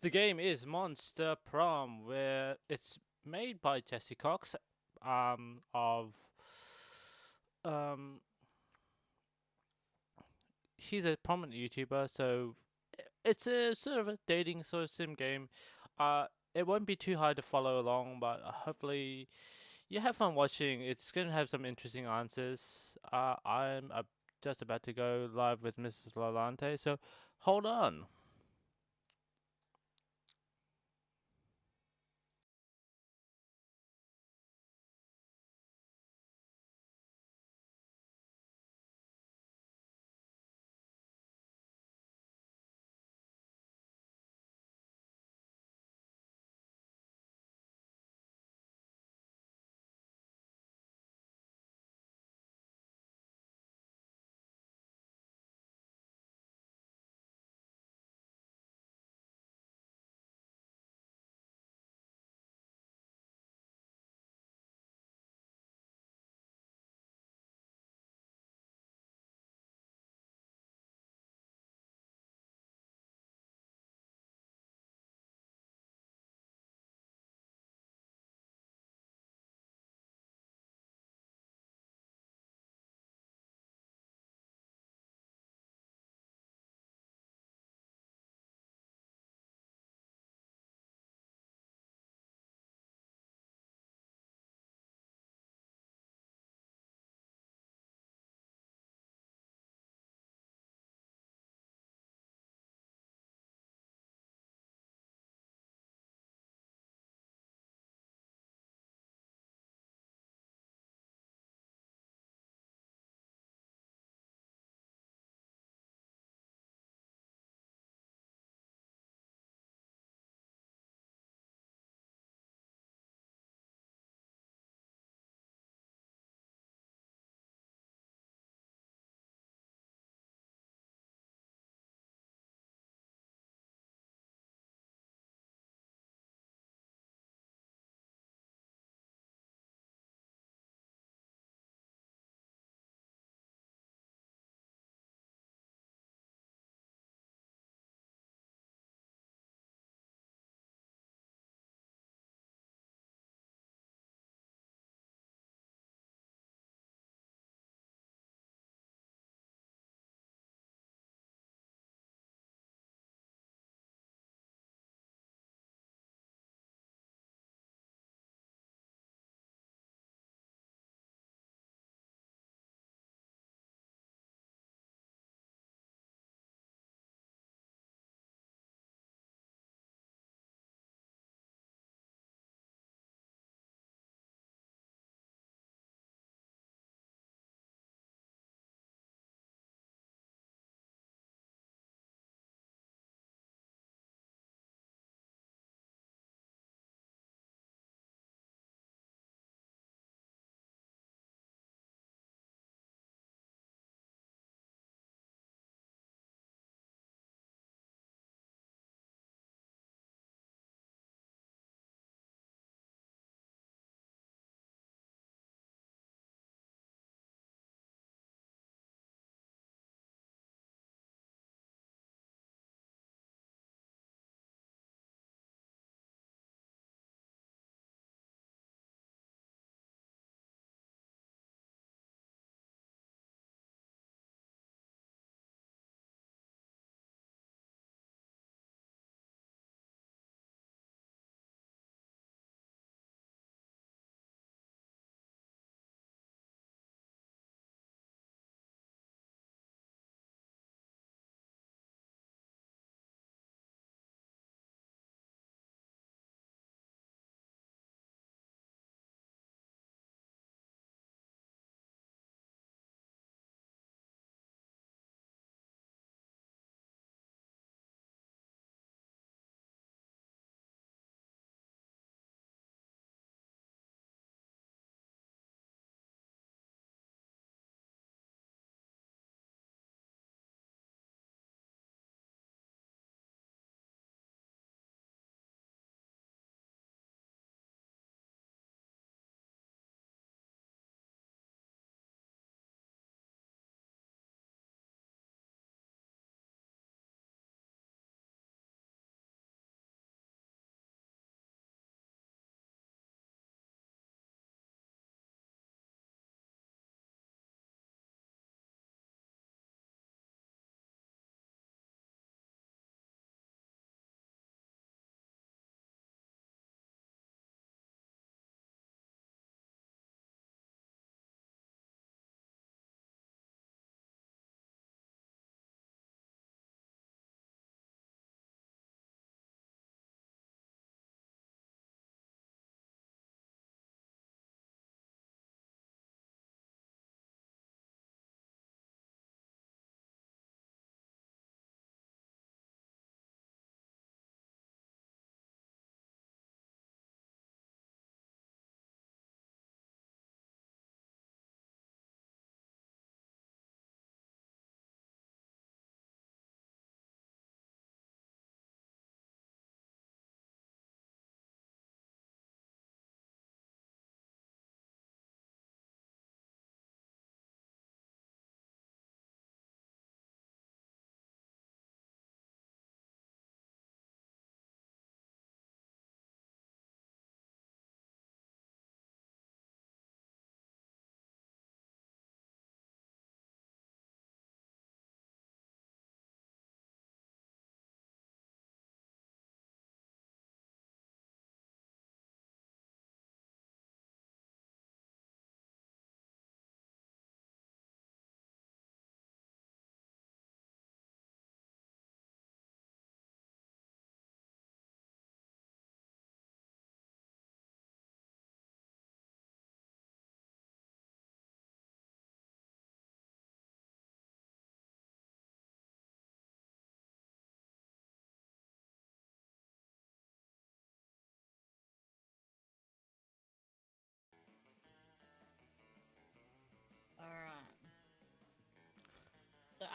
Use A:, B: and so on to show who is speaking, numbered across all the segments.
A: The game is Monster Prom, where it's made by Jesse Cox, of um, he's a prominent YouTuber, so it's a sort of a dating sort of sim game. It won't be too hard to follow along, but hopefully you have fun watching. It's gonna have some interesting answers. I'm just about to go live with Mrs. Lalante, so hold on.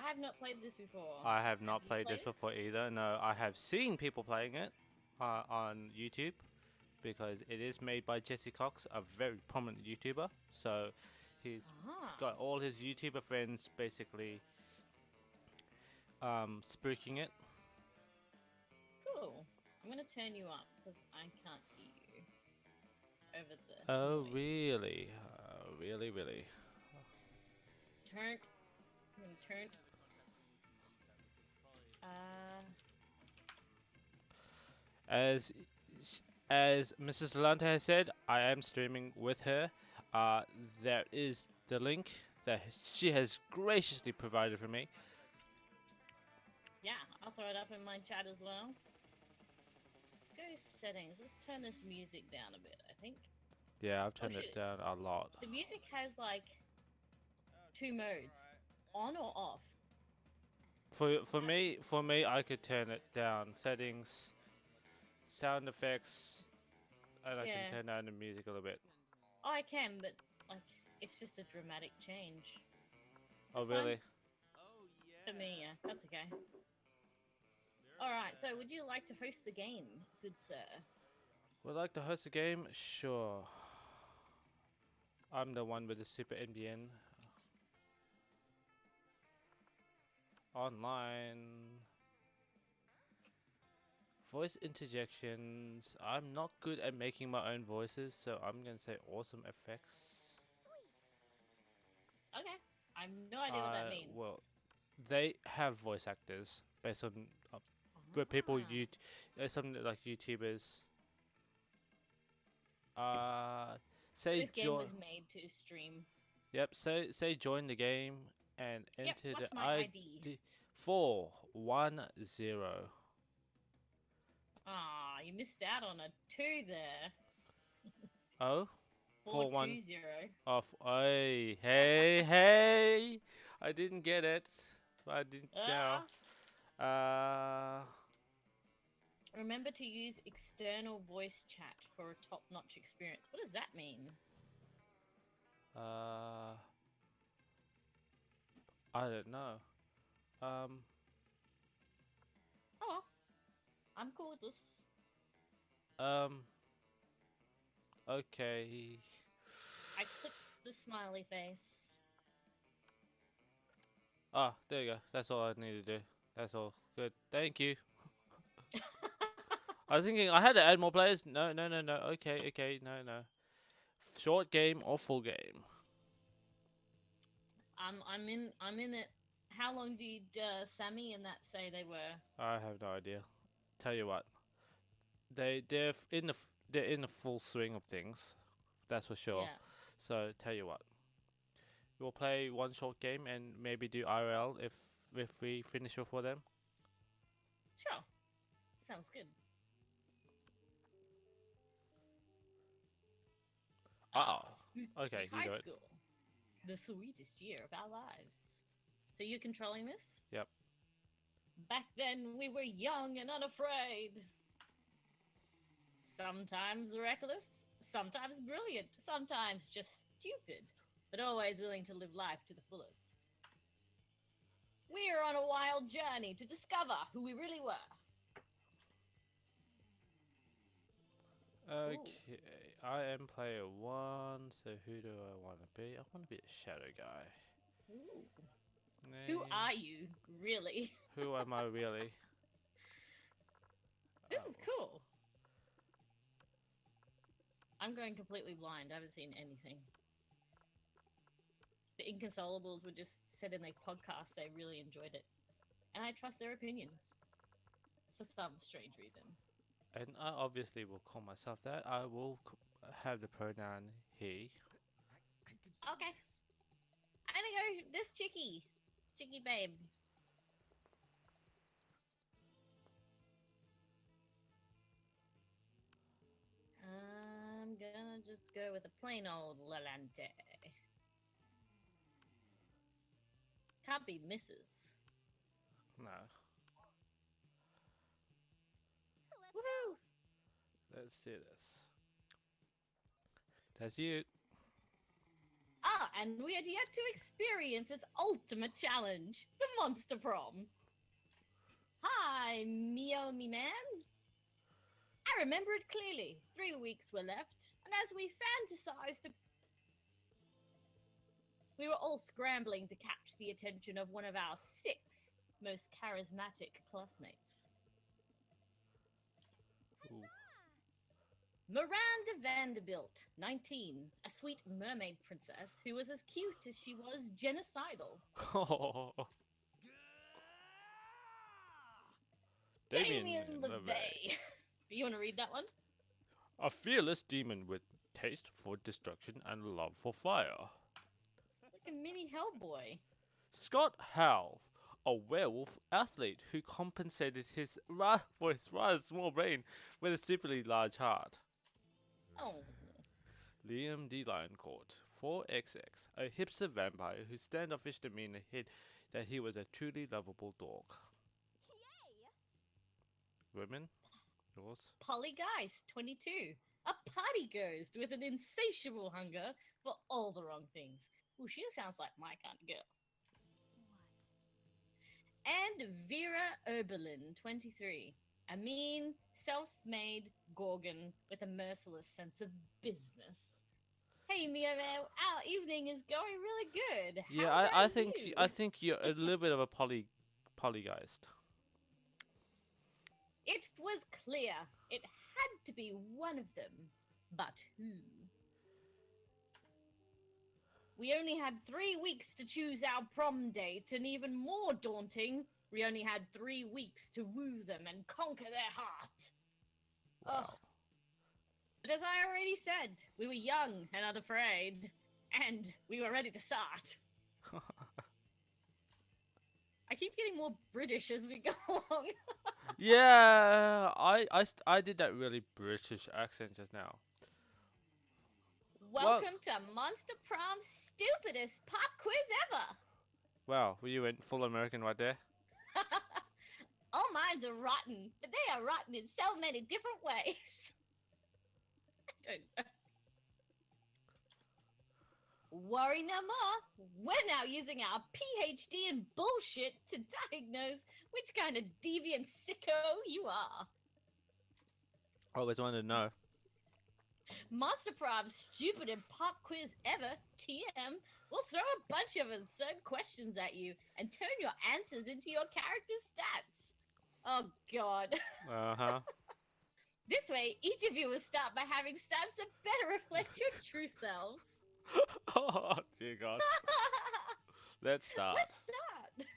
B: have not played this before.
A: I have
B: Have
A: not
B: you
A: played this
B: played it?
A: before either. No, I have seen people playing it on YouTube because it is made by Jesse Cox, a very prominent YouTuber. So he's
B: Ah,
A: got all his YouTuber friends basically spooking it.
B: cool. I'm gonna turn you up because I can't hear you over the
A: Oh,
B: noise.
A: really? Really, really?
B: Turnt. I'm gonna turnt. Uh,
A: As as Mrs. Lante has said, I am streaming with her. Uh, there is the link that she has graciously provided for me.
B: yeah, I'll throw it up in my chat as well. Let's go settings. Let's turn this music down a bit, I think.
A: Yeah, I've
B: Oh
A: turned it
B: shit.
A: down a lot.
B: The music has like two modes, on or off.
A: For me, I could turn it down. Settings, sound effects, and I can
B: Yeah.
A: turn down the music a little bit.
B: Oh, I can, but like it's just a dramatic change.
A: Oh,
B: That's fine.
A: really?
B: For me, yeah, that's okay. Alright, so would you like to host the game, good sir?
A: Would like to host a game? Sure. I'm the one with the super NBN. Online. Voice interjections. I'm not good at making my own voices, so I'm gonna say awesome effects.
B: Okay. I have no idea what that means.
A: Well, they have voice actors based on where people
B: Ah.
A: some like YouTubers.
B: So
A: Say
B: this game
A: join.
B: was made to stream.
A: Yep. Say join the game and
B: Yep,
A: enter the
B: what's my ID?
A: ID 410.
B: Ah, you missed out on a 2 there.
A: Oh, 41
B: 420.
A: off. Hey, hey, hey! I didn't get it. I didn't now.
B: Ah.
A: Uh,
B: Remember to use external voice chat for a top-notch experience. What does that mean?
A: uh, I don't know. Um,
B: Oh well, I'm cool with this.
A: um, okay.
B: I clicked the smiley face.
A: Ah, there you go. That's all I need to do. That's all. Good. Thank you. I was thinking I had to add more players. No, no, no, no. Okay, okay. No, no. Short game or full game?
B: I'm in it. How long did Sammy and that say they were?
A: I have no idea. Tell you what. They're in the full swing of things. That's for sure.
B: Yeah.
A: So tell you what. We'll play one short game and maybe do IRL if we finish before them.
B: Sure. Sounds good. Spooky
A: Okay, you
B: high
A: do it.
B: school. The sweetest year of our lives. So you're controlling this?
A: Yep.
B: Back then we were young and unafraid. Sometimes reckless, sometimes brilliant, sometimes just stupid, but always willing to live life to the fullest. We are on a wild journey to discover who we really were.
A: Okay, I am player 1, so who do I want to be? I want to be a shadow guy.
B: Ooh. Who are you, really?
A: Who am I really?
B: This is cool. I'm going completely blind. I haven't seen anything. The Inconsolables were just said in their podcast they really enjoyed it. And I trust their opinion. For some strange reason.
A: And I obviously will call myself that. I will have the pronoun he.
B: Okay. I'm gonna go this Chicky. Chicky babe. I'm gonna just go with a plain old Lalante. Can't be Mrs.
A: No.
B: Woohoo!
A: Let's do this. That's you.
B: Ah, and we had yet to experience its ultimate challenge, the Monster Prom. Hi, Mio me man. I remember it clearly. 3 weeks were left, and as we fantasized, we were all scrambling to catch the attention of one of our 6 most charismatic classmates.
A: Ooh.
B: Miranda Vanderbilt, 19, a sweet mermaid princess who was as cute as she was genocidal.
A: Oh.
B: Damien LeVay. You want to read that one?
A: A fearless demon with taste for destruction and love for fire.
B: Sounds like a mini Hellboy.
A: Scott Howell, a werewolf athlete who compensated for his rather small brain with a stupidly large heart.
B: Oh.
A: Liam D. Lioncourt, 4XX, a hipster vampire whose standoffish demeanor hid that he was a truly lovable dog. Women? Yours?
B: Polly Geist, 22, a party ghost with an insatiable hunger for all the wrong things. Ooh, she sounds like my kind of girl. And Vera Oberlin, 23, a mean, self-made Gorgon with a merciless sense of business. Hey, Mia, our evening is going really good.
A: Yeah,
B: How
A: I
B: about
A: think
B: you?
A: I think you're a little bit of a polygeist.
B: It was clear it had to be one of them, but who? We only had 3 weeks to choose our prom date, and even more daunting, we only had 3 weeks to woo them and conquer their heart.
A: Wow.
B: But as I already said, we were young and unafraid, and we were ready to start. I keep getting more British as we go along.
A: Yeah, I did that really British accent just now.
B: Welcome to Monster Prom's stupidest pop quiz ever.
A: Wow, you went full American right there.
B: All minds are rotten, but they are rotten in so many different ways. I don't know. Worry no more. We're now using our PhD in bullshit to diagnose which kind of deviant sicko you are.
A: Always wanted to know.
B: Monster Prom's stupid and pop quiz ever, TM, will throw a bunch of absurd questions at you and turn your answers into your character's stats. Oh, God.
A: Uh-huh.
B: This way, each of you will start by having stats that better reflect your true selves.
A: Oh, dear God. Let's start.
B: Let's start.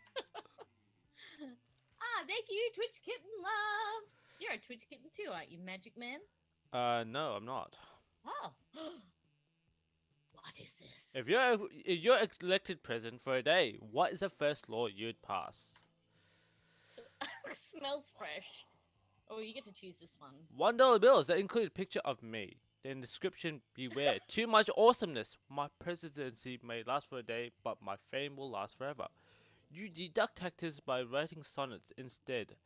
B: Thank you, Twitch Kitten Love. You're a Twitch Kitten too, aren't you, Magic Man?
A: No, I'm not.
B: Oh. What is this?
A: If you're elected president for a day, what is the first law you'd pass?
B: Smells fresh. Oh, you get to choose this one.
A: $1 bills that include a picture of me. Then description, beware. Too much awesomeness. My presidency may last for a day, but my fame will last forever. You deduct taxes by writing sonnets instead.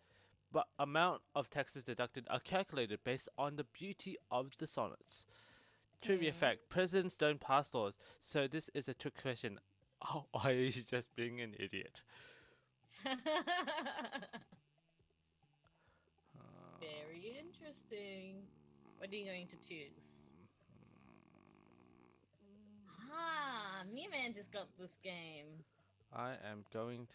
A: But amount of taxes deducted are calculated based on the beauty of the sonnets. Trivia fact, presidents don't pass laws, so this is a trick question. Oh, are you just being an idiot?
B: Very interesting. What are you going to choose? Me Man just got this game.
A: I am going to...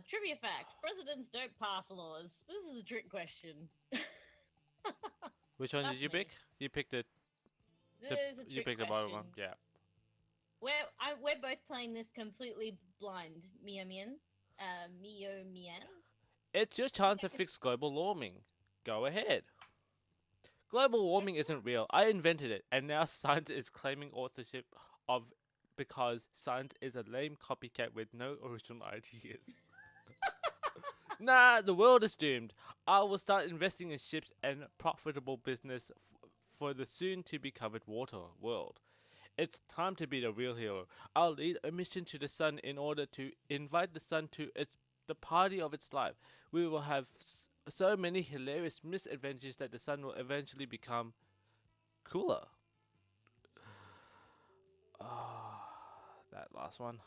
B: Trivia fact. Presidents don't pass laws. This is a trick question.
A: Which one did you
B: Trust me.
A: pick? You picked the
B: This is a trick
A: you picked the
B: question.
A: bottom one. Yeah.
B: We're both playing this completely blind. Mio Mian.
A: It's your chance to fix global warming. Go ahead. Global warming isn't real. I invented it, and now science is claiming authorship of because science is a lame copycat with no original ideas. Nah, the world is doomed. I will start investing in ships and profitable business for the soon-to-be covered water world. It's time to be the real hero. I'll lead a mission to the sun in order to invite the sun to the party of its life. We will have so many hilarious misadventures that the sun will eventually become cooler. that last one.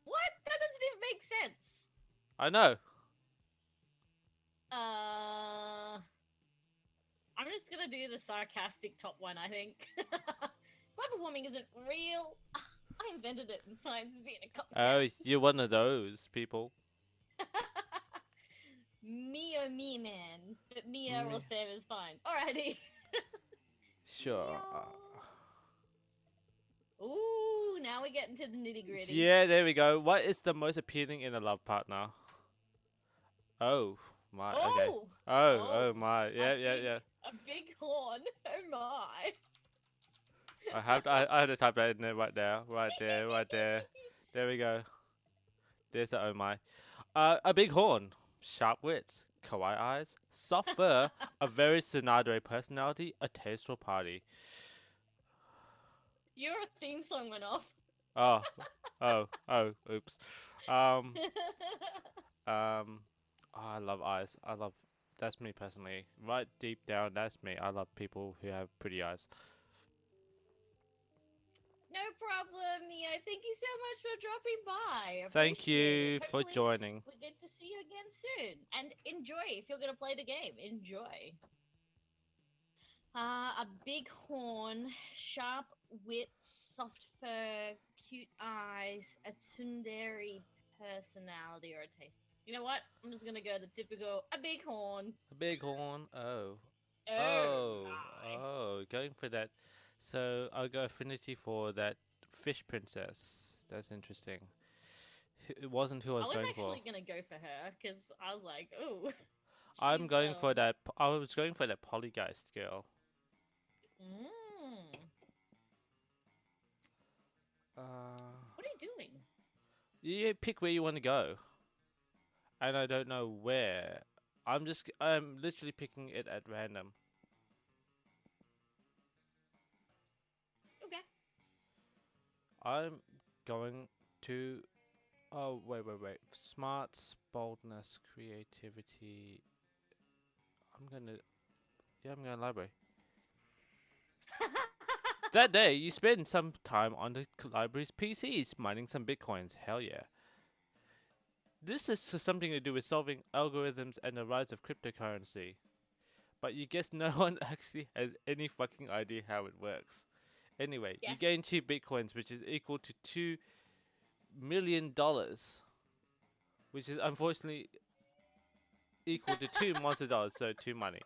B: What? That doesn't even make sense.
A: I know.
B: I'm just gonna do the sarcastic top one, I think. Global warming isn't real. I invented it and science is being a cop.
A: Oh, you're one of those people.
B: Me or me, man. But Mia
A: Me.
B: will save is fine. Alrighty.
A: Sure.
B: Ooh, now we're getting to the nitty gritty.
A: Yeah, there we go. What is the most appealing in a love partner? Oh my. Okay.
B: Oh!
A: Oh my. Yeah.
B: A big horn. Oh my.
A: I have to type that in there right there. Right there. There we go. There's the oh my. A big horn, sharp wits, kawaii eyes, soft fur, a very tsundere personality, a tasteful party.
B: Your theme song went off.
A: Oh, oops. Oh, I love eyes. That's me personally. Right deep down, that's me. I love people who have pretty eyes.
B: No problem, Mia. Thank you so much for dropping by.
A: Thank
B: Appreciate
A: you
B: it.
A: for
B: Hopefully
A: joining.
B: We get to see you again soon. And enjoy if you're going to play the game. Enjoy. A big horn, sharp wits, soft fur, cute eyes, a tsundere personality, or a taste. You know what? I'm just going to go the typical, a big horn.
A: A big horn. Oh.
B: My.
A: Going for that. So I'll go affinity for that fish princess. That's interesting. It wasn't who I was going for.
B: I was actually going to go for her because I was like, oh.
A: I'm going for that. I was going for that Polygeist girl.
B: What are you doing?
A: You pick where you want to go, and I don't know where. I'm literally picking it at random.
B: Okay.
A: I'm going to. Oh wait. Smarts, boldness, creativity. I'm going library. That day, you spend some time on the library's PCs mining some bitcoins. Hell yeah. This is something to do with solving algorithms and the rise of cryptocurrency. But you guess no one actually has any fucking idea how it works. Anyway,
B: Yeah.
A: you gain 2 bitcoins, which is equal to $2 million. Which is unfortunately equal to 2 monster dollars, so 2 money.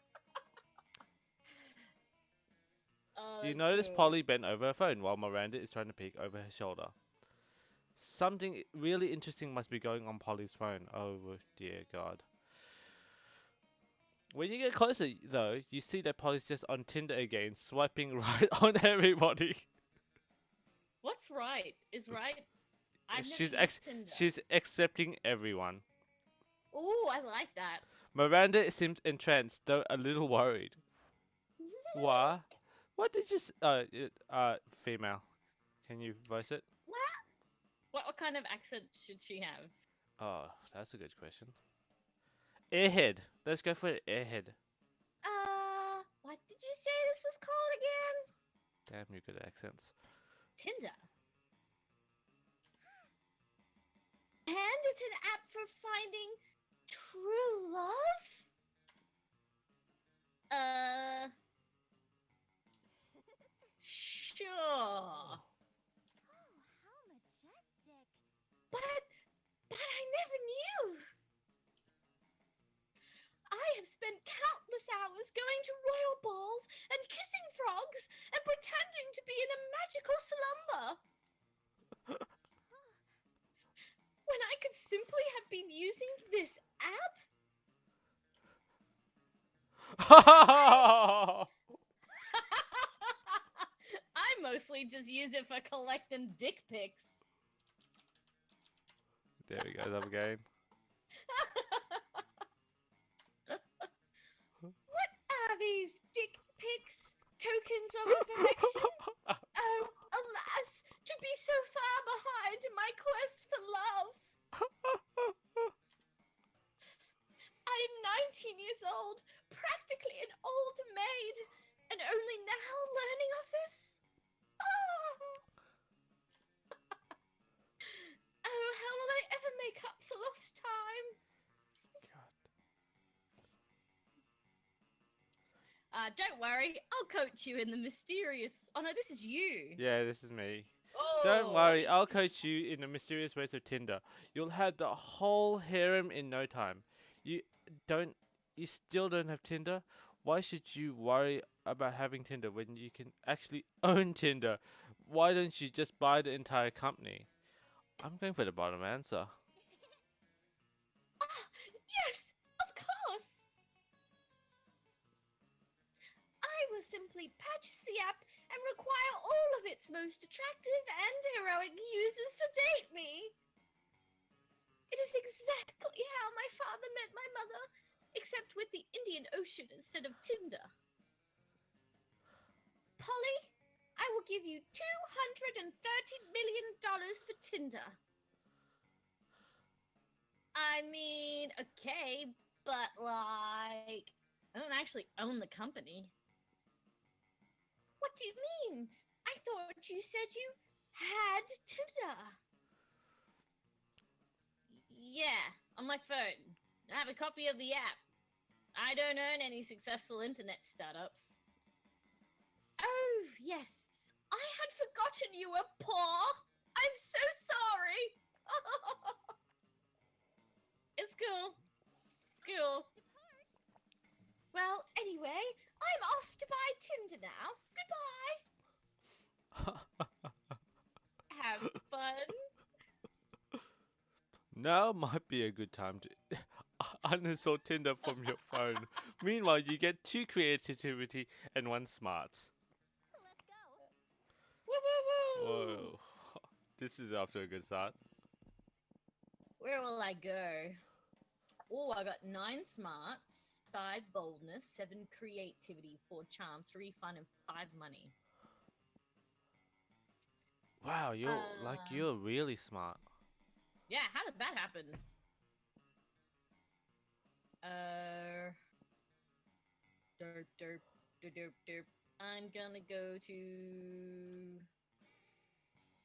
A: You notice Polly bent over her phone while Miranda is trying to peek over her shoulder. Something really interesting must be going on Polly's phone. Oh dear God. When you get closer, though, you see that Polly's just on Tinder again, swiping right on everybody.
B: What's right? Is right?
A: She's accepting everyone.
B: Ooh, I like that.
A: Miranda seems entranced, though a little worried. What? What did you female. Can you voice it?
B: What kind of accent should she have?
A: Oh, that's a good question. Airhead. Let's go for it, airhead.
B: What did you say this was called again?
A: Damn, you're good at accents.
B: Tinder. And it's an app for finding true love? Sure.
C: Oh, how majestic.
B: But I never knew. I have spent countless hours going to royal balls and kissing frogs and pretending to be in a magical slumber. When I could simply have been using this app? I mostly just use it for collecting dick pics.
A: There we go, up again.
B: What are these dick pics? Tokens of affection? Oh, alas, to be so far behind in my quest for love. I am 19 years old, practically an old maid, and only now learning of this. Oh, Don't worry, I'll coach you in the mysterious. Oh no, this is you.
A: Yeah, this is me.
B: Oh,
A: Don't worry, I'll coach you in the mysterious ways of Tinder. You'll have the whole harem in no time. You don't. You still don't have Tinder? Why should you worry about having Tinder when you can actually own Tinder? Why don't you just buy the entire company? I'm going for the bottom answer.
B: Ah, yes, of course. I will simply purchase the app and require all of its most attractive and heroic users to date me. It is exactly how my father met my mother, except with the Indian Ocean instead of Tinder. Polly, I will give you $230 million for Tinder. I mean, okay, but like, I don't actually own the company. What do you mean? I thought you said you had Tinder. Yeah, on my phone. I have a copy of the app. I don't own any successful internet startups. Oh, yes. I had forgotten you were poor. I'm so sorry. It's cool. It's cool. Well, anyway, I'm off to buy Tinder now. Goodbye. Have fun.
A: Now might be a good time to uninstall Tinder from your phone. Meanwhile, you get 2 creativity and 1 smarts.
C: Let's go.
B: Woo woo woo.
A: Whoa. This is after a good start.
B: Where will I go? Oh, I got 9 smarts, 5 boldness, 7 creativity, 4 charm, 3 fun, and 5 money.
A: Wow, you're really smart.
B: Yeah, how did that happen? Derp, derp, derp, derp, derp. I'm gonna go to.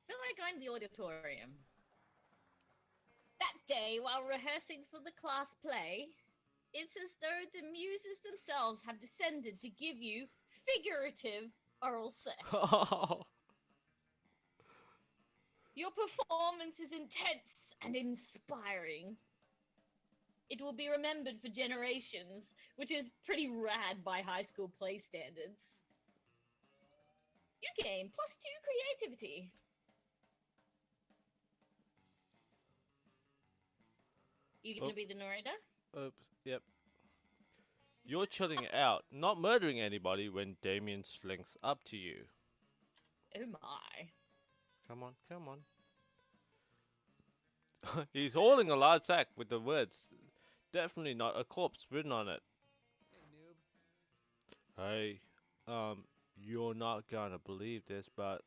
B: I feel like going to the auditorium. That day, while rehearsing for the class play, it's as though the muses themselves have descended to give you figurative oral sex. Your performance is intense and inspiring. It will be remembered for generations, which is pretty rad by high school play standards. You gain +2 creativity. You gonna
A: Oh.
B: be the narrator?
A: Oops, yep. You're chilling out, not murdering anybody when Damien slinks up to you.
B: Oh my.
A: Come on, come on. He's holding a large sack with the words, definitely not a corpse, written on it. Hey, you're not gonna believe this, but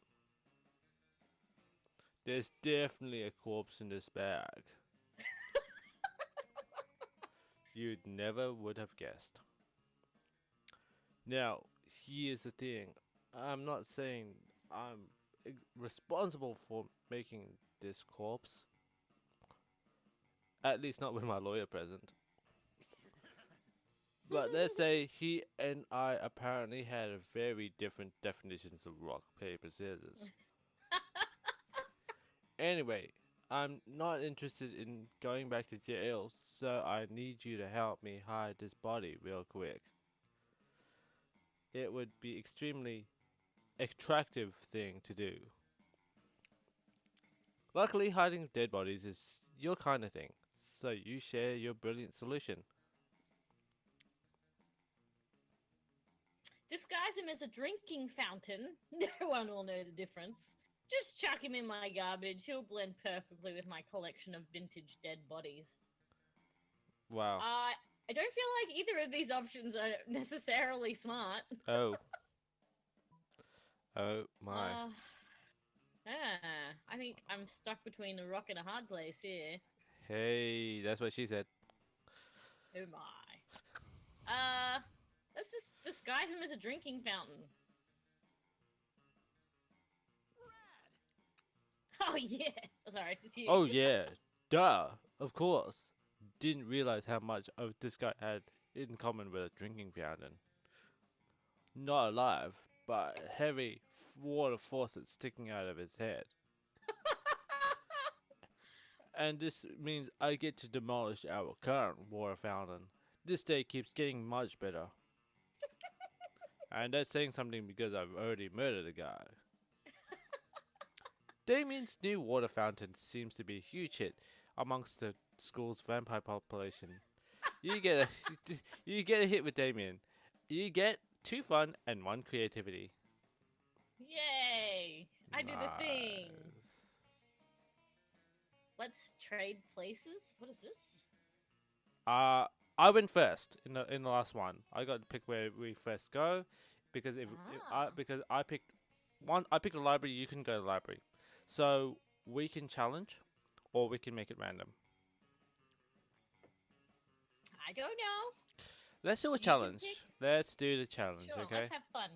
A: there's definitely a corpse in this bag. You'd never would have guessed. Now, here's the thing. I'm not saying I'm responsible for making this corpse. At least not with my lawyer present. But let's say he and I apparently had a very different definitions of rock, paper, scissors. Anyway, I'm not interested in going back to jail, so I need you to help me hide this body real quick. It would be extremely attractive thing to do. Luckily, hiding dead bodies is your kind of thing, so you share your brilliant solution.
B: Disguise him as a drinking fountain. No one will know the difference. Just chuck him in my garbage. He'll blend perfectly with my collection of vintage dead bodies.
A: Wow.
B: I don't feel like either of these options are necessarily smart.
A: Oh. Oh my.
B: I think I'm stuck between a rock and a hard place here.
A: Hey, that's what she said.
B: Oh my. Let's just disguise him as a drinking fountain. Oh yeah. Oh, sorry, it's you.
A: Oh yeah. Duh. Of course. Didn't realize how much of this guy had in common with a drinking fountain. not alive, but heavy water faucet sticking out of his head. And this means I get to demolish our current water fountain. This day keeps getting much better. And that's saying something because I've already murdered a guy. Damien's new water fountain seems to be a huge hit amongst the school's vampire population. You get a you get a hit with Damien. You get 2 fun and 1 creativity.
B: Yay! I did the thing.
A: Nice.
B: Let's trade places. What is this?
A: I went first in the last one. I got to pick where we first go because because I picked a library. You can go to the library, so we can challenge, or we can make it random.
B: I don't know.
A: Let's do a
B: You can
A: challenge.
B: pick.
A: Let's do the challenge.
B: Sure,
A: Okay.
B: let's have fun.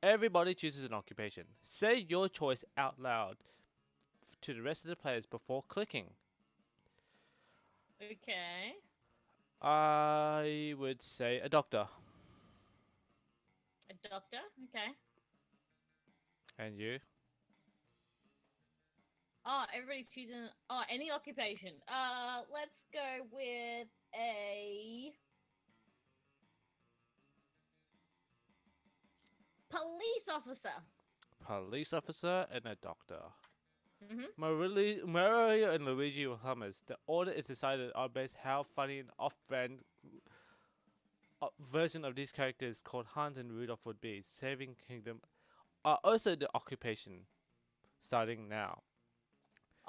A: Everybody chooses an occupation. Say your choice out loud to the rest of the players before clicking.
B: Okay.
A: I would say a doctor.
B: A doctor? Okay.
A: And you?
B: Oh, everybody choosing. Oh, any occupation. Let's go with a police officer.
A: Police officer and a doctor.
B: Mm-hmm.
A: Mario and Luigi were hummers. The order is decided on based how funny and off-brand version of these characters called Hans and Rudolph would be. Saving Kingdom are also the occupation. Starting now.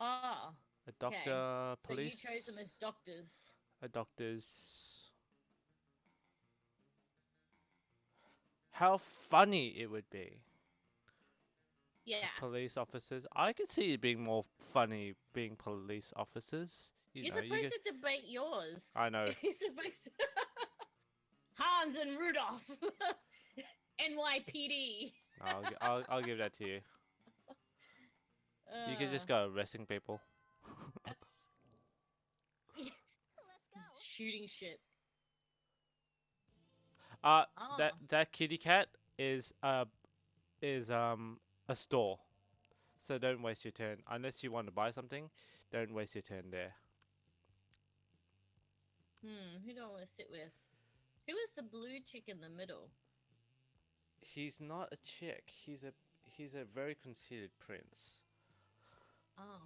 B: Oh,
A: A doctor, police.
B: so you chose them as doctors.
A: A doctor's. How funny it would be.
B: Yeah.
A: Police officers. I could see it being more funny being police officers.
B: You're
A: You
B: supposed
A: get,
B: to debate yours.
A: I know.
B: You're supposed to... Hans and Rudolph. NYPD.
A: I'll give that to you. You could just go arresting people.
B: That's
C: Let's go.
B: shooting shit.
A: That kitty cat is a store. So don't waste your turn unless you want to buy something. Don't waste your turn there.
B: Who do I want to sit with? Who is the blue chick in the middle?
A: He's not a chick. He's a very conceited prince.
B: Oh.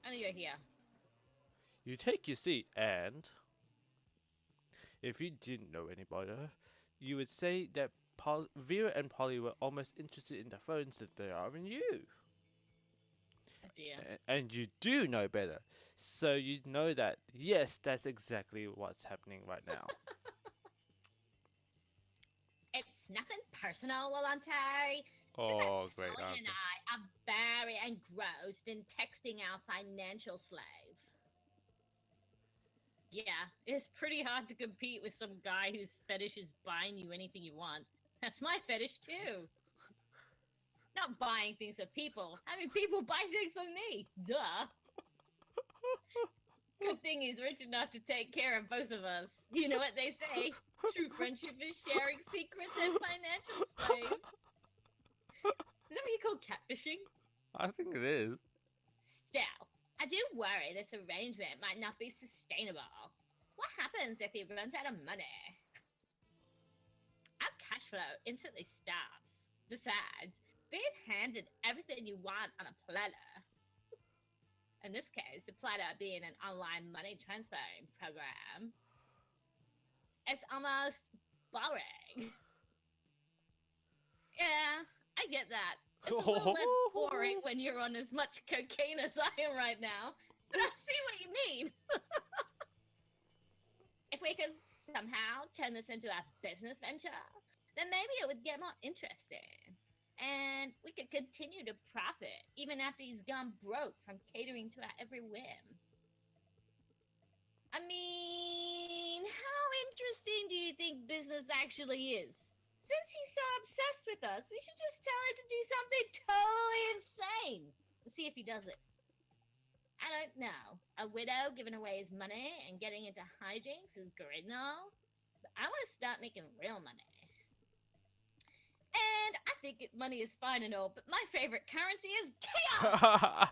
B: I'm gonna go here.
A: You take your seat, and if you didn't know any better, you would say that Vera and Polly were almost interested in the phones that they are in you.
B: Oh dear.
A: And you do know better. So you know that, yes, that's exactly what's happening right now.
B: It's nothing personal, Volante.
A: Oh, great
B: Polly and
A: answer.
B: I are very engrossed in texting our financial slave. Yeah, it's pretty hard to compete with some guy whose fetish is buying you anything you want. That's my fetish too. Not buying things for people, having people buy things for me. Duh. Good thing he's rich enough to take care of both of us. You know what they say? True friendship is sharing secrets and financial slaves. Is that what you call catfishing?
A: I think it is.
B: Still, I do worry this arrangement might not be sustainable. What happens if he runs out of money? Our cash flow instantly stops. Besides, being handed everything you want on a platter. In this case, the platter being an online money transferring program. It's almost boring. Yeah, I get that. It's a little less boring when you're on as much cocaine as I am right now. But I see what you mean. If we could somehow turn this into a business venture, then maybe it would get more interesting. And we could continue to profit even after he's gone broke from catering to our every whim. I mean, how interesting do you think business actually is? Since he's so obsessed with us, we should just tell him to do something totally insane and see if he does it. I don't know. A widow giving away his money and getting into hijinks is great and all, but I want to start making real money. And I think money is fine and all, but my favorite currency is chaos!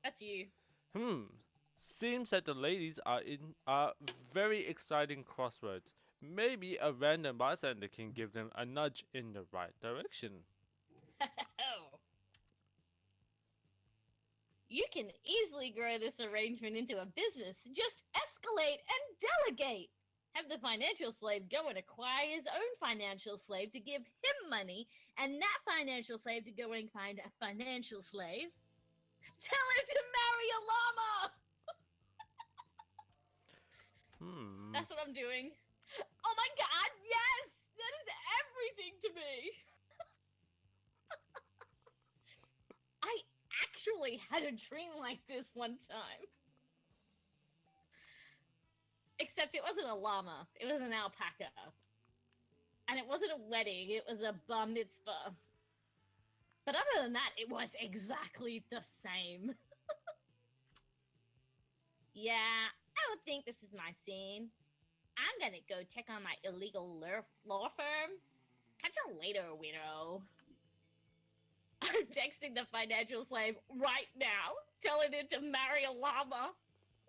B: That's you.
A: Seems that the ladies are in a very exciting crossroads. Maybe a random bystander can give them a nudge in the right direction.
B: You can easily grow this arrangement into a business. Just escalate and delegate. Have the financial slave go and acquire his own financial slave to give him money, and that financial slave to go and find a financial slave. Tell him to marry a llama! That's what I'm doing. Oh my god, yes! That is everything to me! I actually had a dream like this one time. Except it wasn't a llama, it was an alpaca. And it wasn't a wedding, it was a bar mitzvah. But other than that, it was exactly the same. Yeah, I don't think this is my scene. I'm gonna go check on my illegal law firm. Catch you later, widow. I'm texting the financial slave right now, telling him to marry a llama.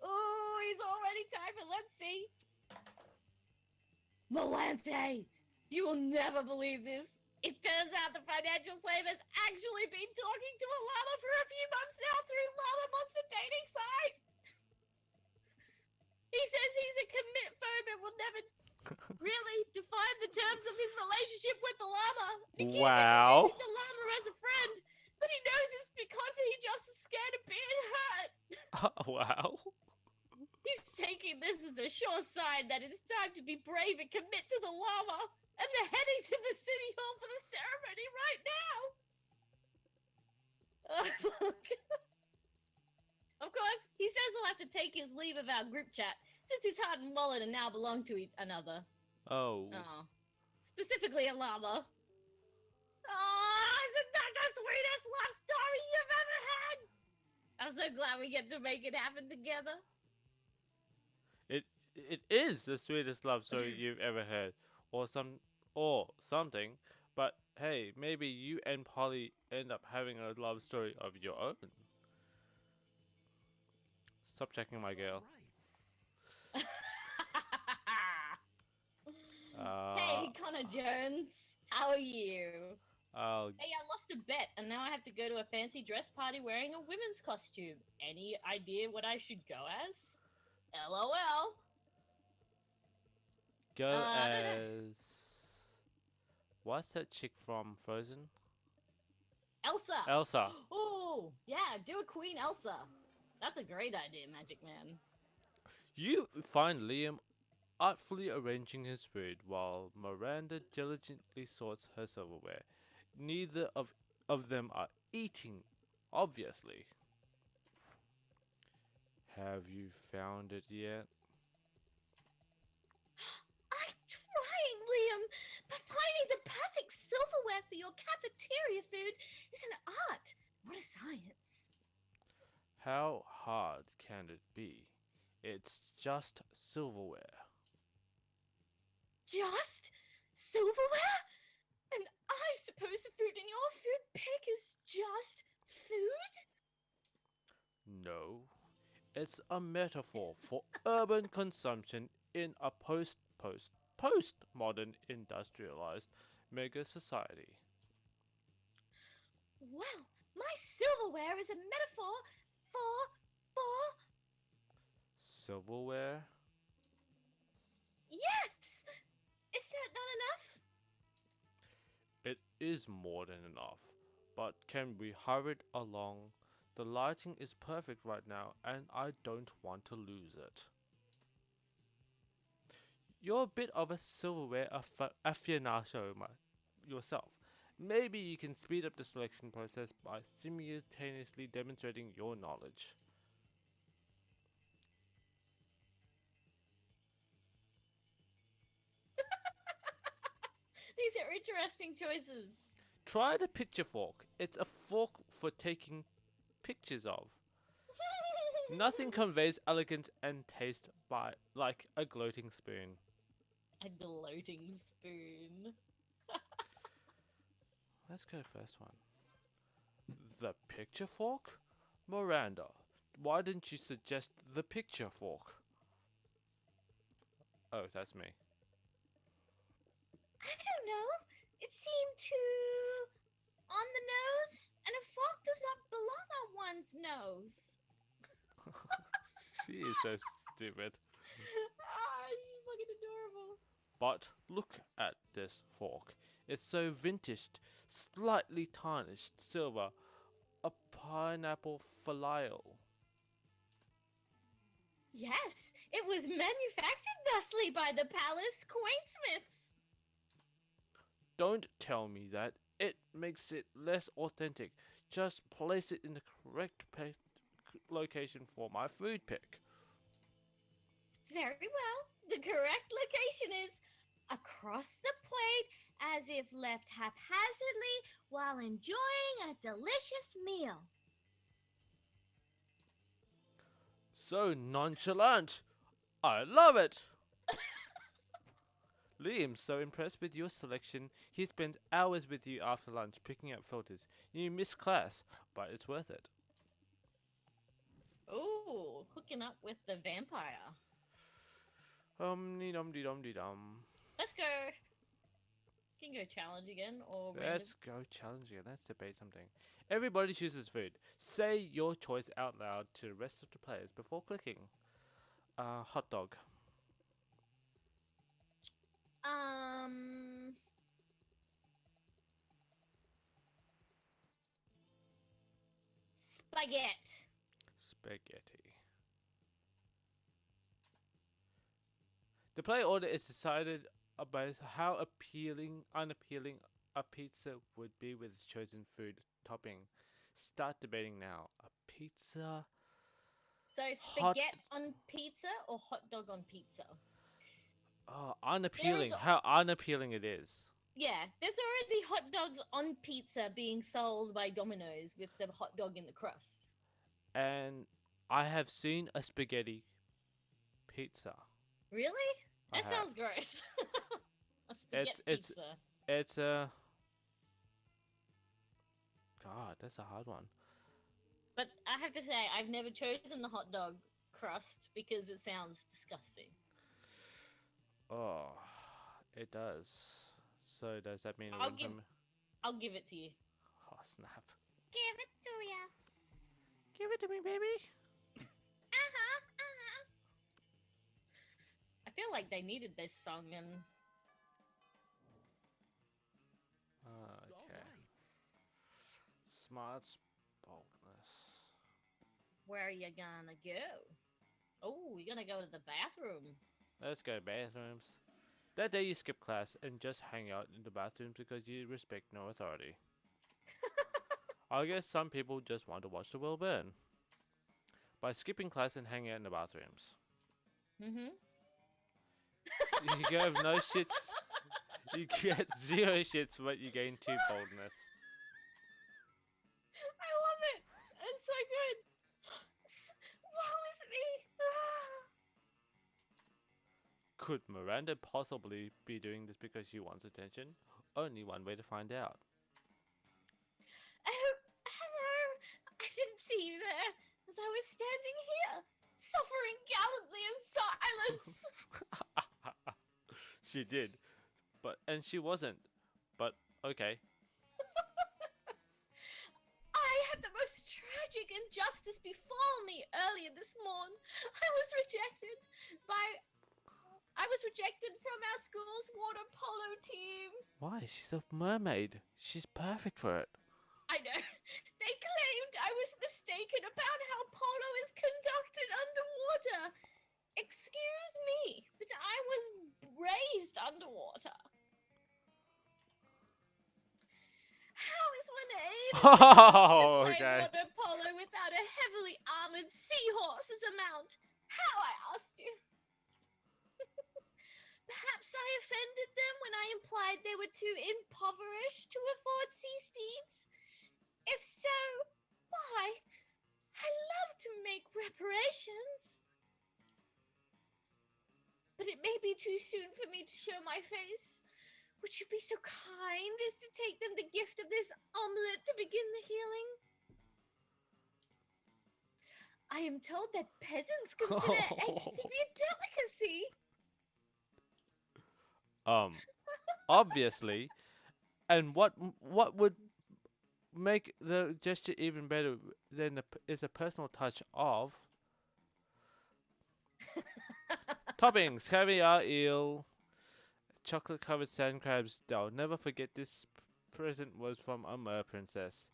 B: Ooh, he's already typing. Let's see. Volante, you will never believe this. It turns out the financial slave has actually been talking to a llama for a few months now through Llama Monster dating site. He says he's a commit-phobe and will never really define the terms of his relationship with the llama.
A: Wow.
B: He's the llama as a friend, but he knows it's because he just is scared of being hurt.
A: Wow.
B: He's taking this as a sure sign that it's time to be brave and commit to the llama, and they're heading to the city hall for the ceremony right now. Oh, fuck. Of course, he says he'll have to take his leave of our group chat, since his heart and wallet are now belong to another.
A: Oh.
B: Oh. Specifically a llama. Oh, isn't that the sweetest love story you've ever had? I'm so glad we get to make it happen together.
A: It is the sweetest love story you've ever heard, or something. But hey, maybe you and Polly end up having a love story of your own. Stop checking my girl.
B: Hey, Connor Jones. How are you?
A: I'll
B: Hey, I lost a bet, and now I have to go to a fancy dress party wearing a women's costume. Any idea what I should go as? LOL.
A: go
B: I don't know.
A: as. What's that chick from Frozen?
B: Elsa.
A: Elsa.
B: Oh, yeah, do a Queen Elsa. That's a great idea, Magic Man.
A: You find Liam artfully arranging his food while Miranda diligently sorts her silverware. Neither of them are eating, obviously. Have you found it yet?
B: I'm trying, Liam, but finding the perfect silverware for your cafeteria food is an art, not a science.
A: How hard can it be? It's just silverware.
B: Just silverware? And I suppose the food in your food pick is just food?
A: No, it's a metaphor for urban consumption in a post-modern industrialized mega society.
B: Well, my silverware is a metaphor for...
A: Silverware?
B: Yes! Is that not enough?
A: It is more than enough, but can we hurry it along? The lighting is perfect right now, and I don't want to lose it. You're a bit of a silverware aficionado yourself. Maybe you can speed up the selection process by simultaneously demonstrating your knowledge.
B: These are interesting choices.
A: Try the picture fork. It's a fork for taking pictures of. Nothing conveys elegance and taste like a gloating spoon.
B: A gloating spoon.
A: Let's go first one. The picture fork? Miranda, why didn't you suggest the picture fork? Oh, that's me.
B: I don't know. It seemed too on the nose, and a fork does not belong on one's nose.
A: She is so stupid.
B: She's fucking adorable.
A: But look at this fork. It's so vintage, slightly tarnished silver, a pineapple filial.
B: Yes, it was manufactured thusly by the Palace Quainsmiths.
A: Don't tell me that. It makes it less authentic. Just place it in the correct location for my food pick.
B: Very well. The correct location is across the plate, as if left haphazardly while enjoying a delicious meal.
A: So nonchalant. I love it. Liam's so impressed with your selection, he spends hours with you after lunch picking up filters. You miss class, but it's worth it.
B: Ooh, hooking up with the vampire.
A: Dum-dee-dum-dee-dum-dee-dum.
B: Let's go. Can go challenge again or random?
A: Let's go challenge again. Let's debate something. Everybody chooses food. Say your choice out loud to the rest of the players before clicking. Hot dog.
B: Spaghetti.
A: Spaghetti. The play order is decided about how unappealing a pizza would be with its chosen food topping. Start debating now. A pizza.
B: So spaghetti on pizza or hot dog on pizza?
A: Oh, unappealing.
B: a-
A: How unappealing it is.
B: Yeah, there's already hot dogs on pizza being sold by Domino's with the hot dog in the crust.
A: And I have seen a spaghetti pizza.
B: Really?
A: I
B: That
A: have.
B: sounds gross. A spaghetti
A: It's-
B: pizza.
A: It's a. God, that's a hard one.
B: But I have to say, I've never chosen the hot dog crust because it sounds disgusting.
A: Oh, it does. So does that mean it
B: I'll
A: went
B: give-
A: from-
B: I'll give it to you.
A: Oh snap!
B: Give it to ya.
A: Give it to me, baby.
B: I feel like they needed this song and
A: Okay. Smarts, boldness.
B: where are you gonna go? Oh, you're gonna go to the bathroom.
A: Let's go bathrooms. That day you skip class and just hang out in the bathrooms because you respect no authority. I guess some people just want to watch the world burn. By skipping class and hanging out in the bathrooms.
B: Mm-hmm.
A: You have no shits. You get 0 shits, but you gain 2 boldness.
B: I love it. It's so good. Woe is me.
A: Could Miranda possibly be doing this because she wants attention? Only one way to find out.
B: Oh, hello. I didn't see you there as I was standing here, suffering gallantly in silence.
A: She did. And she wasn't. But, okay.
B: I had the most tragic injustice befall me earlier this morn. I was rejected from our school's water polo team.
A: Why? She's a mermaid. She's perfect for it.
B: I know. They claimed I was mistaken about how polo is conducted underwater. Excuse me, but I was raised underwater. How is one able
A: Oh,
B: to play
A: okay.
B: water polo without a heavily armored seahorse as a mount? How, I asked you? Perhaps I offended them when I I implied they were too impoverished to afford sea steeds? If so, why? I love to make reparations. But it may be too soon for me to show my face. Would you be so kind as to take them the gift of this omelet to begin the healing? I am told that peasants consider eggs to be a delicacy.
A: Obviously. And what would make the gesture even better than is a personal touch of toppings: caviar, eel, chocolate-covered sand crabs. I'll never forget this present was from a mer princess.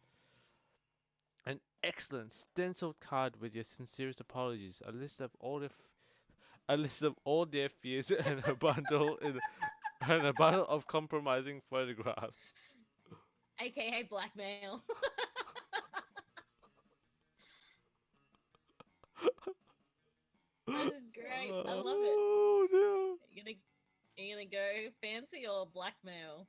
A: An excellent stenciled card with your sincerest apologies, a list of all their fears, and a bundle of compromising photographs.
B: AKA blackmail. This is great. I love it.
A: Oh no!
B: Are you gonna go fancy or blackmail?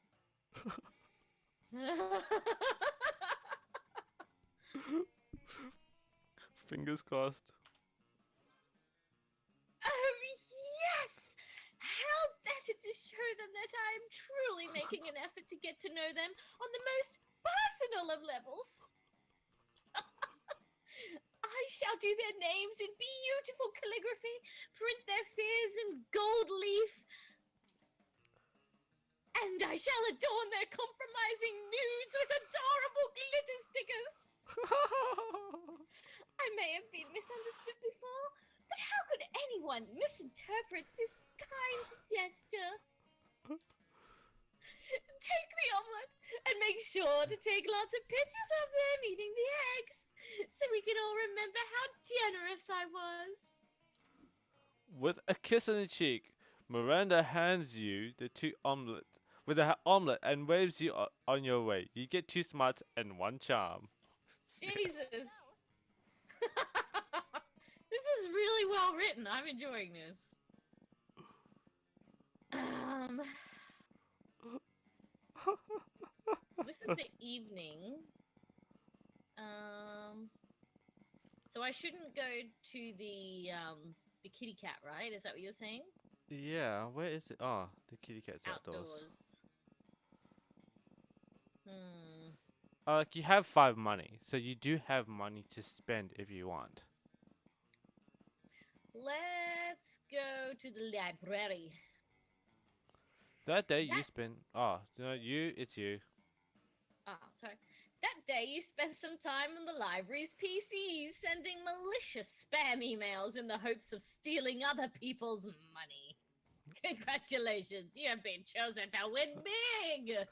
A: Fingers crossed.
B: Yes! How better to show them that I am truly making an effort to get to know them on the most personal of levels? I shall do their names in beautiful calligraphy, print their fears in gold leaf, and I shall adorn their compromising nudes with adorable glitter stickers. I may have been misunderstood before, but how could anyone misinterpret this kind gesture? Take the omelet and make sure to take lots of pictures of them eating the eggs, so we can all remember how generous I was.
A: With a kiss on the cheek, Miranda hands you the two omelet with a omelet and waves you on your way. You get 2 smarts and 1 charm.
B: Jesus. This is really well written. I'm enjoying this. This is the evening. So I shouldn't go to the kitty cat, right? Is that what you're saying?
A: Yeah, where is it? Oh, the kitty cat's outdoors. You have 5 money, so you do have money to spend if you want.
B: Let's go to the library.
A: That day you spend. Oh, no, it's you.
B: Oh, sorry. That day you spent some time on the library's PC, sending malicious spam emails in the hopes of stealing other people's money. Congratulations, you have been chosen to win big!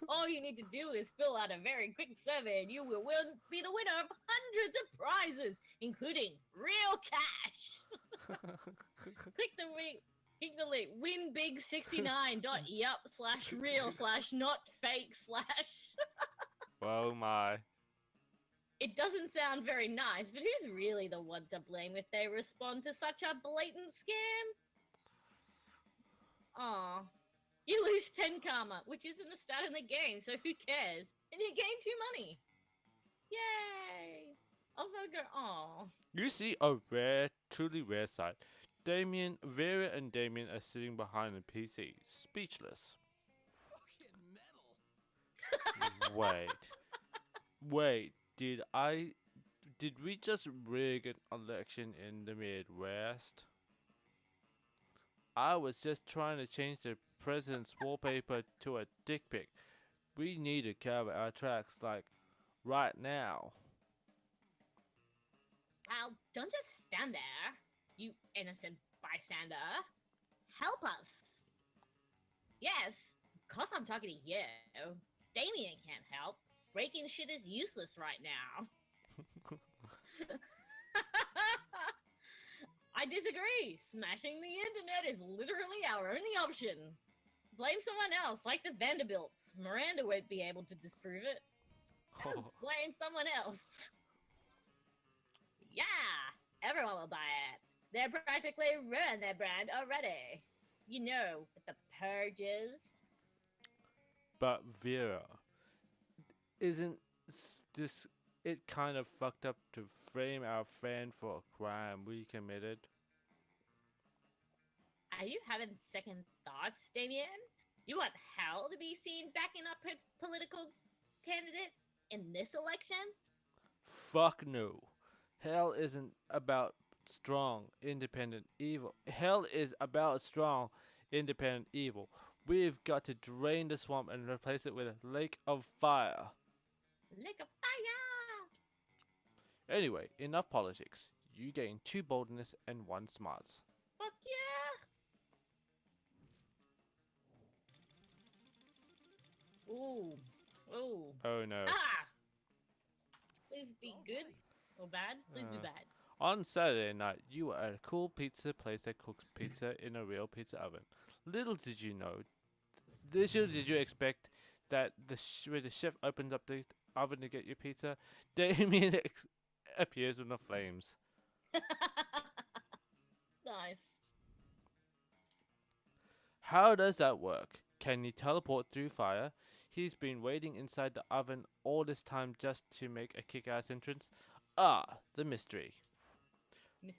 B: All you need to do is fill out a very quick survey and you will be the winner of hundreds of prizes, including real cash! Click the link winbig69.yup/real/not-fake/.
A: Oh my.
B: It doesn't sound very nice, but who's really the one to blame if they respond to such a blatant scam? Aw. You lose 10 karma, which isn't a stat in the game, so who cares? And you gain 2 money. Yay! I was about to go, aw.
A: You see a truly rare sight. Vera and Damien are sitting behind the PC, speechless. Wait, did we just rig an election in the Midwest? I was just trying to change the president's wallpaper to a dick pic. We need to cover our tracks, like, right now.
B: Well, don't just stand there, you innocent bystander. Help us. Yes, of course I'm talking to you. Damien can't help. Breaking shit is useless right now. I disagree. Smashing the internet is literally our only option. Blame someone else, like the Vanderbilts. Miranda won't be able to disprove it. Just blame someone else. Yeah, everyone will buy it. They're practically ruined their brand already. You know, with the purges,
A: But Vera, isn't this it kind of fucked up to frame our friend for a crime we committed?
B: Are you having second thoughts, Damien? You want Hal to be seen backing up her political candidate in this election?
A: Fuck no. Hell isn't about strong, independent evil. Hell is about strong, independent evil. We've got to drain the swamp and replace it with a lake of fire.
B: Lick of fire!
A: Anyway, enough politics. You gain 2 boldness and 1 smarts.
B: Fuck yeah! Ooh. Ooh.
A: Oh no.
B: Ah! Please be good or bad. Please be bad.
A: On Saturday night, you were at a cool pizza place that cooks pizza in a real pizza oven. Little did you know, little did you expect that when the chef opens up the oven to get your pizza, Damien appears with the flames.
B: Nice.
A: How does that work? Can he teleport through fire? He's been waiting inside the oven all this time just to make a kick-ass entrance. Ah, the mystery.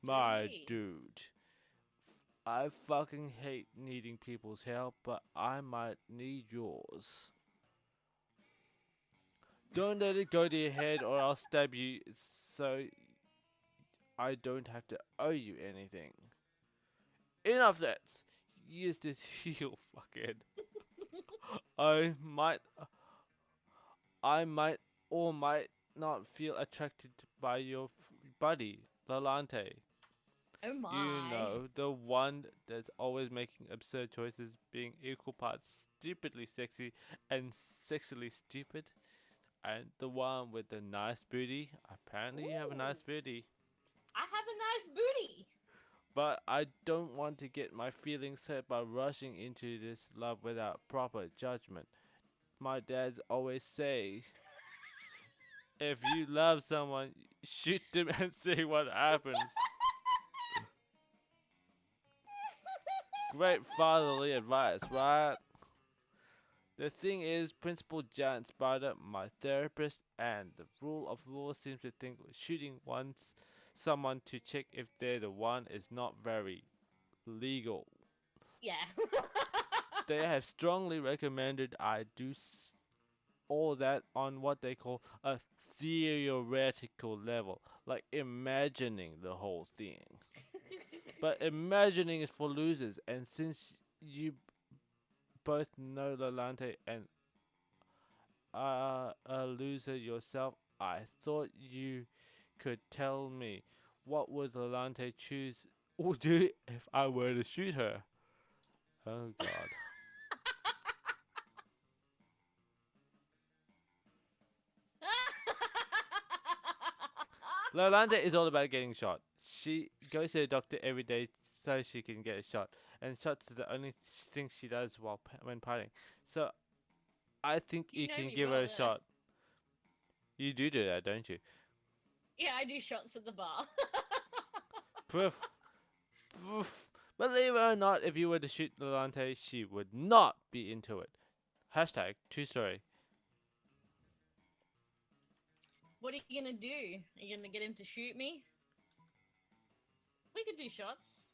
A: My
B: Mystery.
A: dude. I fucking hate needing people's help, but I might need yours. Don't let it go to your head or I'll stab you so I don't have to owe you anything. Enough that. Use this heal, fuckhead. I might or might not feel attracted by your buddy, Lalante.
B: Oh my.
A: You know, the one that's always making absurd choices, being equal parts stupidly sexy and sexually stupid. And the one with the nice booty. Apparently you have a nice
B: Ooh.
A: booty.
B: I have a nice booty.
A: But I don't want to get my feelings hurt by rushing into this love without proper judgment. My dads always say, if you love someone, shoot them and see what happens. Great fatherly advice, right? The thing is, Principal Giant Spider, my therapist, and the rule of rules seems to think shooting someone to check if they're the one is not very legal.
B: Yeah.
A: They have strongly recommended I do all that on what they call a theoretical level, like imagining the whole thing. But imagining is for losers, and since you both know Lalante and are a loser yourself, I thought you could tell me what would Lalante choose or do if I were to shoot her. Oh God. Lalante is all about getting shot. She goes to the doctor every day so she can get a shot, and shots is the only thing she does when partying. So I think you
B: know
A: can
B: me
A: give
B: well
A: her a
B: there.
A: shot. You do that, don't you?
B: Yeah, I do shots at the bar.
A: Proof. Proof. Believe it or not, if you were to shoot Lalante, she would not be into it. Hashtag true story.
B: What are you gonna do? Are you gonna get him to shoot me? We could do shots.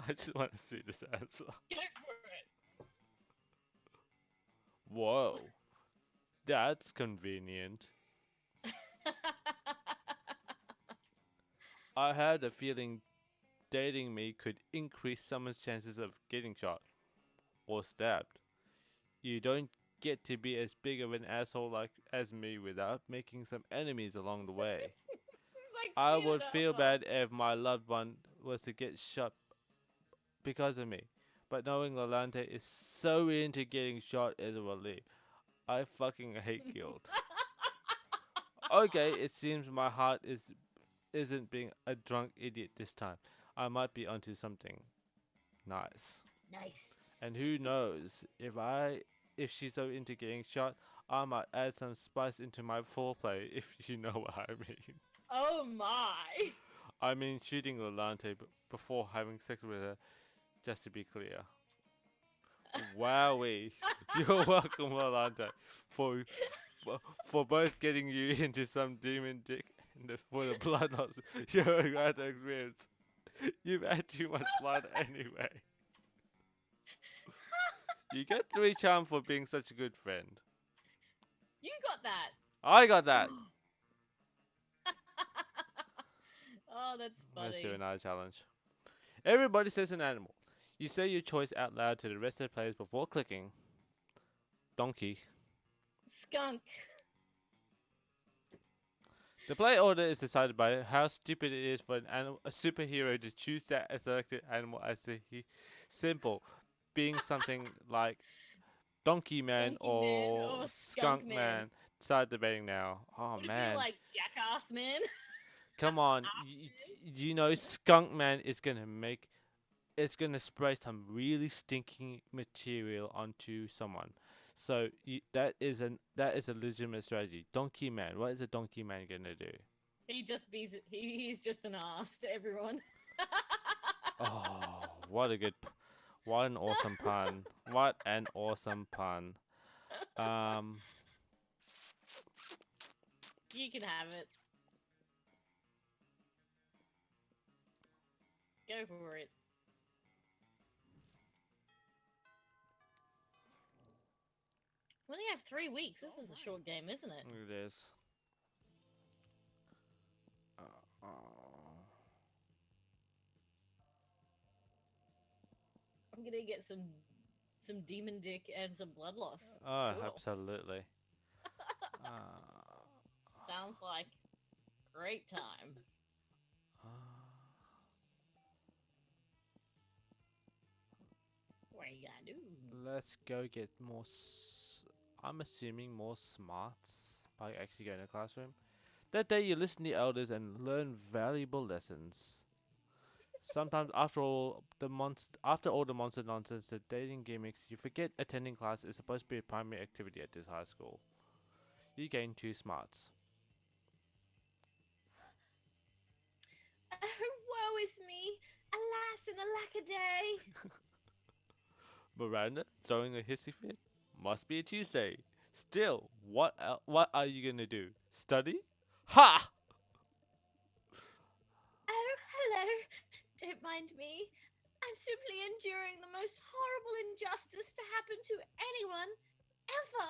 A: I just want to see this answer.
B: Go for it.
A: Whoa. That's convenient. I had a feeling dating me could increase someone's chances of getting shot or stabbed. You don't get to be as big of an asshole like as me without making some enemies along the way.
B: Like,
A: I
B: speed it
A: would
B: up,
A: feel
B: huh?
A: bad if my loved one was to get shot because of me. But knowing Lalante is so into getting shot is a relief. I fucking hate guilt. Okay, it seems my heart isn't being a drunk idiot this time. I might be onto something nice.
B: Nice.
A: And who knows, if she's so into getting shot, I might add some spice into my foreplay, if you know what I mean.
B: Oh my.
A: I mean shooting Lolante before having sex with her, just to be clear. Wowee. You're welcome, Lolante, for, for both getting you into some demon dick and for the blood loss you're about to experience. You've had too much blood anyway. You get 3 charm for being such a good friend.
B: You got that.
A: I got that.
B: Oh, that's funny.
A: Let's do another challenge. Everybody says an animal. You say your choice out loud to the rest of the players before clicking. Donkey.
B: Skunk.
A: The play order is decided by how stupid it is for a superhero to choose that a selected animal as the simple, being something like Donkey Man
B: Donkey Man
A: or
B: or
A: Skunk
B: Skunk
A: Man.
B: Man.
A: Start debating now. Oh
B: Would it
A: man.
B: be like Jackass Man?
A: Come on, you know Skunk Man is gonna spray some really stinking material onto someone. So that is a legitimate strategy. Donkey Man, what is a Donkey Man gonna do?
B: He's just an ass to everyone.
A: Oh, what an awesome pun! What an awesome pun!
B: You can have it. Go for it. We only have 3 weeks. This is a short game, isn't it?
A: It is.
B: I'm gonna get some demon dick and some blood loss.
A: Oh,
B: Cool.
A: absolutely.
B: Sounds like great time. What are you gonna do?
A: Let's go get more. I'm assuming more smarts by actually going to the classroom. That day, you listen to the elders and learn valuable lessons. Sometimes, after all the monster nonsense, the dating gimmicks, you forget attending class is supposed to be a primary activity at this high school. You gain 2 smarts.
B: Oh, woe is me! Alas and alackaday!
A: Miranda throwing a hissy fit? Must be a Tuesday. Still, what are you gonna do? Study? Ha!
B: Oh, hello. Don't mind me. I'm simply enduring the most horrible injustice to happen to anyone, ever.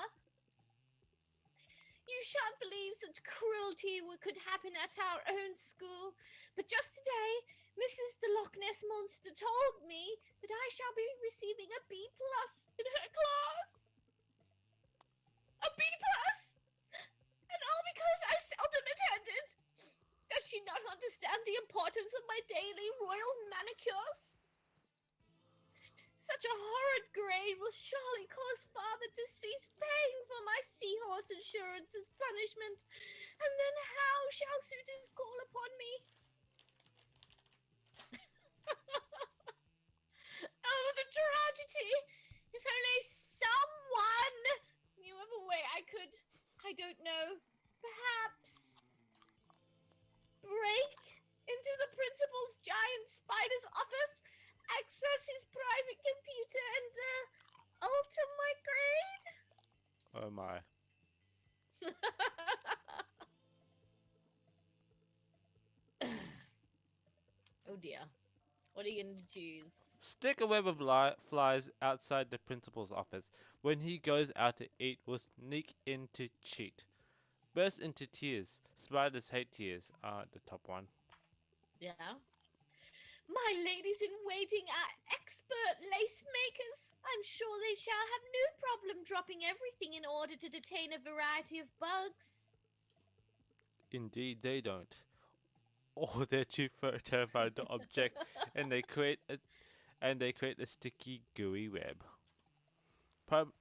B: You shan't believe such cruelty could happen at our own school. But just today, Mrs. the Loch Ness Monster told me that I shall be receiving a B+ in her class. A B+! And all because I seldom attended. Does she not understand the importance of my daily royal manicures? Such a horrid grade will surely cause father to cease paying for my seahorse insurance as punishment. And then how shall suitors call upon me? Oh, the tragedy! If only someone knew of a way I could, I don't know, perhaps break into the principal's giant spider's office, access his private computer, and alter my grade?
A: Oh my.
B: Oh dear. What are you going to choose?
A: Stick a web of flies outside the principal's office. When he goes out to eat, will sneak in to cheat. Burst into tears. Spiders hate tears. The top one.
B: Yeah. My ladies in waiting are expert lace makers. I'm sure they shall have no problem dropping everything in order to detain a variety of bugs.
A: Indeed, they don't. Or they're too terrified to object, and they create a sticky, gooey web.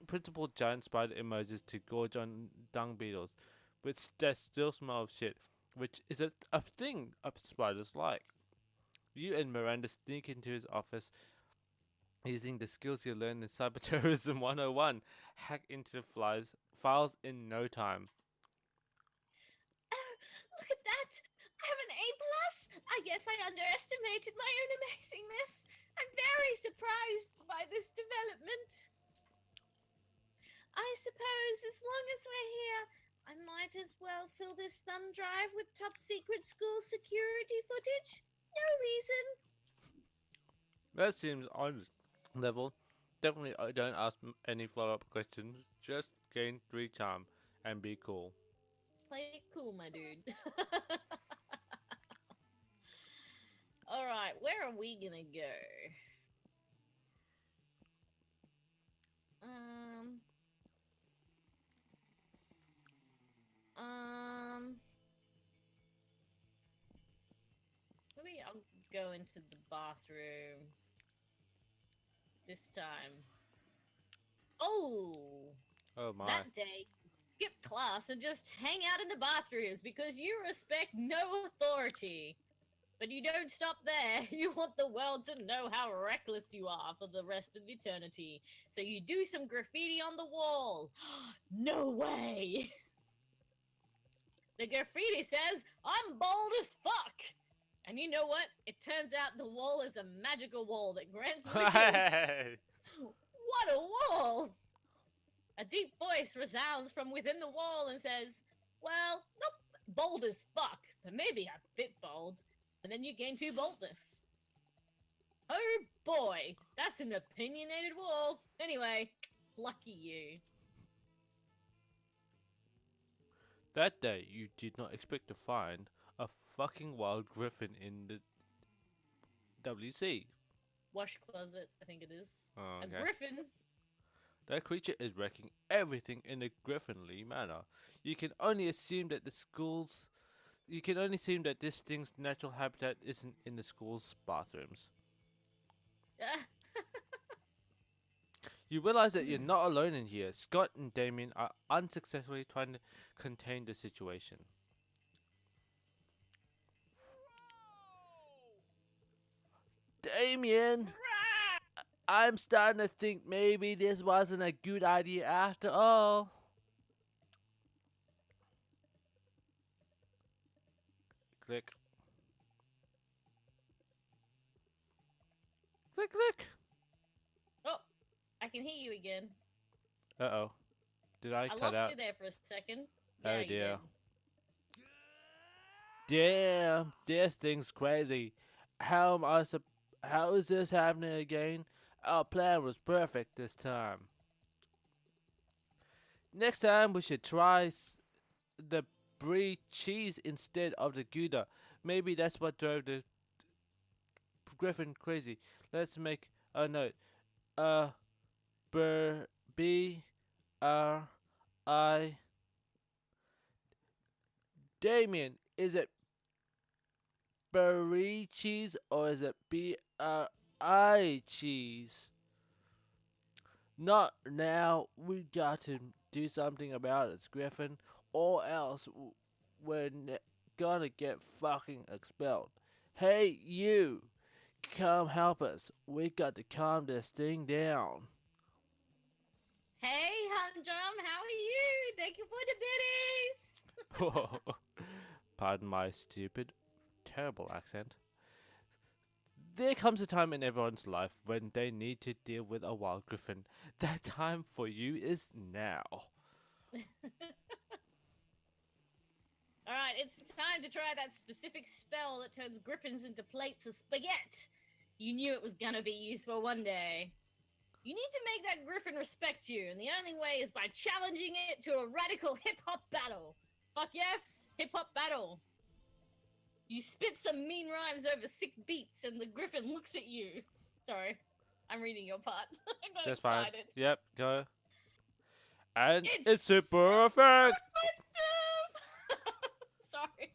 A: Principal giant spider emerges to gorge on dung beetles, which that still smell of shit, which is a thing spiders like. You and Miranda sneak into his office using the skills you learned in Cyber Terrorism 101. Hack into the files in no time.
B: Oh, look at that! I have an A+. I I underestimated my own amazingness. I'm very surprised by this development. I suppose as long as we're here, I might as well fill this thumb drive with top secret school security footage. No reason.
A: That seems honest level. Definitely don't ask any follow-up questions. Just gain 3 charm and be cool.
B: Play it cool, my dude. Alright, where are we gonna go? Maybe I'll go into the bathroom this time. Oh!
A: Oh my.
B: That day, skip class and just hang out in the bathrooms because you respect no authority. But you don't stop there. You want the world to know how reckless you are for the rest of eternity. So you do some graffiti on the wall. No way! The graffiti says, I'm bold as fuck! And you know what? It turns out the wall is a magical wall that grants wishes.
A: Hey!
B: What a wall! A deep voice resounds from within the wall and says, well, not bold as fuck, but maybe a bit bold. And then you gain 2 boldness. Oh boy, that's an opinionated wall. Anyway, lucky you.
A: That day, you did not expect to find a fucking wild griffin in the WC.
B: Wash closet, I think it is.
A: Oh, okay.
B: A griffin.
A: That creature is wrecking everything in a griffinly manner. You can only assume that this thing's natural habitat isn't in the school's bathrooms. You realize that you're not alone in here. Scott and Damien are unsuccessfully trying to contain the situation. Damien! I'm starting to think maybe this wasn't a good idea after all. Click. Click, click.
B: Oh, I can hear you again.
A: Uh-oh. Did I cut
B: lost
A: out?
B: you there for a second.
A: Oh,
B: Yeah, you
A: dear.
B: did.
A: Damn, this thing's crazy. How is this happening again? Our plan was perfect this time. Next time we should try the brie cheese instead of the Gouda. Maybe that's what drove the griffin crazy. Let's make a note. B-R-I. Damien, is it brie cheese or is it B-R-I cheese? Not now. We got to do something about it, Griffin, or else we're gonna get fucking expelled. Hey, you! Come help us. We got to calm this thing down.
B: Hey, Humdrum, how are you? Thank you for the biddies.
A: Pardon my stupid, terrible accent. There comes a time in everyone's life when they need to deal with a wild griffin. That time for you is now.
B: Alright, it's time to try that specific spell that turns griffins into plates of spaghetti. You knew it was gonna be useful one day. You need to make that griffin respect you, and the only way is by challenging it to a radical hip-hop battle. Fuck yes, hip-hop battle. You spit some mean rhymes over sick beats, and the griffin looks at you. Sorry, I'm reading your part. I got
A: That's fine.
B: excited.
A: Yep, go. And
B: It's
A: super perfect!
B: Sorry.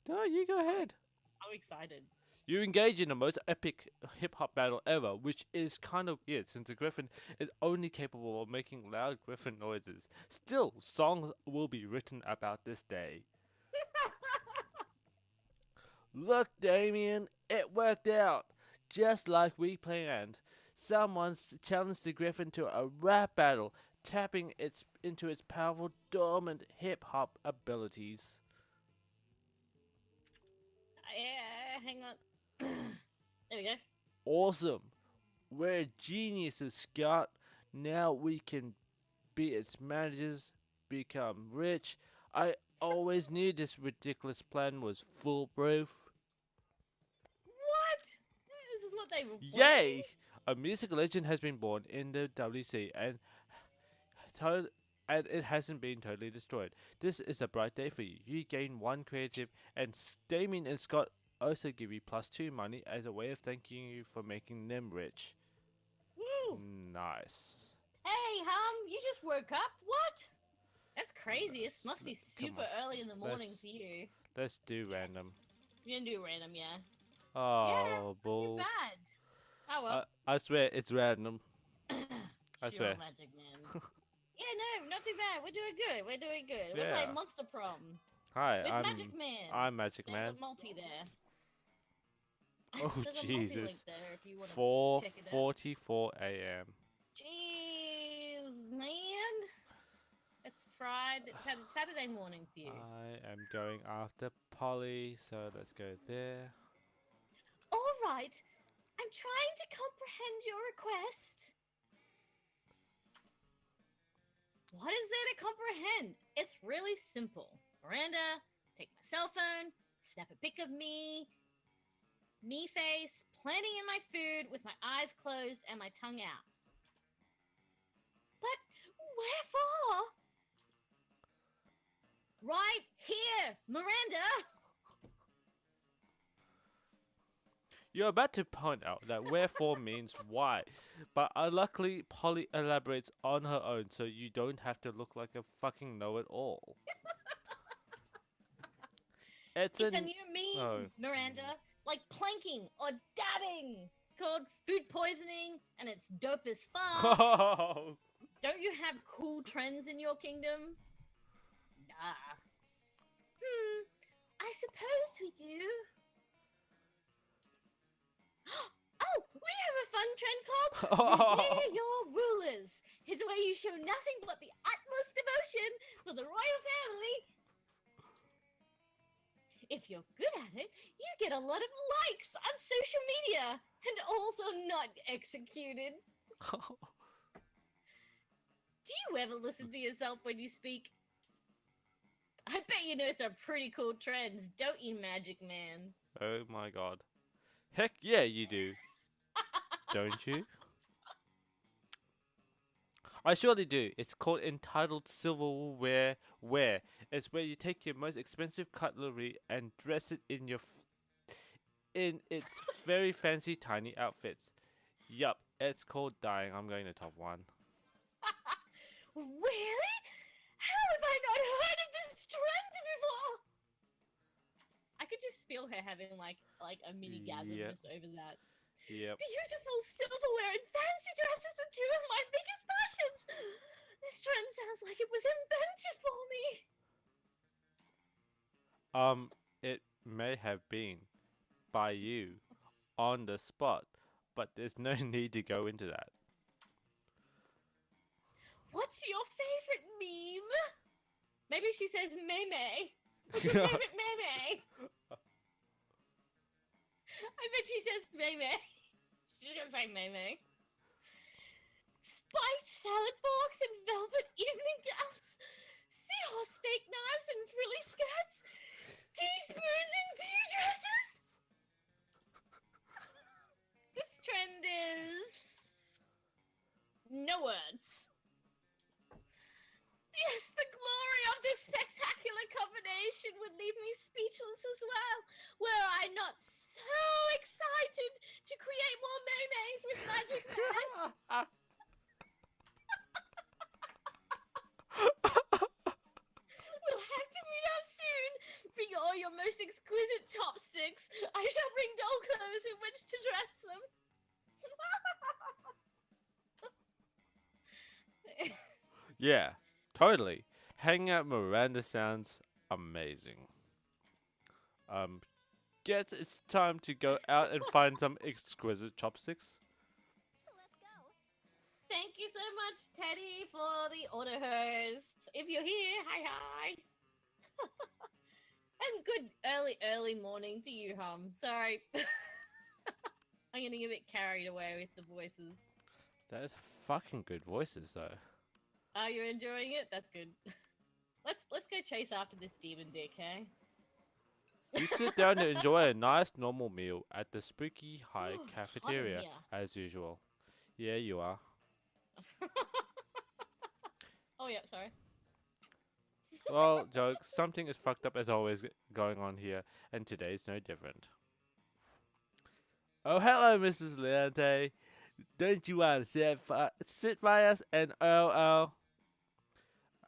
A: No, you go ahead.
B: I'm excited.
A: You engage in the most epic hip-hop battle ever, which is kind of weird since the griffin is only capable of making loud griffin noises. Still, songs will be written about this day. Look, Damien, it worked out. Just like we planned. Someone's challenged the griffin to a rap battle, tapping into its powerful dormant hip-hop abilities.
B: hang on. There we go.
A: Awesome. We're geniuses, Scott. Now we can be its managers, become rich. I always knew this ridiculous plan was foolproof.
B: What? This is what they were
A: Yay! A music legend has been born in the WC and it hasn't been totally destroyed. This is a bright day for you. You gain 1 creative, and Damien and Scott also give you +2 money as a way of thanking you for making them rich.
B: Woo!
A: Nice.
B: Hey, you just woke up? What? That's crazy. This must be
A: Come
B: super
A: on.
B: early in the morning
A: Let's-
B: for you.
A: Let's do random.
B: You're gonna do random, yeah.
A: Oh,
B: Too
A: bull.
B: bad. Oh well.
A: I swear it's random. I
B: Sure,
A: swear.
B: Magic Man. Yeah, no, not too bad. We're doing good. We're doing good. We're
A: Yeah.
B: playing Monster Prom
A: Hi,
B: with Magic Man.
A: I'm Magic
B: There's
A: Man.
B: a multi there.
A: Oh,
B: There's a multi-link
A: Jesus.
B: there if you want to
A: 4:44 a.m.
B: Jeez, man. It's Friday, Saturday morning for you.
A: I am going after Polly, so let's go there.
B: All right. I'm trying to comprehend your request. What is there to comprehend? It's really simple. Miranda, take my cell phone, snap a pic of me face, planting in my food with my eyes closed and my tongue out. But wherefore? Right here, Miranda!
A: You're about to point out that wherefore means why, but luckily Polly elaborates on her own, so you don't have to look like a fucking know-it-all. It's
B: It's a
A: an
B: new meme,
A: oh.
B: Miranda. Like planking or dabbing. It's called food poisoning, and it's dope as fuck.
A: Oh.
B: Don't you have cool trends in your kingdom? Nah. I suppose we do. Oh, we have a fun trend called Revere Your Rulers. It's where you show nothing but the utmost devotion for the royal family. If you're good at it, you get a lot of likes on social media and also not executed. Do you ever listen to yourself when you speak? I bet you know some pretty cool trends, don't you, Magic Man?
A: Oh my god. Heck yeah, you do. Don't you? I surely do. It's called entitled silverware wear. It's where you take your most expensive cutlery and dress it in your in its very fancy tiny outfits. Yup, it's called dying. I'm going to top 1.
B: Really? How have I not heard of this trend before? I could just feel her having like a mini gasm
A: Yep.
B: just over that.
A: Yep.
B: Beautiful silverware and fancy dresses are 2 of my biggest passions. This trend sounds like it was invented for me.
A: It may have been by you on the spot, but there's no need to go into that.
B: What's your favorite meme? Maybe she says Meme. What's your favorite Meme? I bet she says Meme. She's gonna say Meme. Spiked salad forks and velvet evening gowns. Seahorse steak knives and frilly skirts. Teaspoons and tea dresses. This trend is... no words. Yes, the glory of this spectacular combination would leave me speechless as well. Were I not so excited to create more memes with Magic Man. We'll have to meet up soon. Bring all your most exquisite chopsticks. I shall bring doll clothes in which to dress them.
A: Yeah, totally. Hanging out Miranda sounds amazing. Guess it's time to go out and find some exquisite chopsticks.
C: Let's go.
B: Thank you so much, Teddy, for the auto host. If you're here, hi. And good early morning to you, Hum. Sorry. I'm getting a bit carried away with the voices.
A: That is fucking good voices, though.
B: Are you enjoying it? That's good. Let's go chase after this demon dick, hey?
A: You sit down to enjoy a nice normal meal at the Spooky High
B: It's hot in
A: cafeteria,
B: here.
A: as usual. Yeah, you are.
B: Oh yeah, sorry.
A: Well, jokes, something is fucked up as always going on here, and today's no different. Oh, hello, Mrs. Leante. Don't you want to sit by us and oh,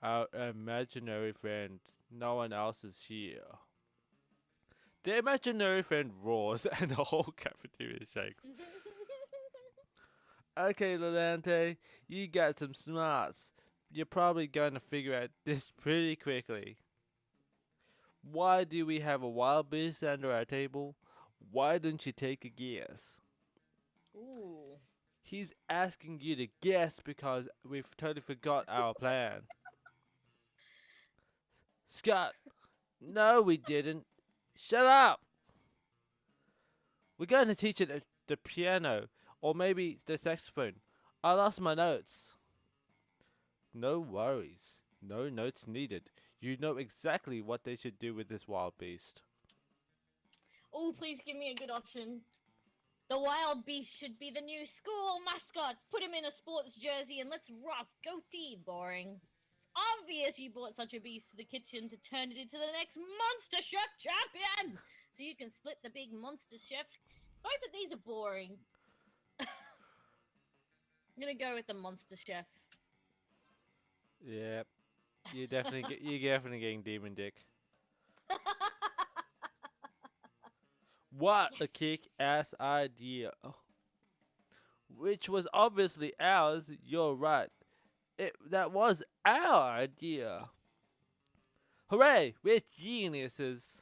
A: our imaginary friend. No one else is here. The imaginary friend roars and the whole cafeteria shakes. Okay, Lelante, you got some smarts. You're probably going to figure out this pretty quickly. Why do we have a wild beast under our table? Why don't you take a guess?
B: Ooh.
A: He's asking you to guess because we've totally forgot our plan. Scott, no, we didn't. Shut up! We're going to teach it the piano, or maybe the saxophone. I lost my notes. No worries. No notes needed. You know exactly what they should do with this wild beast.
B: Oh, please give me a good option. The wild beast should be the new school mascot. Put him in a sports jersey and let's rock. Goatee. Boring. It's obvious you brought such a beast to the kitchen to turn it into the next Monster Chef champion. So you can split the big Monster Chef. Both of these are boring. I'm gonna go with the Monster Chef.
A: Yep. You're definitely getting demon dick. What a kick-ass idea. Which was obviously ours. You're right. That was our idea. Hooray! We're geniuses.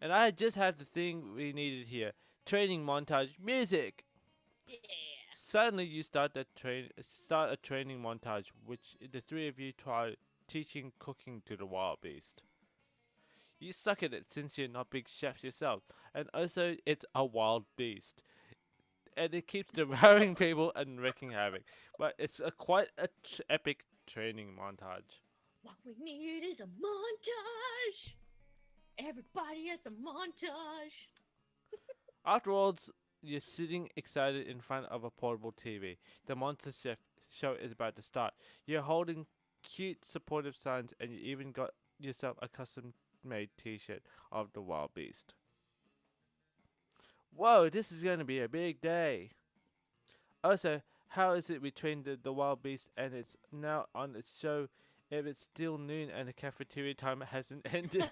A: And I just have the thing we needed here. Training montage music.
B: Yeah.
A: Suddenly you start a training montage, which the three of you try teaching cooking to the wild beast. You suck at it since you're not big chefs yourself, and also it's a wild beast, and it keeps devouring people and wreaking havoc. But it's quite a epic training montage.
B: What we need is a montage. Everybody, it's a montage.
A: Afterwards, you're sitting excited in front of a portable TV. The Monster Chef show is about to start. You're holding cute supportive signs, and you even got yourself a custom-made T-shirt of the wild beast. Whoa, this is going to be a big day. Also, how is it we trained the wild beast and it's now on its show if it's still noon and the cafeteria time hasn't ended?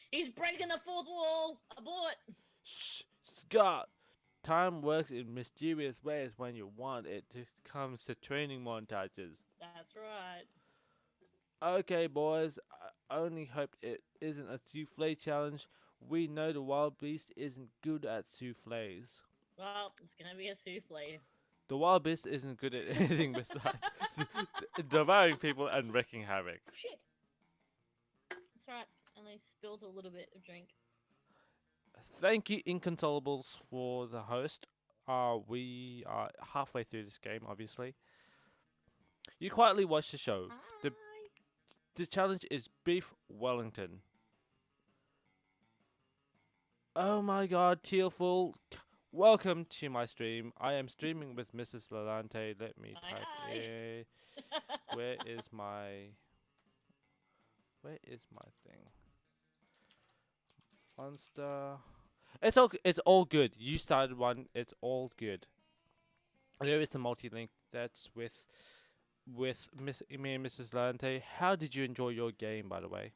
B: He's breaking the fourth wall. Abort.
A: Shh, Scott. Time works in mysterious ways when you want it comes to training montages.
B: That's right.
A: Okay, boys. I only hope it isn't a souffle challenge. We know the wild beast isn't good at souffles.
B: Well, it's gonna be a souffle.
A: The wild beast isn't good at anything besides devouring people and wreaking havoc.
B: Shit. That's right. And I spilled a little bit of drink.
A: Thank you, Inconsolables, for the host. We are halfway through this game, obviously. You quietly watch the show.
B: Hi.
A: The challenge is Beef Wellington. Oh my god, Tealful. Welcome to my stream. I am streaming with Mrs. Lalante. Let me
B: Hi,
A: type
B: hi.
A: in. Where is my thing? Monster. It's all good. You started one. It's all good. There is the multi-link. That's with me and Mrs. Lalante. How did you enjoy your game, by the way?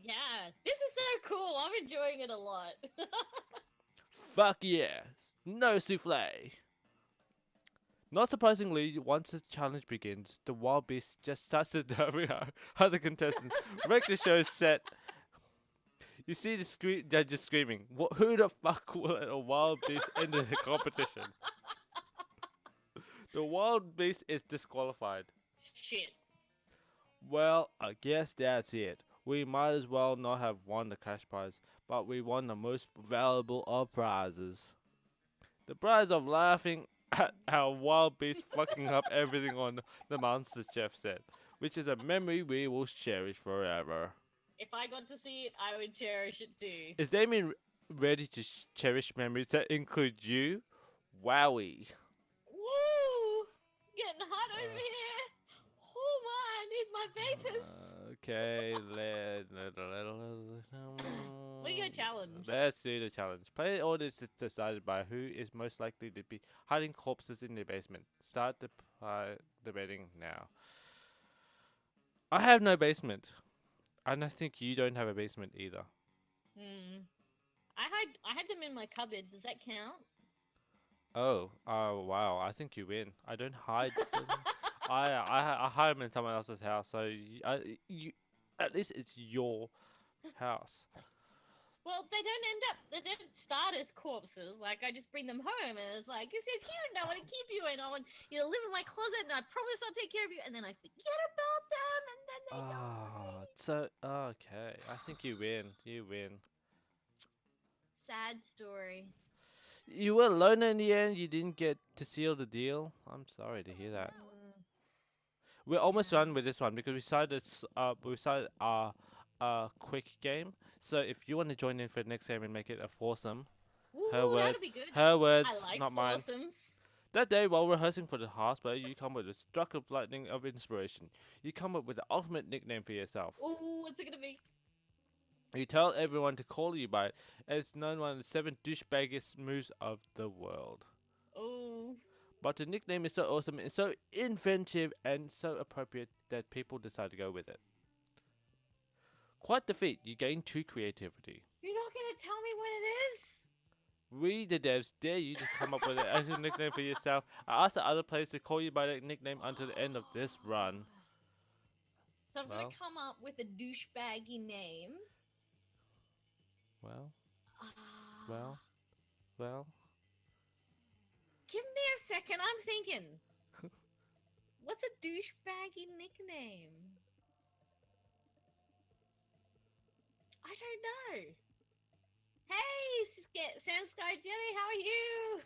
B: Yeah, this is so cool. I'm enjoying it a lot.
A: Fuck yes! No souffle! Not surprisingly, once the challenge begins, the wild beast just starts to devouring our other contestants. Wreck the show's set. You see the judges screaming, who the fuck will let a wild beast enter the competition? The wild beast is disqualified.
B: Shit.
A: Well, I guess that's it. We might as well not have won the cash prize, but we won the most valuable of prizes. The prize of laughing at our wild beast fucking up everything on the Monster Chef set, which is a memory we will cherish forever.
B: If I got to see it, I would cherish it too.
A: Is Damien ready to cherish memories that include you? Wowie.
B: Woo! Getting hot over
A: Uh.
B: here. Oh my, I need my vapors.
A: Okay,
B: We go challenge.
A: let's do the challenge. Play orders is decided by who is most likely to be hiding corpses in the basement. Start the debating now. I have no basement, and I think you don't have a basement either.
B: I had them in my cupboard. Does that count?
A: Oh, wow! I think you win. I don't hide them. I hide them in someone else's house, so you at least it's your house.
B: Well, they don't start as corpses. Like, I just bring them home, and it's like, you're so cute, and I want to keep you, and I want you to live in my closet, and I promise I'll take care of you, and then I forget about them, and then they die.
A: So okay. I think you win. You win.
B: Sad story.
A: You were alone in the end. You didn't get to seal the deal. I'm sorry to hear that. We're almost done with this one because we decided our quick game. So if you want to join in for the next game and make it a foursome,
B: Ooh,
A: her word,
B: that'd be good.
A: her words,
B: I like
A: not mine.
B: foursomes.
A: That day, while rehearsing for the house play, you come with a struck of lightning of inspiration. You come up with the ultimate nickname for yourself.
B: Ooh, what's it gonna be?
A: You tell everyone to call you by it, and it's known one of the 7 douchebaggest moves of the world.
B: Ooh.
A: But the nickname is so awesome and so inventive and so appropriate that people decide to go with it. Quite the feat, you gain 2 creativity.
B: You're not gonna tell me what it is?
A: We, the devs, dare you to come up with a nickname for yourself. I ask the other players to call you by that nickname until the end of this run.
B: So I'm
A: Well.
B: gonna come up with a douchebaggy name.
A: Well,
B: Ah.
A: well.
B: Give me a second, I'm thinking. What's a douchebaggy nickname? I don't know. Hey, Sandsky Jelly, how are you?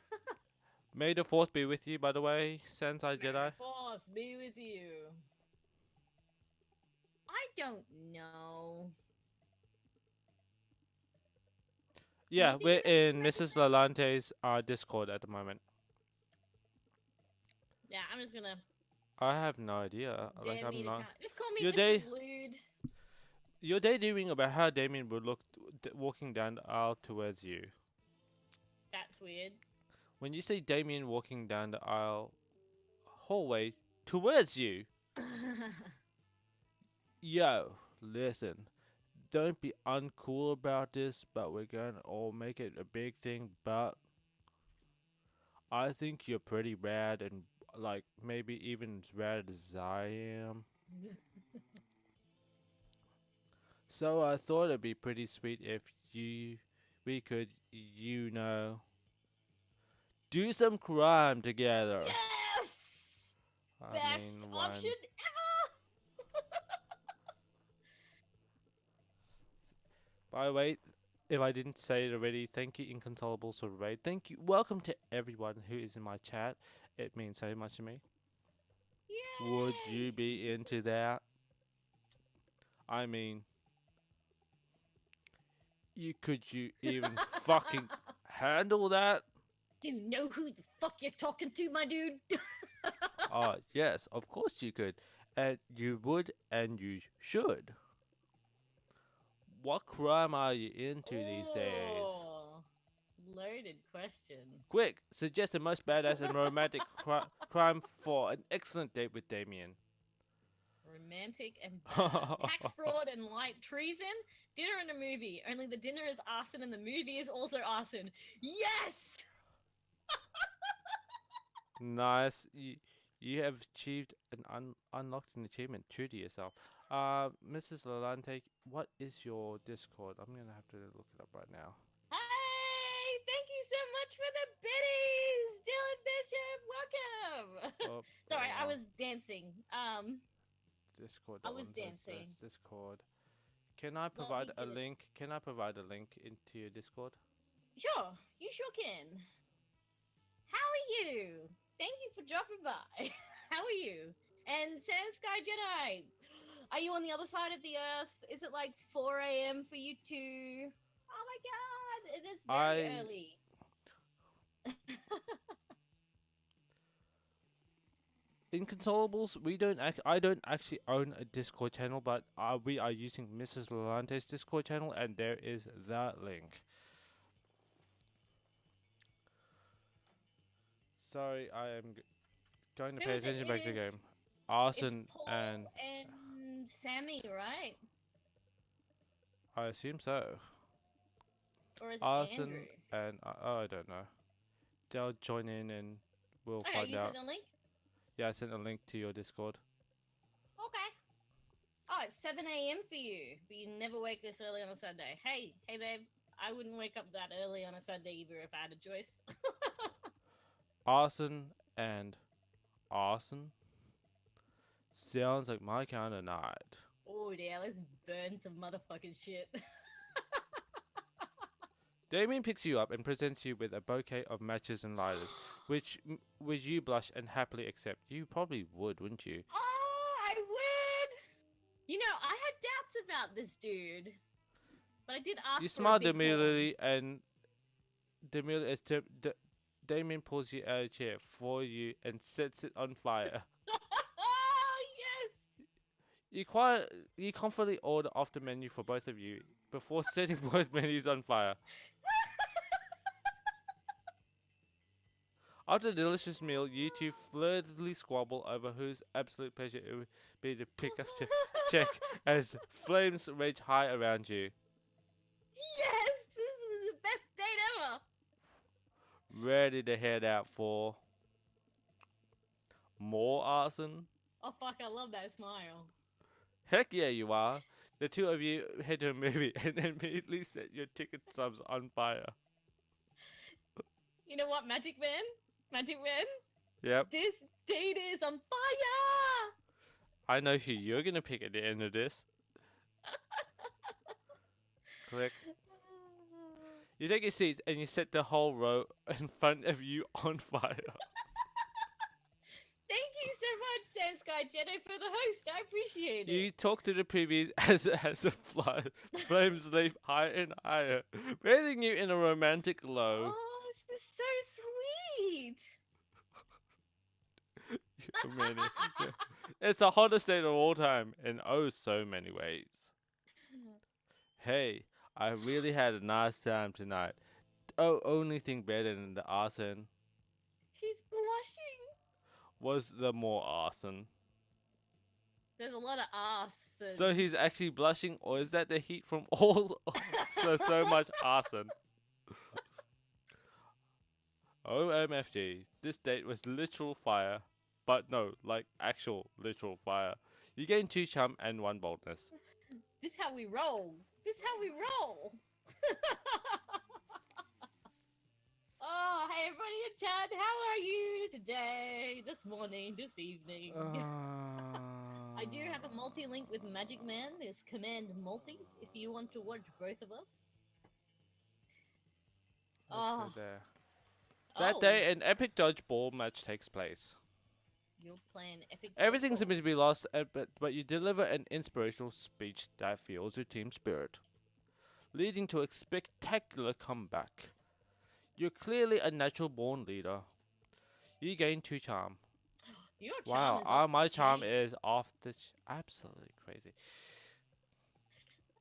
A: May the force be with you, by the way, Sensei
B: May the
A: Jedi.
B: Force be with you. I don't know.
A: Yeah,
B: Maybe
A: we're
B: you can
A: in
B: recommend
A: Mrs. Lalante's Discord at the moment.
B: Yeah, I'm just gonna
A: I have no idea. Like,
B: dare me
A: I'm
B: to
A: not.
B: come. Just call me
A: Your
B: Mrs.
A: day-
B: Lude.
A: You're daydreaming about how Damien would look walking down the aisle towards you.
B: That's weird.
A: When you see Damien walking down the aisle hallway towards you, yo, listen. Don't be uncool about this, but we're gonna all make it a big thing, but I think you're pretty rad and like maybe even as rad as I am. So I thought it'd be pretty sweet if we could, do some crime together.
B: Yes!
A: I
B: Best
A: mean, one.
B: option ever!
A: By the way, if I didn't say it already, thank you, Inconsolable for the raid. Thank you. Welcome to everyone who is in my chat. It means so much to me. Would
B: Yay!
A: you be into that? I mean, could you even fucking handle that?
B: Do you know who the fuck you're talking to, my dude?
A: Oh, yes, of course you could. And you would and you should. What crime are you into these days?
B: Oh, loaded question.
A: Quick, suggest the most badass and romantic crime for an excellent date with Damien.
B: Romantic and bad. Tax fraud and light treason. Dinner and a movie. Only the dinner is arson and the movie is also arson. Yes!
A: Nice. You have achieved an unlocked an achievement. True to yourself. Mrs. Lalante, what is your Discord? I'm gonna have to look it up right now.
B: Hey! Thank you so much for the biddies! Dylan Bishop, welcome!
A: Oh,
B: Sorry, I
A: wow.
B: was dancing.
A: Discord.
B: I
A: that
B: was
A: one says
B: dancing.
A: Discord. Can I provide a
B: did it.
A: link? Can I provide a link into your Discord?
B: Sure, you sure can. How are you? Thank you for dropping by. How are you? And Sand Sky Jedi, are you on the other side of the Earth? Is it like 4 a.m. for you too? Oh my god, it is very early.
A: Inconsolables, I don't actually own a Discord channel, but we are using Mrs. Lalante's Discord channel, and there is that link. Sorry, I am going to
B: Who
A: pay
B: is it?
A: attention back to the
B: It is-
A: game. Arson
B: it's Paul
A: and
B: and Sammy, right?
A: I assume so.
B: Or is it
A: Arson
B: Andrew?
A: and I don't know. They'll join in and we'll
B: Okay,
A: find
B: you
A: out.
B: sent a link?
A: Yeah, I sent a link to your Discord.
B: Okay. Oh, it's 7 a.m. for you, but you never wake this early on a Sunday. Hey, babe, I wouldn't wake up that early on a Sunday either if I had a choice.
A: Arson and Arson sounds like my kind of night.
B: Oh, yeah, let's burn some motherfucking shit.
A: Damien picks you up and presents you with a bouquet of matches and lighters, which you blush and happily accept. You probably would, wouldn't you?
B: Oh, I would! You know, I had doubts about this dude. But I did ask
A: You
B: for
A: smile
B: a big
A: demurely and Damien pulls you out of a chair for you and sets it on fire.
B: Oh, yes!
A: You confidently order off the menu for both of you before setting both menus on fire. After the delicious meal, you two flirtily squabble over whose absolute pleasure it would be to pick up the check as flames rage high around you.
B: Yes! This is the best date ever!
A: Ready to head out for more arson?
B: Oh, fuck, I love that smile.
A: Heck yeah, you are. The two of you head to a movie and immediately set your ticket stubs on fire.
B: You know what, Magic Man? Magic Man?
A: Yep.
B: This date is on fire!
A: I know who you're gonna pick at the end of this. Click. You take your seats and you set the whole row in front of you on fire.
B: Thank you so much, Sand Sky Jedi, for the host. I appreciate it.
A: You talk to the previews as the flames leap higher and higher, bathing you in a romantic glow.
B: Oh, this is so sweet.
A: Many. It's the hottest date of all time in oh so many ways. Hey, I really had a nice time tonight. Oh, only thing better than the arson
B: She's blushing.
A: was the more arson.
B: There's a lot of ass. And...
A: So he's actually blushing, or is that the heat from all so much arson? OMFG, this date was literal fire. But no, like actual literal fire. You gain 2 charm and 1 boldness.
B: This how we roll. This how we roll. Oh, hey everybody in chat. How are you today? This morning, this evening. I do have a multi-link with Magic Man. There's Command Multi if you want to watch both of us.
A: Let's go
B: Oh.
A: there. That day, an epic dodgeball match takes place.
B: You're playing epic.
A: Everything's
B: baseball.
A: going to be lost, but you deliver an inspirational speech that fuels your team spirit, leading to a spectacular comeback. You're clearly a natural-born leader. You gain 2 charm.
B: Your charm is
A: Wow,
B: off
A: my
B: the
A: charm
B: chain.
A: is off the absolutely crazy.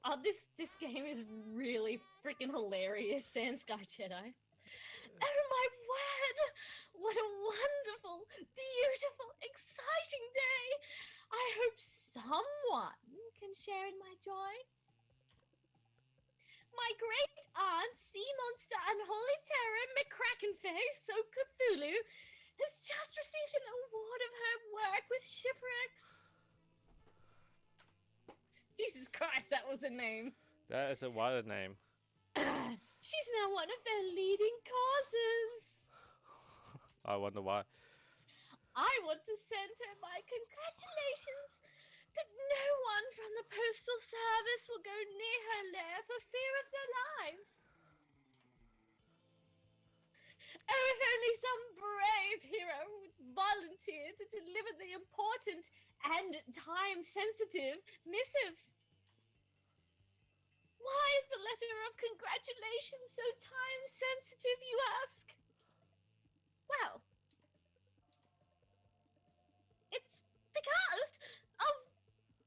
B: Oh, this game is really freaking hilarious, Sand Sky Jedi. Oh my word! What a wonderful, beautiful, exciting day! I hope someone can share in my joy. My great aunt, sea monster, unholy terror, McCrackenface, so Cthulhu, has just received an award of her work with shipwrecks. Jesus Christ, that was a name.
A: That is a wild name.
B: She's now one of their leading causes.
A: I wonder why.
B: I want to send her my congratulations. that no one from the Postal Service will go near her lair for fear of their lives. Oh, if only some brave hero would volunteer to deliver the important and time-sensitive missive. Why is the letter of congratulations so time-sensitive, you ask? Well, it's because of,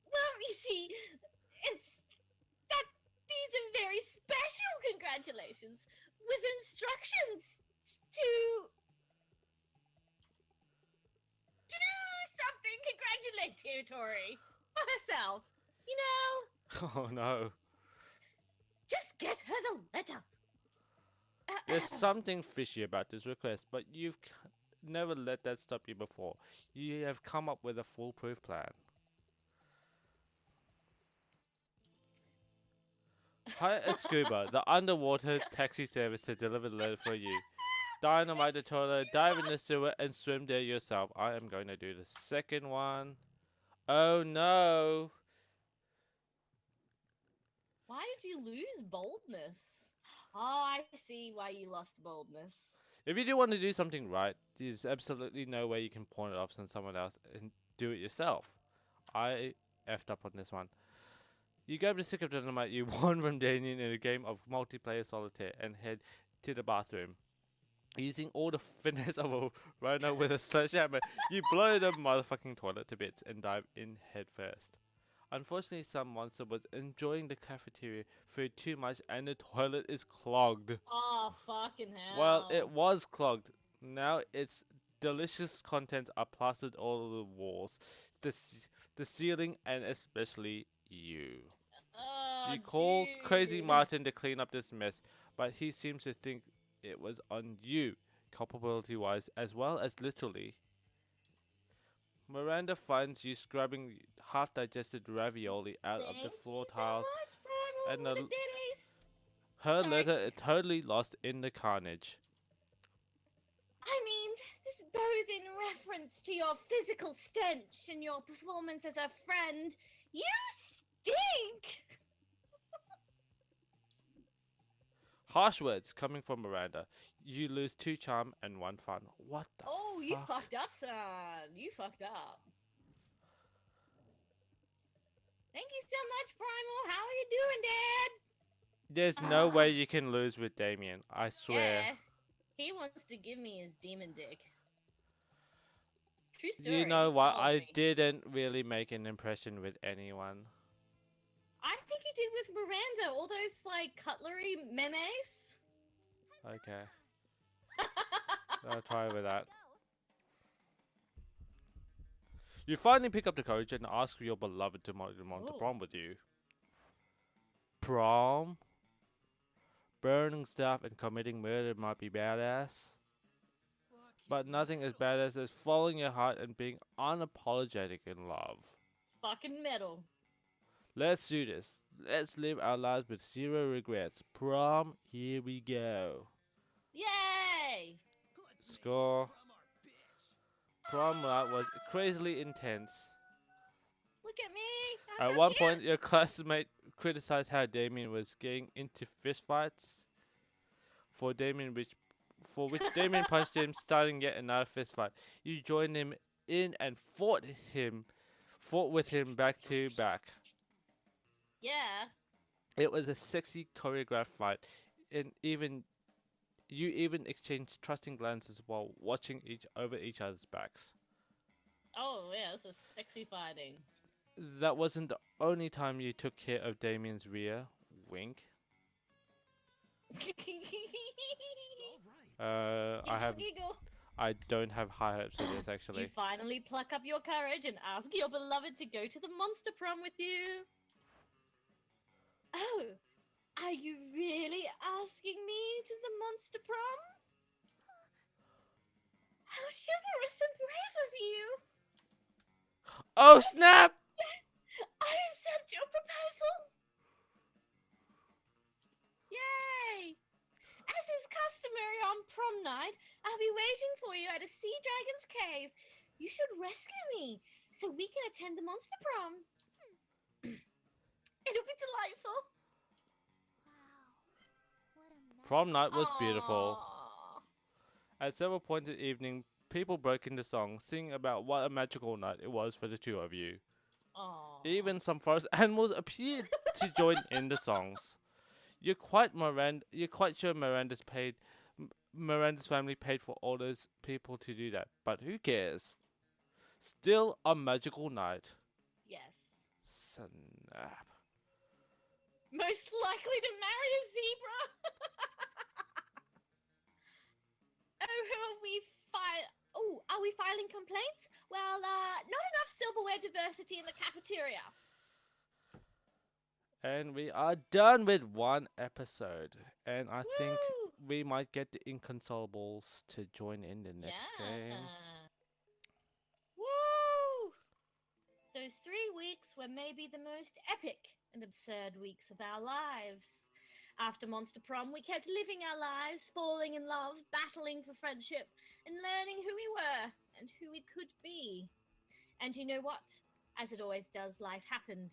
B: well, you see, it's that these are very special congratulations with instructions to do something congratulatory for herself. You know,
A: Oh no.
B: just get her the letter.
A: There's something fishy about this request, but you've never let that stop you before. You have come up with a foolproof plan. Hire Scuba, the underwater taxi service, to deliver the letter for you. Dynamite the toilet, dive in the sewer, and swim there yourself. I am going to do the second one. Oh no!
B: Why did you lose boldness? Oh, I see why you lost boldness.
A: If you do want to do something right, there's absolutely no way you can pawn it off on someone else and do it yourself. I effed up on this one. You grab the stick of dynamite you won from Damien in a game of multiplayer solitaire and head to the bathroom. Using all the finesse of a runner with a sledgehammer, you blow the motherfucking toilet to bits and dive in head first. Unfortunately, some monster was enjoying the cafeteria food too much and the toilet is clogged.
B: Oh, fucking hell.
A: Well, it was clogged. Now its delicious contents are plastered all over the walls, the ceiling, and especially you.
B: Oh,
A: You call Crazy
B: dude.
A: Martin to clean up this mess, but he seems to think it was on you, culpability-wise as well as literally. Miranda finds you scrubbing half-digested ravioli out of the
B: Thank
A: floor
B: you
A: tiles,
B: so much, Primal,
A: and
B: for the
A: the
B: ditties.
A: her
B: Sorry.
A: letter is totally lost in the carnage.
B: I mean, this is both in reference to your physical stench and your performance as a friend. You stink!
A: Harsh words coming from Miranda. You lose 2 charm and 1 fun. What the
B: Oh,
A: fuck?
B: you fucked up, son. You fucked up. Thank you so much, Primal. How are you doing, Dad?
A: There's no way you can lose with Damien. I swear.
B: Yeah. He wants to give me his demon dick. True story.
A: You know what?
B: Follow
A: I
B: me.
A: didn't really make an impression with anyone.
B: I think you did with Miranda. All those, like, cutlery memes.
A: Okay. I'll try with that.
C: Let's go.
A: You finally pick up the courage and ask your beloved to to
B: Oh.
A: prom with you. Prom? Burning stuff and committing murder might be badass, but nothing as badass as following your heart and being unapologetic in love.
B: Fucking metal.
A: Let's do this. Let's live our lives with 0 regrets. Prom, here we go.
B: Yay!
A: Score. Prom night was crazily intense.
B: Look at me. I'm
A: At
B: so
A: one
B: cute.
A: point, your classmate criticized how Damien was getting into fistfights. For which Damien punched him, starting yet another fistfight. You joined him in and fought with him back to back.
B: Yeah.
A: It was a sexy choreographed fight, and you even exchanged trusting glances while watching over each other's backs.
B: Oh, yeah, this is sexy fighting.
A: That wasn't the only time you took care of Damien's rear. Wink.
B: Giggle.
A: I don't have high hopes for this
B: You
A: actually.
B: finally pluck up your courage and ask your beloved to go to the monster prom with you. Oh, are you really asking me to the monster prom? How chivalrous and brave of you!
A: Oh snap!
B: I accept your proposal! Yay! As is customary on prom night, I'll be waiting for you at a sea dragon's cave. You should rescue me so we can attend the monster prom. It'll be delightful.
C: Wow. What a
A: Prom night
C: magical
A: was beautiful.
B: Aww.
A: At several points in the evening, people broke into song, singing about what a magical night it was for the two of you.
B: Aww.
A: Even some forest animals appeared to join in the songs. You're quite sure Miranda's family paid for all those people to do that, but who cares? Still a magical night.
B: Yes.
A: Snap.
B: Most likely to marry a zebra. Oh, who are we are we filing complaints? Well, not enough silverware diversity in the cafeteria.
A: And we are done with one episode. And I think
B: Woo!
A: we might get the Inconsolables to join in the next game.
B: Woo! Those 3 weeks were maybe the most epic and absurd weeks of our lives. After Monster Prom, we kept living our lives, falling in love, battling for friendship, and learning who we were and who we could be. And you know what? As it always does, life happened,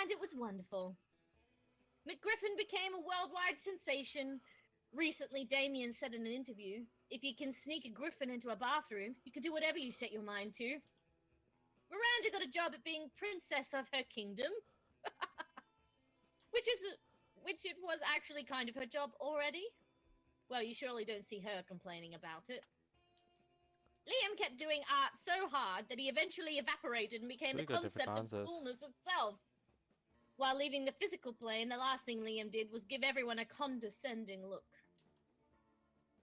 B: and it was wonderful. McGriffin became a worldwide sensation. Recently, Damien said in an interview, if you can sneak a griffin into a bathroom, you can do whatever you set your mind to. Miranda got a job at being princess of her kingdom, which it was actually kind of her job already. Well, you surely don't see her complaining about it. Liam kept doing art so hard that he eventually evaporated and became
A: We
B: the
A: got different
B: concept of
A: answers.
B: coolness itself. While leaving the physical plane, the last thing Liam did was give everyone a condescending look.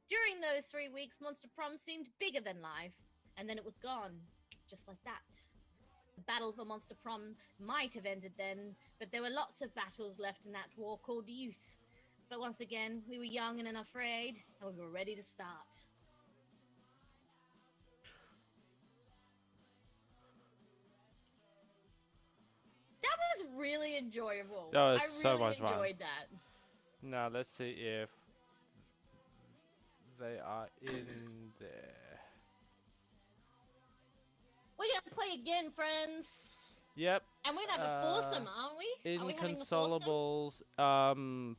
B: During those 3 weeks, Monster Prom seemed bigger than life, and then it was gone, just like that. The battle for Monster Prom might have ended then, but there were lots of battles left in that war called youth. But once again, we were young and unafraid, and we were ready to start. That was really enjoyable.
A: That was
B: I
A: so
B: really
A: much fun.
B: enjoyed that.
A: Now let's see if they are in there.
B: We're gonna play again, friends.
A: Yep.
B: And we're gonna have a foursome, aren't we? Are we having a foursome?
A: Inconsolables,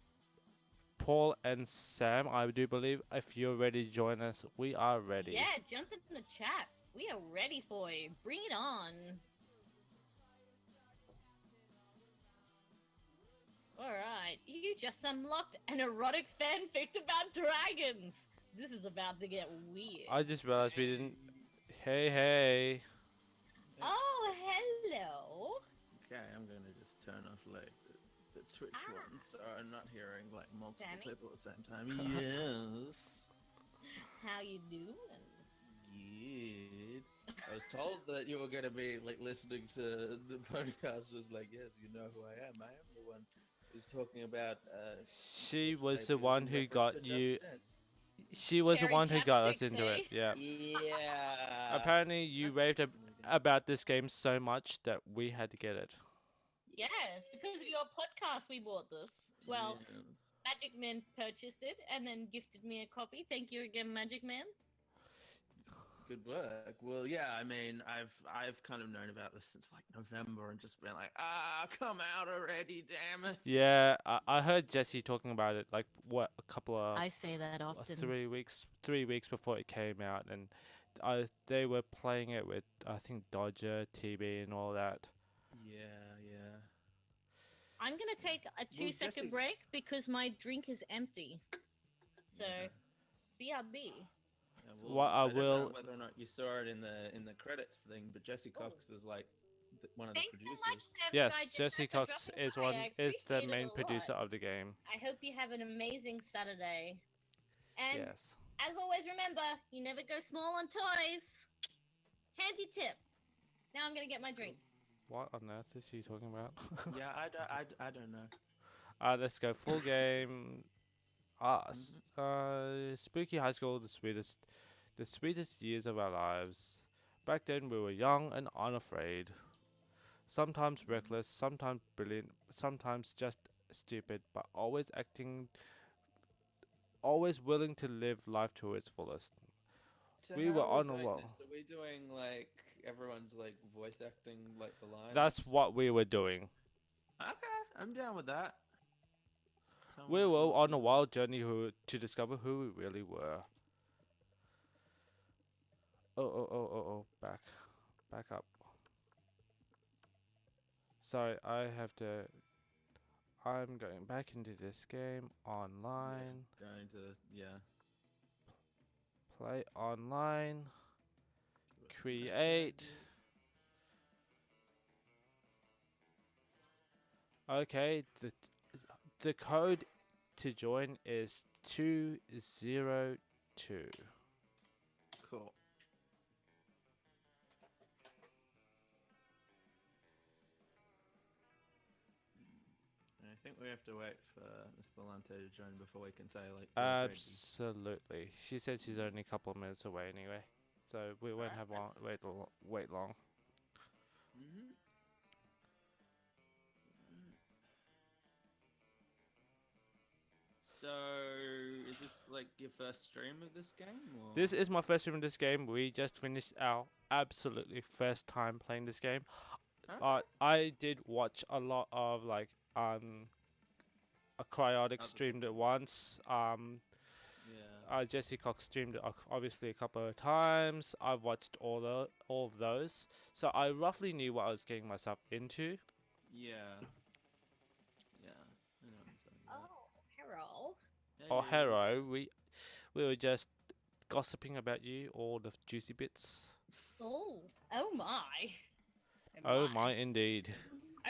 A: Paul and Sam, I do believe. If you're ready to join us, we are ready.
B: Yeah, jump in the chat. We are ready for you. Bring it on. Alright, you just unlocked an erotic fanfic about dragons. This is about to get weird.
A: I just realized we didn't. Hey.
B: Oh, hello.
D: Okay, I'm gonna just turn off like the Twitch one, so I'm not hearing like multiple
B: Sammy?
D: people at the same time. Yes.
B: How you doing?
D: Good. I was told that you were gonna be like listening to the podcast. I was like, yes, you know who I am. I am the one who's talking about.
A: She was the
D: papers
A: one
D: in
A: who
D: reference
A: got
D: to
A: you.
D: Just Dance.
A: She was the
B: Cherry
A: one who got us
B: chapsticks,
A: into
B: eh?
A: it. Yeah.
D: Yeah.
A: Apparently, you raved about this game so much that we had to get it.
B: Yes, because of your podcast we bought this. Well,
D: Yes.
B: Magic Man purchased it and then gifted me a copy. Thank you again, Magic Man.
D: Good work. Well, yeah, I mean, I've kind of known about this since like November and just been like, come out already, damn it.
A: Yeah, I heard Jesse talking about it like what a couple of
B: I say that often.
A: 3 weeks before it came out, and they were playing it with I think Dodger, TB, and all that.
D: Yeah.
B: I'm gonna take a 2-second
D: Jesse-
B: break because my drink is empty. So,
D: Yeah.
B: BRB.
D: Yeah,
A: What I
D: don't know
A: will-
D: whether or not you saw it in the credits thing, but Jesse Cox is like one of the
B: Thanks so
D: producers.
B: much, Sam
A: Yes,
B: Sky
A: Jesse
B: Jenner, for
A: Cox
B: dropping
A: is
B: by.
A: one
B: I
A: is the
B: appreciate it
A: main
B: a lot.
A: producer of the game.
B: I hope you have an amazing Saturday. And
A: Yes.
B: as always, remember, you never go small on toys. Handy tip. Now I'm gonna get my drink.
A: What on earth is she talking about?
D: Yeah, I don't know.
A: Let's go full game. Spooky High School, the sweetest years of our lives. Back then we were young and unafraid. Sometimes reckless, sometimes brilliant, sometimes just stupid, but always willing to live life to its fullest.
D: So
A: We
D: how
A: were
D: are
A: on a
D: doing
A: roll.
D: this? Are we doing like everyone's like voice acting like the lines?
A: That's what we were doing.
D: Okay, I'm down with that. Tell me
A: We
D: what
A: were
D: you
A: on a
D: want.
A: wild journey to discover who we really were. Oh, back up. Sorry, I'm going back into this game online.
D: Going to
A: Play online.
D: give us a
A: Create.
D: second.
A: Okay, the code to join is 202.
D: Cool. I think we have to wait for Mr. Lante to join before we can say like we're ready.
A: Absolutely. She said she's only a couple of minutes away anyway, so we won't have long, wait long.
D: Mm-hmm. So, is this like your first stream of this game? Or?
A: This is my first stream in this game. We just finished our absolutely first time playing this game.
D: Okay.
A: I did watch a lot of like a Cryotic
D: Other
A: streamed it
D: people.
A: once.
D: Yeah.
A: Jesse Cox streamed it obviously a couple of times. I've watched all of those, so I roughly knew what I was getting myself into.
D: Yeah. Yeah. I know what I'm talking about.
B: Harold.
A: Oh,
D: Hey.
A: Hero, we were just gossiping about you, all the juicy bits.
B: Oh my.
A: Oh my, indeed.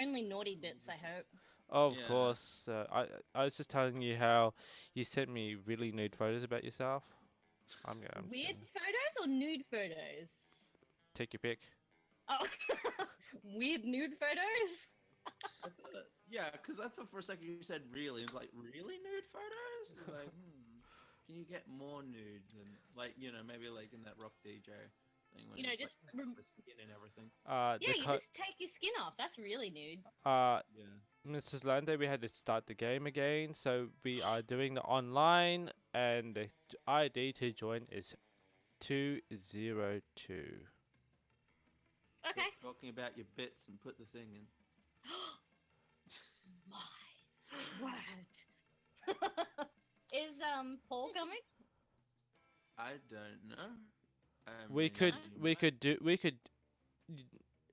B: Only naughty bits, I hope.
A: Of
D: Yeah.
A: course. I was just telling you how you sent me really nude photos about yourself. I'm gonna
B: Weird photos or nude photos?
A: take your pick.
B: Oh, weird nude photos?
D: Yeah, because I thought for a second you said really. I was like, really nude photos? I was like, can you get more nude than like maybe like in that rock DJ thing when
B: You know,
D: it's,
B: just
D: like,
B: rem-
D: the skin and everything.
B: Yeah, you just take your skin off. That's really nude.
D: Yeah.
A: Mrs. Lande, we had to start the game again, so we are doing the online, and the ID to join is 202.
B: Okay.
D: Stop talking about your bits and put the thing in.
B: My word. Is Paul coming?
D: I don't know. I
A: We
D: mean,
A: could
D: you
A: we
D: might-
A: could do we could.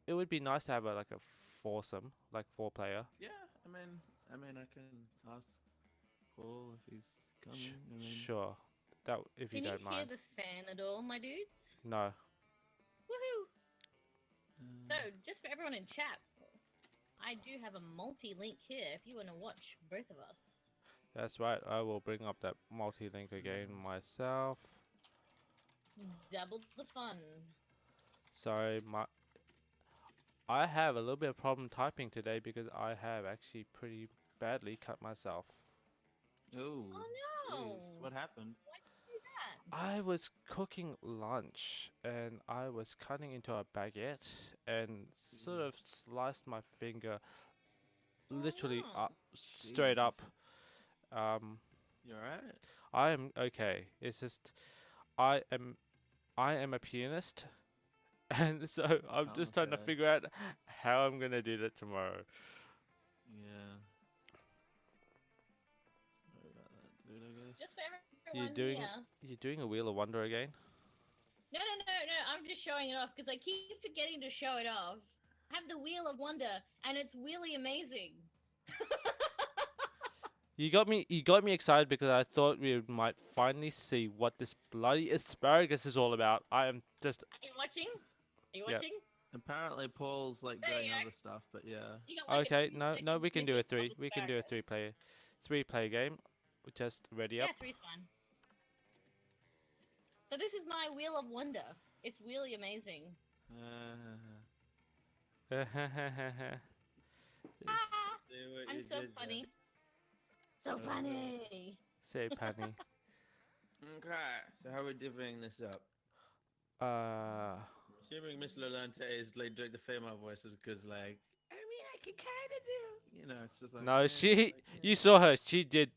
A: It would be nice to have like a foursome, like 4-player.
D: Yeah, I mean, I can ask Paul if he's coming. I mean,
A: Sure, that if
B: Can
A: you
B: you
A: don't
B: hear
A: mind.
B: the fan at all, my dudes?
A: No.
B: Woohoo! So,
D: uh,
B: just for everyone in chat, I do have a multi-link here if you want to watch both of us.
A: That's right. I will bring up that multi-link again myself.
B: Double the fun.
A: Sorry, I have a little bit of problem typing today because I have actually pretty badly cut myself.
D: oh,
B: Oh
D: jeez,
B: no!
D: what happened?
B: Why'd you do that?
A: I was cooking lunch and I was cutting into a baguette and sort of sliced my finger literally
B: no.
A: up, straight up.
D: You alright?
A: I am okay. It's just I am a pianist, and so I'm
D: Oh,
A: just trying to
D: okay.
A: figure out how I'm gonna do that tomorrow.
D: Yeah. Sorry about that, dude. I guess.
B: Just for
A: You're
B: everyone
A: doing
B: here.
A: you're doing a Wheel of Wonder again.
B: No. I'm just showing it off because I keep forgetting to show it off. I have the Wheel of Wonder, and it's really amazing.
A: You got me excited because I thought we might finally see what this bloody asparagus is all about. I am just
B: Are you watching? Are you
A: Yeah.
B: watching?
D: Apparently, Paul's like
B: There
D: doing
B: you go.
D: other stuff, but yeah.
B: You got, like, a
A: okay.
B: 2
A: No,
B: second
A: we can do a
B: snippet of
A: we can do a
B: asparagus.
A: three-player game. Just ready up.
B: Yeah, three's fine. So this is my Wheel of Wonder. It's really amazing.
D: Uh,
B: Ah,
D: see what
B: I'm
D: you
B: so
D: did there.
B: funny. So
D: Uh,
B: funny.
A: Say Penny.
D: Okay, so how are we divvying this up? Assuming Miss Lolante is like doing the female voices because, like, I mean, I can kind of do. It's just like.
A: No,
D: yeah,
A: she.
D: like,
A: You
D: yeah.
A: saw her. She did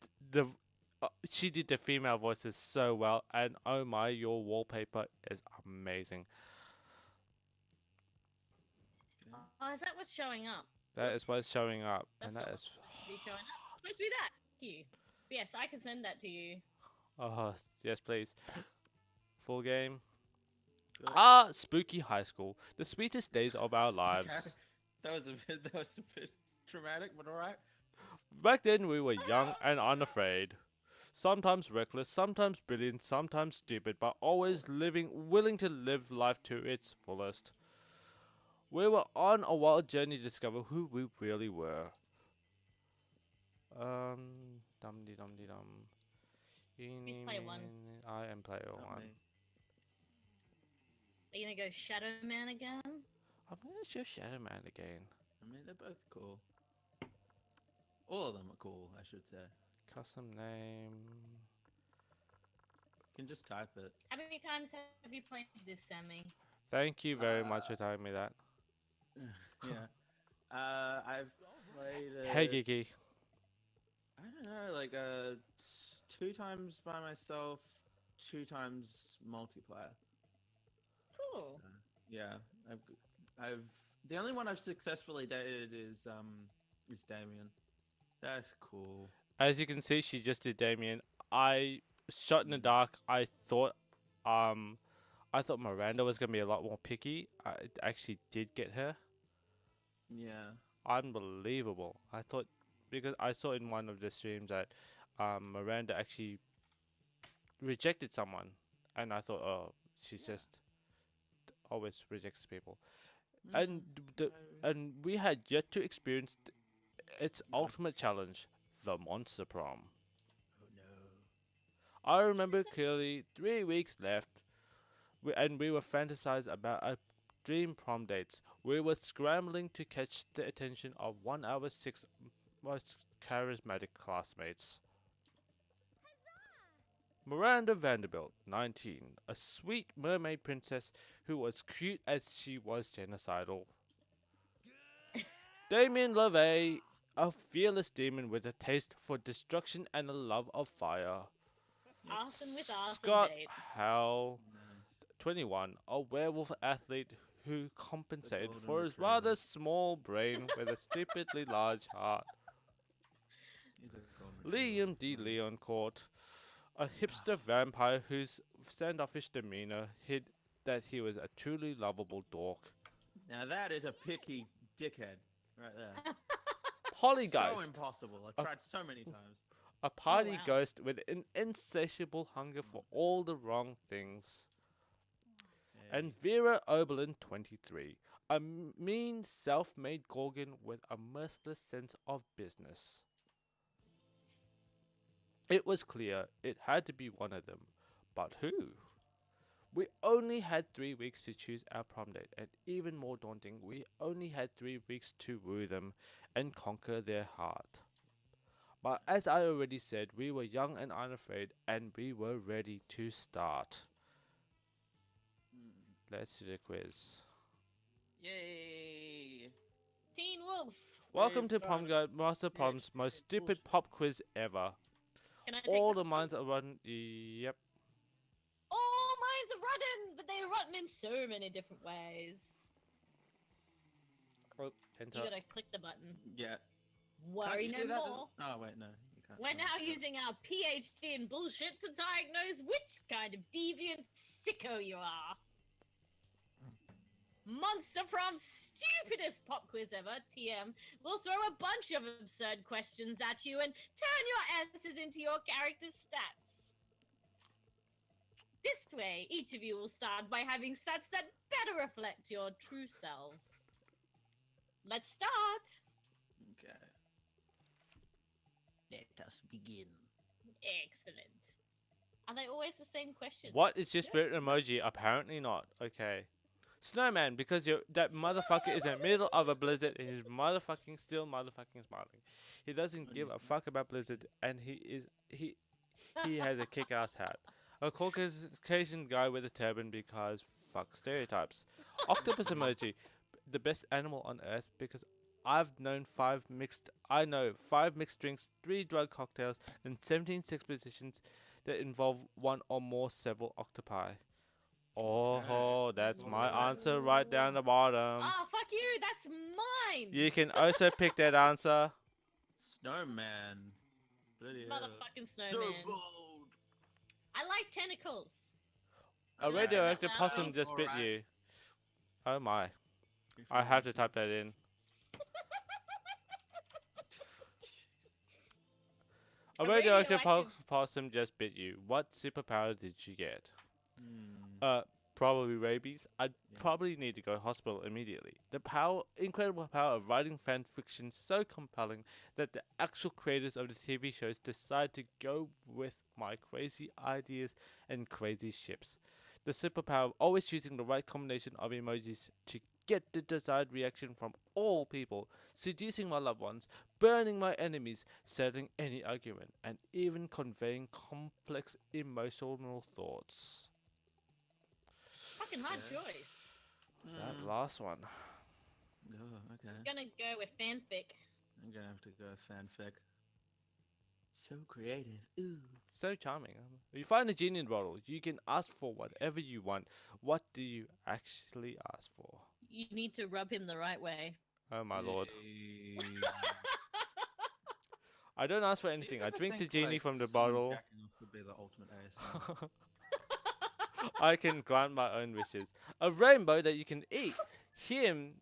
A: the female voices so well, and oh my, your wallpaper is amazing.
B: Oh, is that what's showing up?
A: That is what's
B: Oops.
A: showing up, and
B: That's
A: that
B: not
A: is.
B: supposed to be showing up. It's supposed to be that. Here. But yes, I can send that to you.
A: Oh yes, please. Full game.
D: Good.
A: Spooky high school. The sweetest days of our
D: Okay.
A: lives.
D: That was a bit traumatic, but all right.
A: Back then we were young and unafraid. Sometimes reckless, sometimes brilliant, sometimes stupid, but always willing to live life to its fullest. We were on a wild journey to discover who we really were. Dum de dum de dum.
B: Who's player one?
A: I am player
D: Not
A: one.
D: me.
B: Are you gonna go Shadow Man again?
A: I'm gonna show Shadow Man again.
D: I mean, they're both cool. All of them are cool, I should say.
A: Custom name.
D: You can just type it.
B: How many times have you played this, Sammy?
A: Thank you very much for telling me that.
D: Yeah. I've played it.
A: Hey, Geeky.
D: I don't know, like 2 times by myself, 2 times multiplayer.
B: Cool.
D: So, yeah, I've the only one I've successfully dated is Damien. That's cool.
A: As you can see, she just did Damien. I shot in the dark. I thought Miranda was gonna be a lot more picky. I actually did get her.
D: Yeah.
A: Unbelievable. I thought because I saw in one of the streams that Miranda actually rejected someone, and I thought, oh, she's
D: Yeah.
A: just always rejects people.
D: Mm,
A: And and we had yet to experience its ultimate challenge, the Monster Prom.
D: oh no.
A: I remember clearly 3 weeks left, and we were fantasizing about our dream prom dates. We were scrambling to catch the attention of one of our 6 most charismatic classmates. Miranda Vanderbilt, 19, a sweet mermaid princess who was cute as she was genocidal. Damien LaVey, a fearless demon with a taste for destruction and a love of fire.
B: Arson with arson,
A: Scott
B: babe.
A: Howell,
D: Nice.
A: 21, a werewolf athlete who compensated
D: golden
A: for his
D: retriever.
A: rather small brain with a stupidly large heart.
D: He's a golden retriever.
A: Liam D. Leoncourt, a hipster vampire whose standoffish demeanor hid that he was a truly lovable dork.
D: Now that is a picky dickhead right there. So
A: Polyghost,
D: impossible. I've
A: Uh,
D: tried so many times.
A: a party
B: wow.
A: ghost with an insatiable hunger for all the wrong things. And Vera Oberlin, 23, a mean self-made Gorgon with a merciless sense of business. It was clear it had to be one of them, but who? We only had 3 weeks to choose our prom date, and even more daunting, we only had 3 weeks to woo them and conquer their heart. But as I already said, we were young and unafraid, and we were ready to start. Let's do the quiz.
D: Yay!
B: Teen Wolf.
A: Welcome to
D: We've
A: Prom
D: got
A: Guide Master Prom's most
D: bullshit.
A: stupid pop quiz ever.
B: Can I take
A: All
B: this
A: the
B: one?
A: minds are run. Yep.
B: All minds are rotten, but they're rotten in so many different ways.
A: Oh,
B: You
A: enter.
B: gotta click the button.
D: Yeah.
B: Worry
D: Can't
B: no
D: you do that?
B: more.
D: Oh wait, no, you can't.
B: We're
D: Oh,
B: now
D: okay.
B: using our PhD in bullshit to diagnose which kind of deviant sicko you are. Monster Prom's stupidest pop quiz ever, TM, will throw a bunch of absurd questions at you and turn your answers into your character's stats. This way, each of you will start by having stats that better reflect your true selves. Let's start!
D: Okay. Let us begin.
B: Excellent. Are they always the same questions?
A: What is your spirit emoji? Apparently not. Okay. Snowman, because that motherfucker is in the middle of a blizzard and he's motherfucking still motherfucking smiling. He doesn't give a fuck about blizzard and he has a kick-ass hat. A Caucasian guy with a turban because fuck stereotypes. Octopus emoji, the best animal on earth because I know 5 mixed drinks, 3 drug cocktails, and 17 sex positions that involve one or more several octopi. Oh, that's my
D: Alright.
A: answer right down the bottom.
B: Oh, fuck you! That's mine.
A: You can also pick that answer.
D: Snowman. Bloody hell.
B: Motherfucking
D: So
B: snowman.
D: bold.
B: I like tentacles.
A: A
B: I'm gonna say that
A: radioactive
B: loud.
A: possum just bit
D: Alright.
A: you. Oh my.
D: If
A: I
D: you
A: have to
D: want
A: type that in. A radioactive
B: radioactive-
A: possum just bit you. What superpower did you get?
D: Hmm.
A: Probably rabies. I'd
D: Yeah.
A: probably need to go hospital immediately. The incredible power of writing fan fiction so compelling that the actual creators of the TV shows decide to go with my crazy ideas and crazy ships. The superpower of always choosing the right combination of emojis to get the desired reaction from all people, seducing my loved ones, burning my enemies, settling any argument, and even conveying complex emotional thoughts.
B: Fucking hard
D: Yeah.
B: choice.
A: That
D: Hmm.
A: last one.
D: Oh, okay.
B: Gonna go with fanfic.
D: I'm gonna have to go fanfic. So creative. Ooh.
A: So charming. You find a genie in the bottle. You can ask for whatever you want. What do you actually ask for?
B: You need to rub him the right way.
A: Oh my lord.
D: Yay.
A: I don't ask for
D: Do you
A: anything. I
D: ever
A: drink the
D: think,
A: genie
D: like,
A: from the
D: someone
A: bottle.
D: jacking off would be the ultimate ASMR?
A: I can grant my own wishes. A rainbow that you can eat. Him,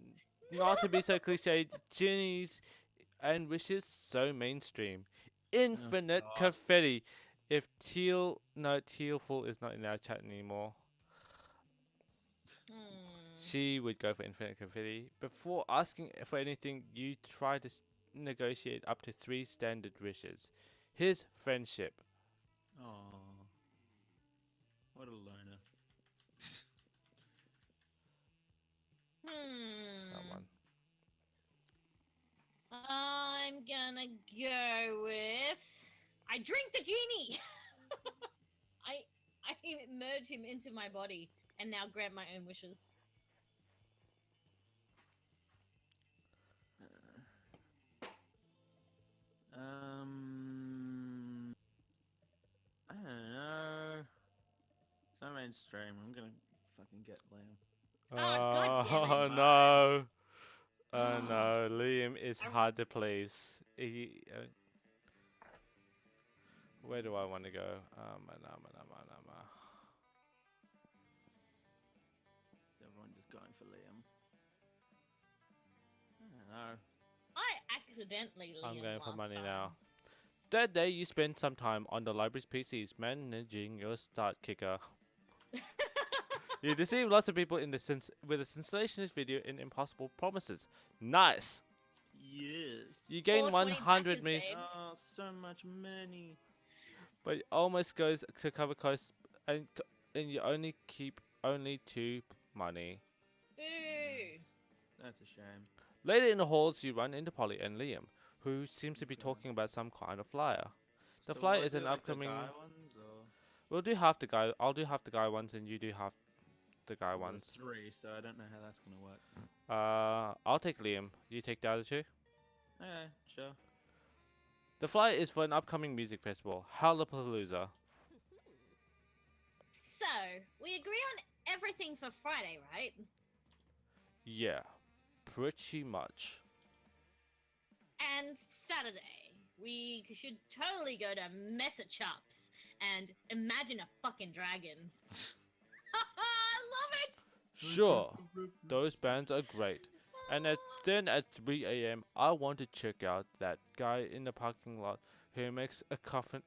A: not to be so cliched, genies and wishes so mainstream. Infinite
D: God.
A: confetti. If Tealful is not in our chat anymore. She would go for infinite confetti. Before asking for anything, you try to negotiate up to 3 standard wishes. His friendship.
D: Oh, what a loner.
A: That one.
B: I'm gonna go with. I drink the genie. I merge him into my body and now grant my own wishes.
D: I don't know. So mainstream. I'm gonna fucking get Liam.
B: God damn it.
A: Oh no. Oh no, Liam is hard to please. Where do I want to go?
D: Everyone just going for Liam. I don't know.
B: I accidentally.
A: I'm
B: Liam
A: going for
B: last
A: money
B: time.
A: now. That day you spent some time on the library's PCs managing your start kicker. You deceived lots of people in with a sensationalist video in Impossible Promises. Nice!
D: Yes.
A: You gain
B: 420
A: 100
B: backers,
A: me,
B: babe.
D: Oh, so much money.
A: but it almost goes to cover costs, and you only keep only 2 money.
B: Boo.
D: That's a shame.
A: Later in the halls, you run into Polly and Liam, who seems to be talking about some kind of flyer. The
D: So
A: flyer
D: will I
A: is
D: do,
A: an
D: like, the
A: upcoming.
D: guy ones, or
A: We'll do half the guy. I'll do half the guy ones, and you do half the guy
D: well,
A: ones.
D: there's 3, so I don't know how that's gonna work.
A: I'll take Liam. You take the other 2.
D: Okay, sure.
A: The flyer is for an upcoming music festival, Howlapalooza.
B: So we agree on everything for Friday, right?
A: Yeah, pretty much.
B: And Saturday, we should totally go to Mesa Chops and imagine a fucking dragon. I love it!
A: Sure, those bands are great. And then at 3 a.m., I want to check out that guy in the parking lot who makes a coffin,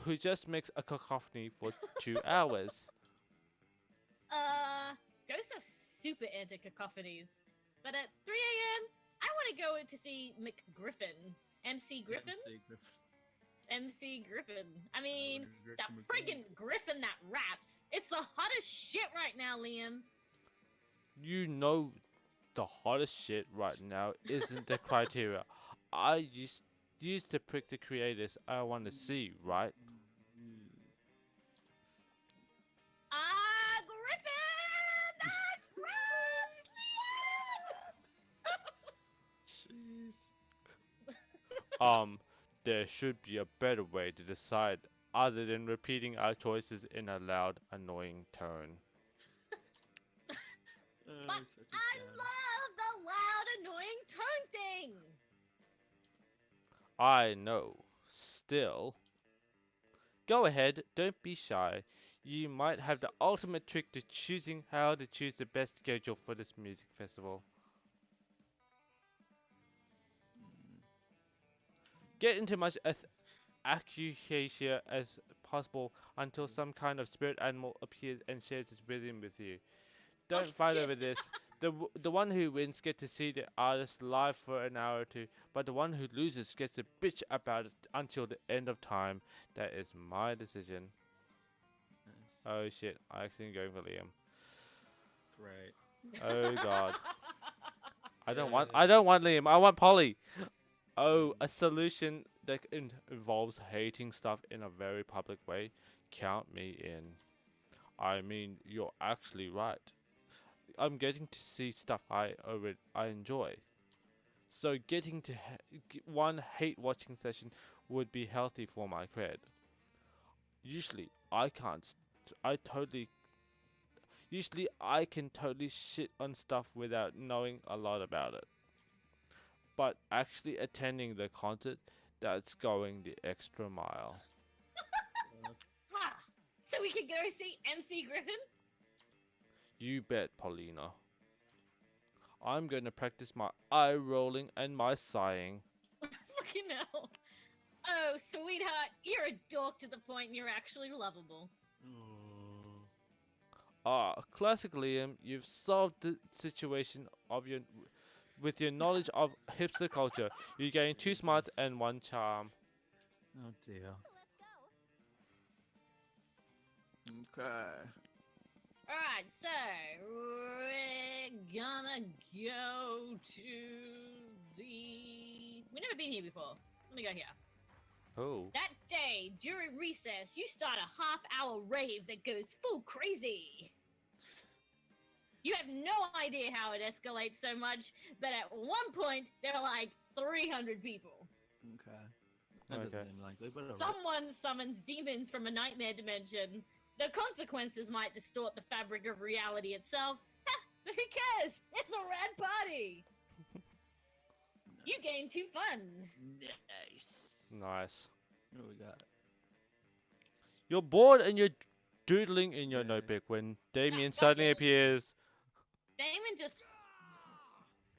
A: who just makes a cacophony for 2 hours.
B: Ghosts are super into cacophonies. But at 3 a.m., I want to go to see McGriffin. MC Griffin? MC Griffin. I mean, the friggin' Griffin that raps. It's the hottest shit right now, Liam.
A: You know, the hottest shit right now isn't the criteria. I used to pick the creators I want to see, right?
B: Griffin! That raps, Liam!
D: Jeez.
A: There should be a better way to decide other than repeating our choices in a loud, annoying tone.
B: But
D: such a
B: I
D: sad-
B: love the loud, annoying tone thing.
A: I know. Still. Go ahead, don't be shy. You might have the ultimate trick to choosing how to choose the best schedule for this music festival. Get into much as acuhacia as possible until some kind of spirit animal appears and shares its rhythm with you. Don't fight
B: shit.
A: over this. The one who wins gets to see the artist live for an hour or two, but the one who loses gets to bitch about it until the end of time. That is my decision.
D: Nice.
A: Oh shit, I accidentally going for Liam.
D: Great.
A: Oh god. I don't
D: Yeah.
A: want Liam. I want Polly. Oh, a solution that involves hating stuff in a very public way. Count me in. I mean, you're actually right. I'm getting to see stuff I enjoy. So getting to one hate watching session would be healthy for my cred. Usually, I can't. Usually, I can totally shit on stuff without knowing a lot about it. But actually attending the concert, that's going the extra mile.
B: Ha! So we can go see MC Griffin?
A: You bet, Paulina. I'm going to practice my eye rolling and my sighing.
B: Fucking hell. Oh, sweetheart, you're a dork to the point you're actually lovable.
A: Ah, classic Liam, you've solved the situation of your with your knowledge of hipster culture. You're getting two smarts
D: Jesus.
A: and one charm.
D: Oh dear.
C: Let's go.
D: Okay.
B: Alright, so we're gonna go to the. We've never been here before. Let me go here.
A: Oh.
B: That day, during recess, you start a half-hour rave that goes full crazy. You have no idea how it escalates so much, but at one point, there are like 300 people.
D: Okay. That doesn't
A: Okay.
D: seem likely, but alright.
B: Someone summons demons from a nightmare dimension. The consequences might distort the fabric of reality itself. Ha! But who cares? It's a rad party! You gain 2 fun.
D: Nice.
A: Nice.
D: What do we got?
A: You're bored and you're doodling in your
D: Yeah.
A: notebook when Damien
B: don't
A: suddenly
B: do it.
A: appears.
B: Damon just.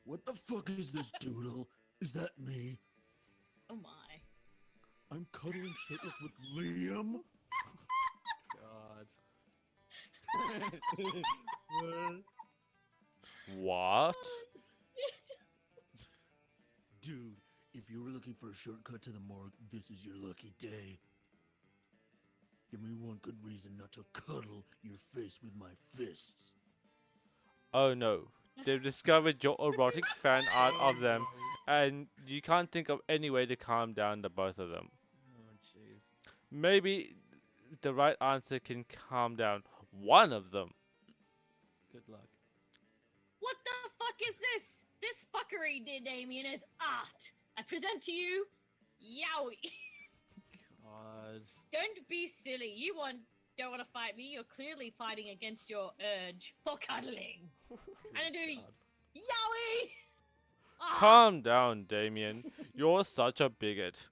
E: What the fuck is this doodle? Is that me?
B: Oh my.
E: I'm cuddling shirtless with Liam?
D: God.
A: What?
E: Dude, if you were looking for a shortcut to the morgue, this is your lucky day. Give me one good reason not to cuddle your face with my fists.
A: Oh no. They've discovered your erotic fan art of them, and you can't think of any way to calm down the both of them.
D: Oh jeez.
A: Maybe the right answer can calm down one of them.
D: Good luck.
B: What the fuck is this? This fuckery, dear Damien, is art. I present to you, Yowie.
D: God.
B: Don't be silly. Don't want to fight me. You're clearly fighting against your urge for cuddling. I'm gonna do
D: God.
B: Yowie. Ah,
A: Calm down, Damien. You're such a bigot.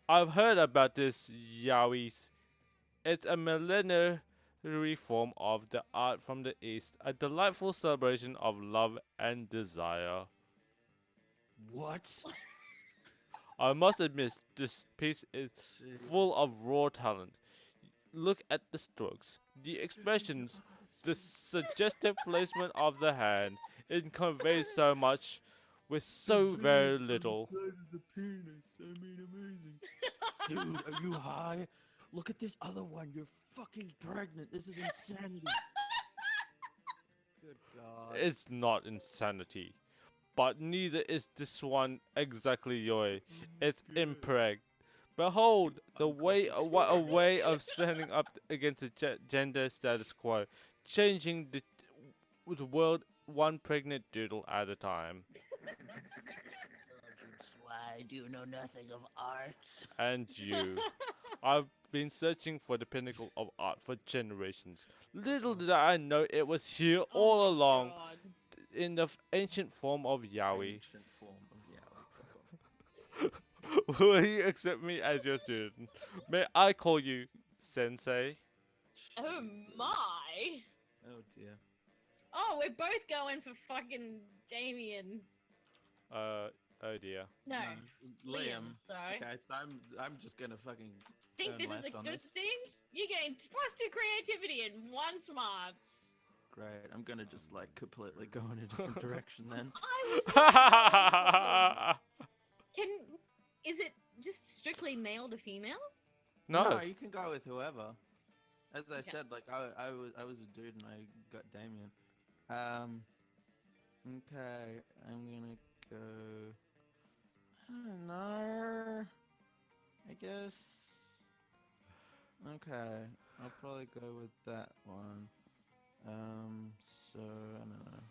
A: I've heard about this yaois. It's a millenary form of the art from the East, a delightful celebration of love and desire.
E: What?
A: I must admit, this piece is
D: Jeez.
A: full of raw talent. Look at the strokes, the expressions, the suggestive placement of the hand. It conveys so much with so very little.
E: Inside of the penis. I mean, amazing. Dude, are you high? Look at this other one. You're fucking pregnant. This is insanity.
D: Good God.
A: It's not insanity. But neither is this one exactly Yoi. It's impreg. Behold, a way of standing up against the gender status quo, changing the world one pregnant doodle at a time.
E: Sergeant I do know nothing of art.
A: And you. I've been searching for the pinnacle of art for generations. Little did I know it was here
B: Oh
A: all
B: my
A: along
B: God.
A: in the ancient form of Yaoi.
D: Ancient form of Yaoi. Fuck off.
A: Will you accept me as your student? May I call you Sensei?
B: Oh
D: Jesus.
B: my.
D: Oh dear.
B: Oh, we're both going for fucking Damien.
A: Oh dear.
B: No,
D: No,
B: Liam. Sorry.
D: Okay, so I'm just gonna fucking
B: Think
D: turn
B: this is
D: left
B: a
D: on
B: good
D: this.
B: thing? You're getting +2 creativity and 1 smarts.
D: Great. I'm gonna just like completely go in a different direction then.
B: I was like, can is it just strictly male to female?
A: No.
D: you can go with whoever. As I
B: Okay.
D: said, like I was a dude and I got Damien. Okay, I'm gonna go. I don't know. I guess. Okay, I'll probably go with that one. So I don't know.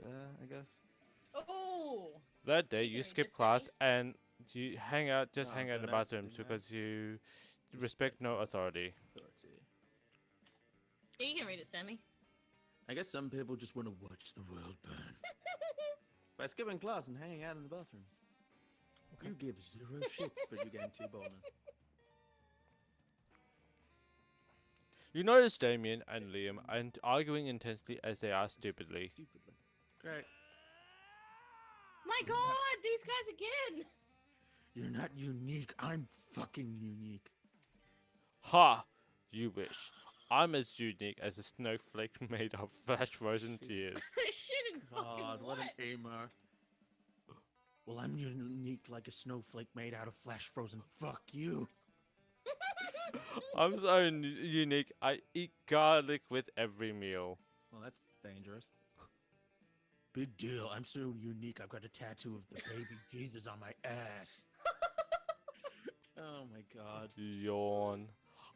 D: There, I guess.
B: Oh,
A: That day
B: These
A: you
B: are
A: skip class
B: interesting.
A: and you hang out, just
D: Oh,
A: hang out in the
D: don't ask me,
A: bathrooms
D: man.
A: because you respect no authority.
B: yeah, you can read it, Sammy.
D: I guess some people just want to watch the world burn by skipping class and hanging out in the bathrooms. You give 0 shits, but you gain 2 bonus.
A: You notice Damien and Liam and arguing intensely as they are stupidly.
D: Stupidly. Great.
B: My God, these guys again.
E: You're not unique. I'm fucking unique.
A: Ha! You wish. I'm as unique as a snowflake made of flash frozen tears.
B: Shit and fucking
D: God, what an
B: what?
D: emo.
E: Well, I'm unique like a snowflake made out of flash frozen. Fuck you.
A: I'm so unique, I eat garlic with every meal.
D: Well, that's dangerous.
E: Big deal. I'm so unique. I've got a tattoo of the baby Jesus on my ass.
D: Oh my god.
A: Yawn.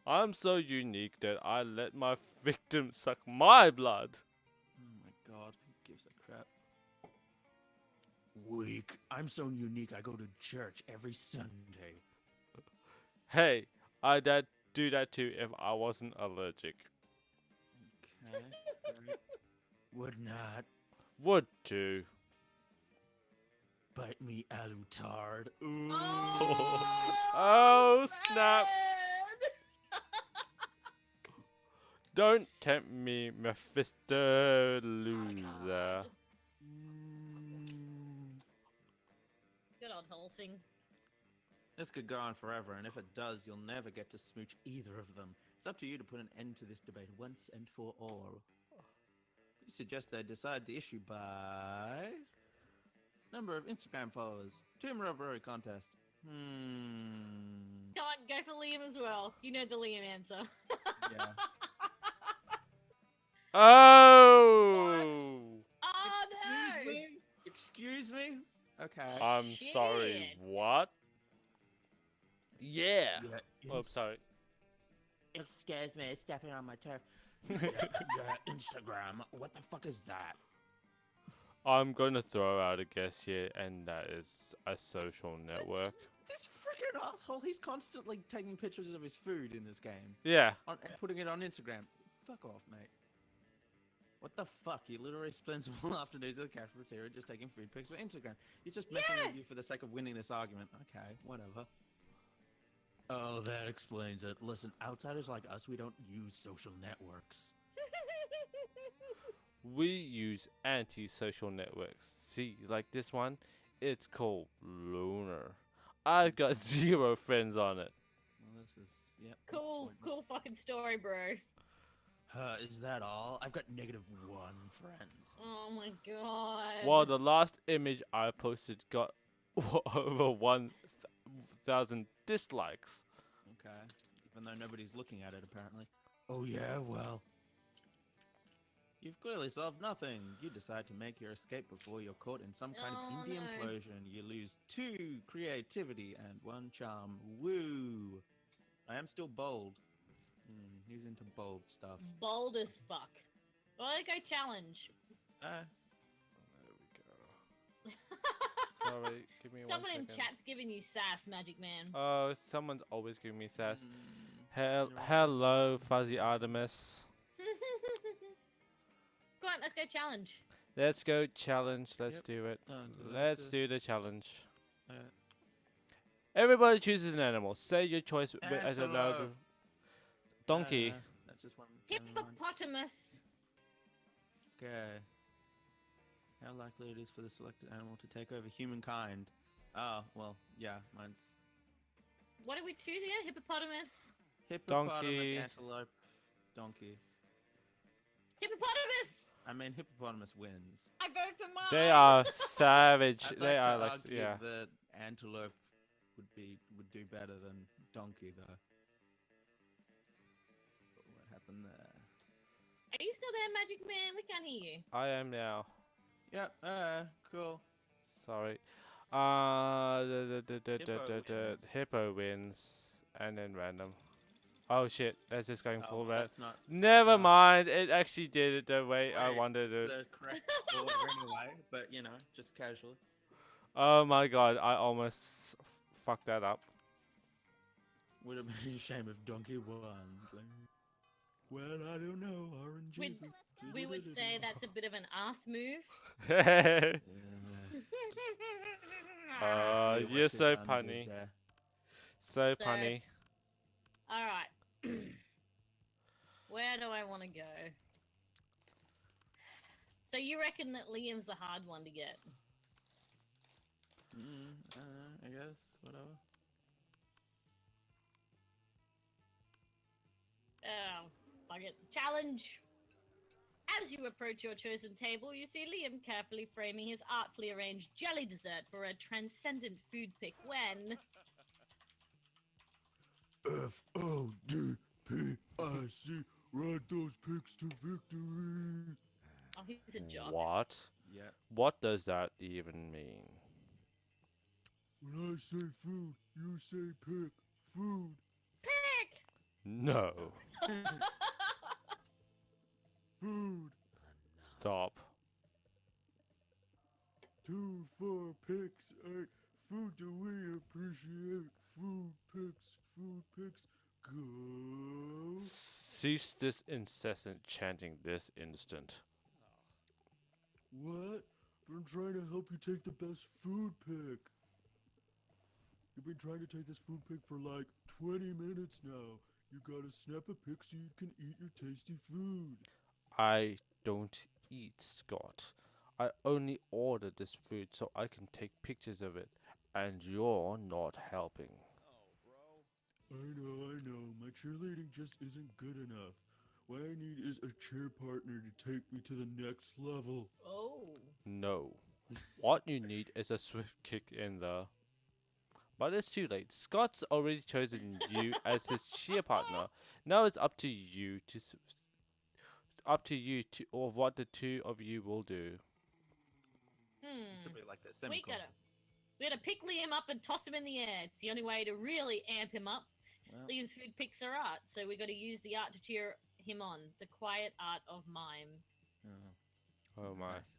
A: I'm so unique that I let my victim suck my blood.
D: Oh my god. Who gives a crap?
E: Weak. I'm so unique. I go to church every Sunday.
A: Hey, I'd do that too if I wasn't allergic.
D: Okay. Great.
E: Would not
A: Would too.
E: bite me, Alutard. Ooh.
A: Oh, snap.
B: man.
A: Don't tempt me, Mephisto loser.
E: Mm.
B: Good old Holsing.
D: This could go on forever, and if it does, you'll never get to smooch either of them. It's up to you to put an end to this debate once and for all. We suggest they decide the issue by number of Instagram followers. Tomb Robbery contest.
B: Come on, go for Liam as well. You know the Liam answer.
D: Yeah.
A: Oh!
B: Oh
D: Excuse
B: no!
D: me? Excuse me? Okay.
A: I'm sorry,
B: Shit.
A: what? Yeah.
E: Yeah,
A: Oh, sorry.
E: Excuse me, stepping on my turf. Yeah, Instagram. What the fuck is that?
A: I'm gonna throw out a guess here, and that is a social network.
D: This freaking asshole, he's constantly taking pictures of his food in this game
A: Yeah.
D: and putting it on Instagram. Fuck off, mate. What the fuck? He literally spends all afternoon at the cafeteria just taking food pics for Instagram. He's just messing
B: Yeah.
D: with you for the sake of winning this argument. Okay, whatever.
E: Oh, that explains it. Listen, outsiders like us, we don't use social networks.
A: We use anti-social networks. See, like this one, it's called Lunar. I've got 0 friends on it.
D: Well, this is yep. that's
B: Cool,
D: pointless.
B: cool fucking story, bro.
E: Is that all? I've got -1 friends.
B: Oh my god.
A: Well, the last image I posted got over 1,000 dislikes.
D: Okay, even though nobody's looking at it apparently.
E: Oh yeah, well,
D: You've clearly solved nothing. You decide to make your escape before you're caught in some kind
B: Oh,
D: of indie
B: no.
D: implosion. You lose 2 creativity and 1 charm. Woo! I am still bold. He's into bold stuff.
B: Bold as fuck. Well, go challenge.
A: There we go. Sorry, give me
B: Someone
A: one
B: in
A: second.
B: chat's giving you sass, Magic Man.
A: Oh, someone's always giving me sass.
D: You're
A: Hello, Fuzzy Artemis.
B: Come on, let's go challenge.
A: Let's go challenge. Let's
D: Yep.
A: do it.
D: Oh, do I have
A: Let's
D: to-
A: do the challenge.
D: Alright.
A: Everybody chooses an animal. Say your choice as a loud.
D: Antelope.
A: Donkey.
D: That's just one. came to mind.
B: Hippopotamus.
D: Okay. How likely it is for the selected animal to take over humankind? Oh, well, yeah, mine's
B: What are we choosing? Hippopotamus.
D: hippopotamus,
A: Donkey.
D: antelope, donkey.
B: Hippopotamus.
D: I mean, hippopotamus wins.
B: I vote for mine.
A: They are savage.
D: I'd
A: They
D: like
A: are
D: to
A: like
D: argue
A: yeah.
D: that antelope would do better than donkey, though. But what happened there?
B: Are you still there, Magic Man? We can't hear you.
A: I am now.
D: Yep. Cool.
A: Sorry. Hippo wins, and then random. Oh shit! That's just going full red.
D: That's not
A: Never mind. It actually did it the way I
D: Wait,
A: wanted it.
D: the correct order anyway. But you know, just casually.
A: Oh my god! I almost fucked that up.
D: Would have been a shame if donkey won. Like,
E: Well, I don't know. Orange
B: We'd-
E: is a-
B: We would say that's a bit of an ass move.
D: yeah.
A: Uh,
D: See what
A: you're
D: you
A: so
D: done
A: punny.
D: did there.
A: So
B: So-
A: punny.
B: All right. Where do I want to go? So you reckon that Liam's the hard one to get?
D: I guess whatever.
B: Oh, fuck it. Challenge! As you approach your chosen table, you see Liam carefully framing his artfully arranged jelly dessert for a transcendent food pick when...
E: FODPIC. Ride those picks to victory.
B: Oh, he's a jock.
A: What?
D: Yep.
A: What does that even mean?
E: When I say food, you say pick. Food.
B: Pick!
A: No.
E: Food.
A: Stop.
E: 2, 4 picks. 8. Food do we appreciate? Food picks. Food picks. Go.
A: Cease this incessant chanting this instant.
E: What? But I'm trying to help you take the best food pick. You've been trying to take this food pick for like 20 minutes now. You gotta snap a pic so you can eat your tasty food.
A: I don't eat, Scott. I only ordered this food so I can take pictures of it, and you're not helping.
E: I know. My cheerleading just isn't good enough. What I need is a cheer partner to take me to the next level.
B: Oh.
A: No. What you need is a swift kick in the... But it's too late. Scott's already chosen you as his cheer partner. Now it's up to you to... or what the two of you will do.
D: Could be like that.
B: We
D: Semicolon.
B: gotta pick Liam up and toss him in the air. It's the only way to really amp him up.
D: Well,
B: Liam's food picks are art, so we gotta use the art to cheer him on. The quiet art of mime.
A: Oh my.
D: nice.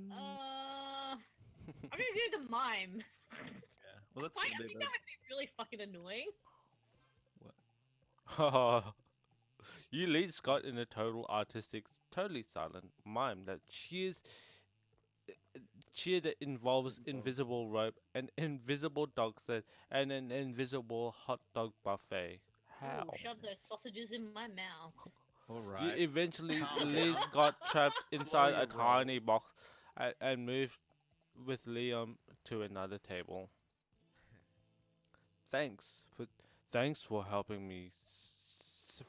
B: I'm gonna do the mime.
D: Yeah. Well, that's
B: Why,
D: gonna
B: I
D: be
B: think
D: the.
B: that would be really fucking annoying.
A: You lead Scott in a total artistic, totally silent mime that cheer that involves invisible rope, an invisible dog set, and an invisible hot dog buffet. How?
B: Ooh, shove those sausages in my mouth.
D: All
A: You
D: right.
A: eventually
D: Calm
A: leave
D: down.
A: Scott trapped inside
D: Slow
A: a
D: your roll.
A: tiny box and move with Liam to another table. Thanks for helping me,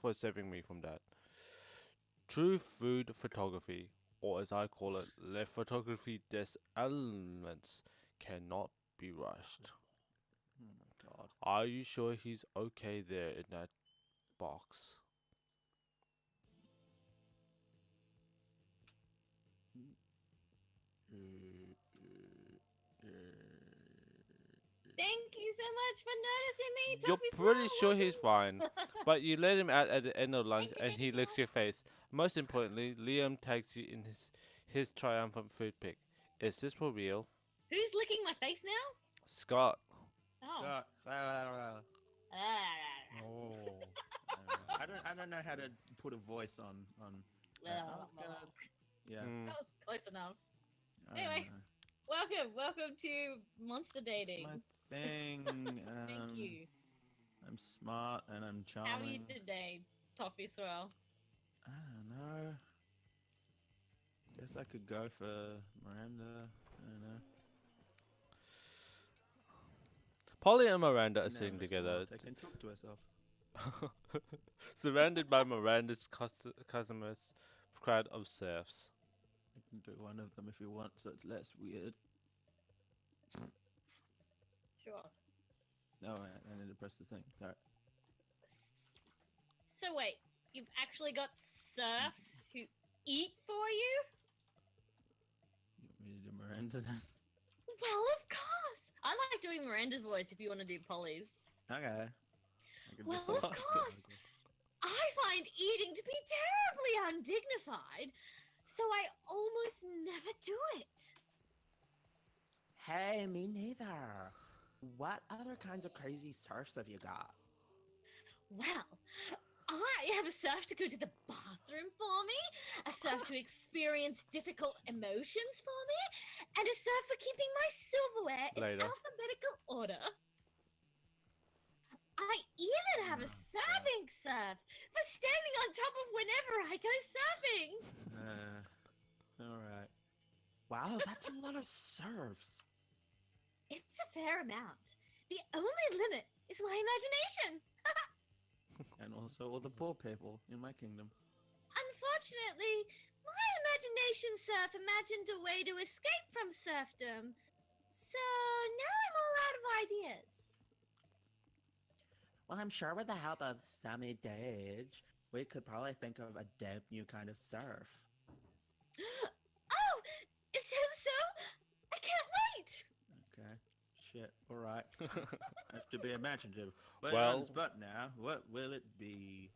A: for saving me from that. True food photography, or as I call it, le photography des elements, cannot be rushed.
D: Oh my god.
A: Are you sure he's okay there in that box?
B: Thank you so much for noticing me,
A: You're
B: Toffee
A: pretty
B: Swirl.
A: sure he's fine, but you let him out at the end of lunch
B: Thank you,
A: and
B: thank
A: he
B: you.
A: licks your face. Most importantly, Liam tags you in his triumphant food pick. Is this for real?
B: Who's licking my face now?
A: Scott.
B: Oh.
D: God.
B: Ah.
D: I don't know how to put a voice on. I was gonna, yeah.
A: Mm.
B: That was close enough.
D: I don't
B: Anyway.
D: know.
B: Welcome to monster dating.
D: My thing.
B: Thank you.
D: I'm smart and I'm charming.
B: How are you today, Toffee Swirl?
D: I don't know. Guess I could go for Miranda. I don't know.
A: Polly and Miranda are
D: No,
A: sitting
D: we're
A: together,
D: smart. I can talk to herself.
A: surrounded by Miranda's customers crowd of serfs.
D: I can do one of them if you want, so it's less weird.
B: Sure.
D: No, I need to press the thing. Alright.
B: So wait, you've actually got serfs who eat for you?
D: You want me to do Miranda then?
B: Well, of course. I like doing Miranda's voice if you want to do Polly's.
D: Okay. I can
B: Well,
D: just-
B: of course. I find eating to be terribly undignified, so I almost never do it.
D: Hey, me neither. What other kinds of crazy surfs have you got?
B: Well, I have a serf to go to the bathroom for me, a serf to experience difficult emotions for me, and a serf for keeping my silverware in
A: Later.
B: alphabetical order. I even have a serving serf for standing on top of whenever I go surfing.
D: Alright. Wow, that's a lot of surfs.
B: It's a fair amount. The only limit is my imagination.
D: And also all the poor people in my kingdom.
B: Unfortunately, my imagination serf imagined a way to escape from serfdom. So now I'm all out of ideas.
D: Well, I'm sure with the help of Sammy Dage, we could probably think of a dope new kind of surf.
B: Oh, is that so? I can't wait.
D: Okay. Shit. Alright. I have to be imaginative. But
A: Well-
D: on the spot now, what will it be?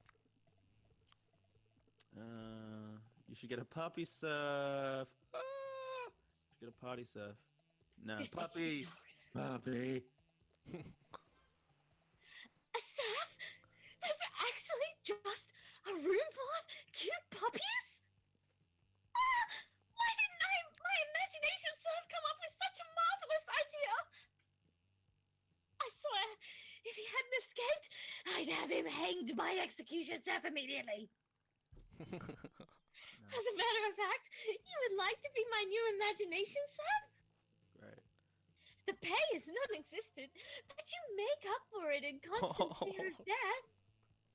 D: You should get a puppy surf. Ah! You should get a party surf. No,
B: 50
D: puppy.
B: dogs.
D: Puppy.
B: A serf? There's actually just a room full of cute puppies? Ah, why didn't my imagination serf come up with such a marvelous idea? I swear, if he hadn't escaped, I'd have him hanged by execution serf immediately. As a matter of fact, you would like to be my new imagination serf?
D: Great.
B: The pay is non-existent, but you make up for it in constant fear of death.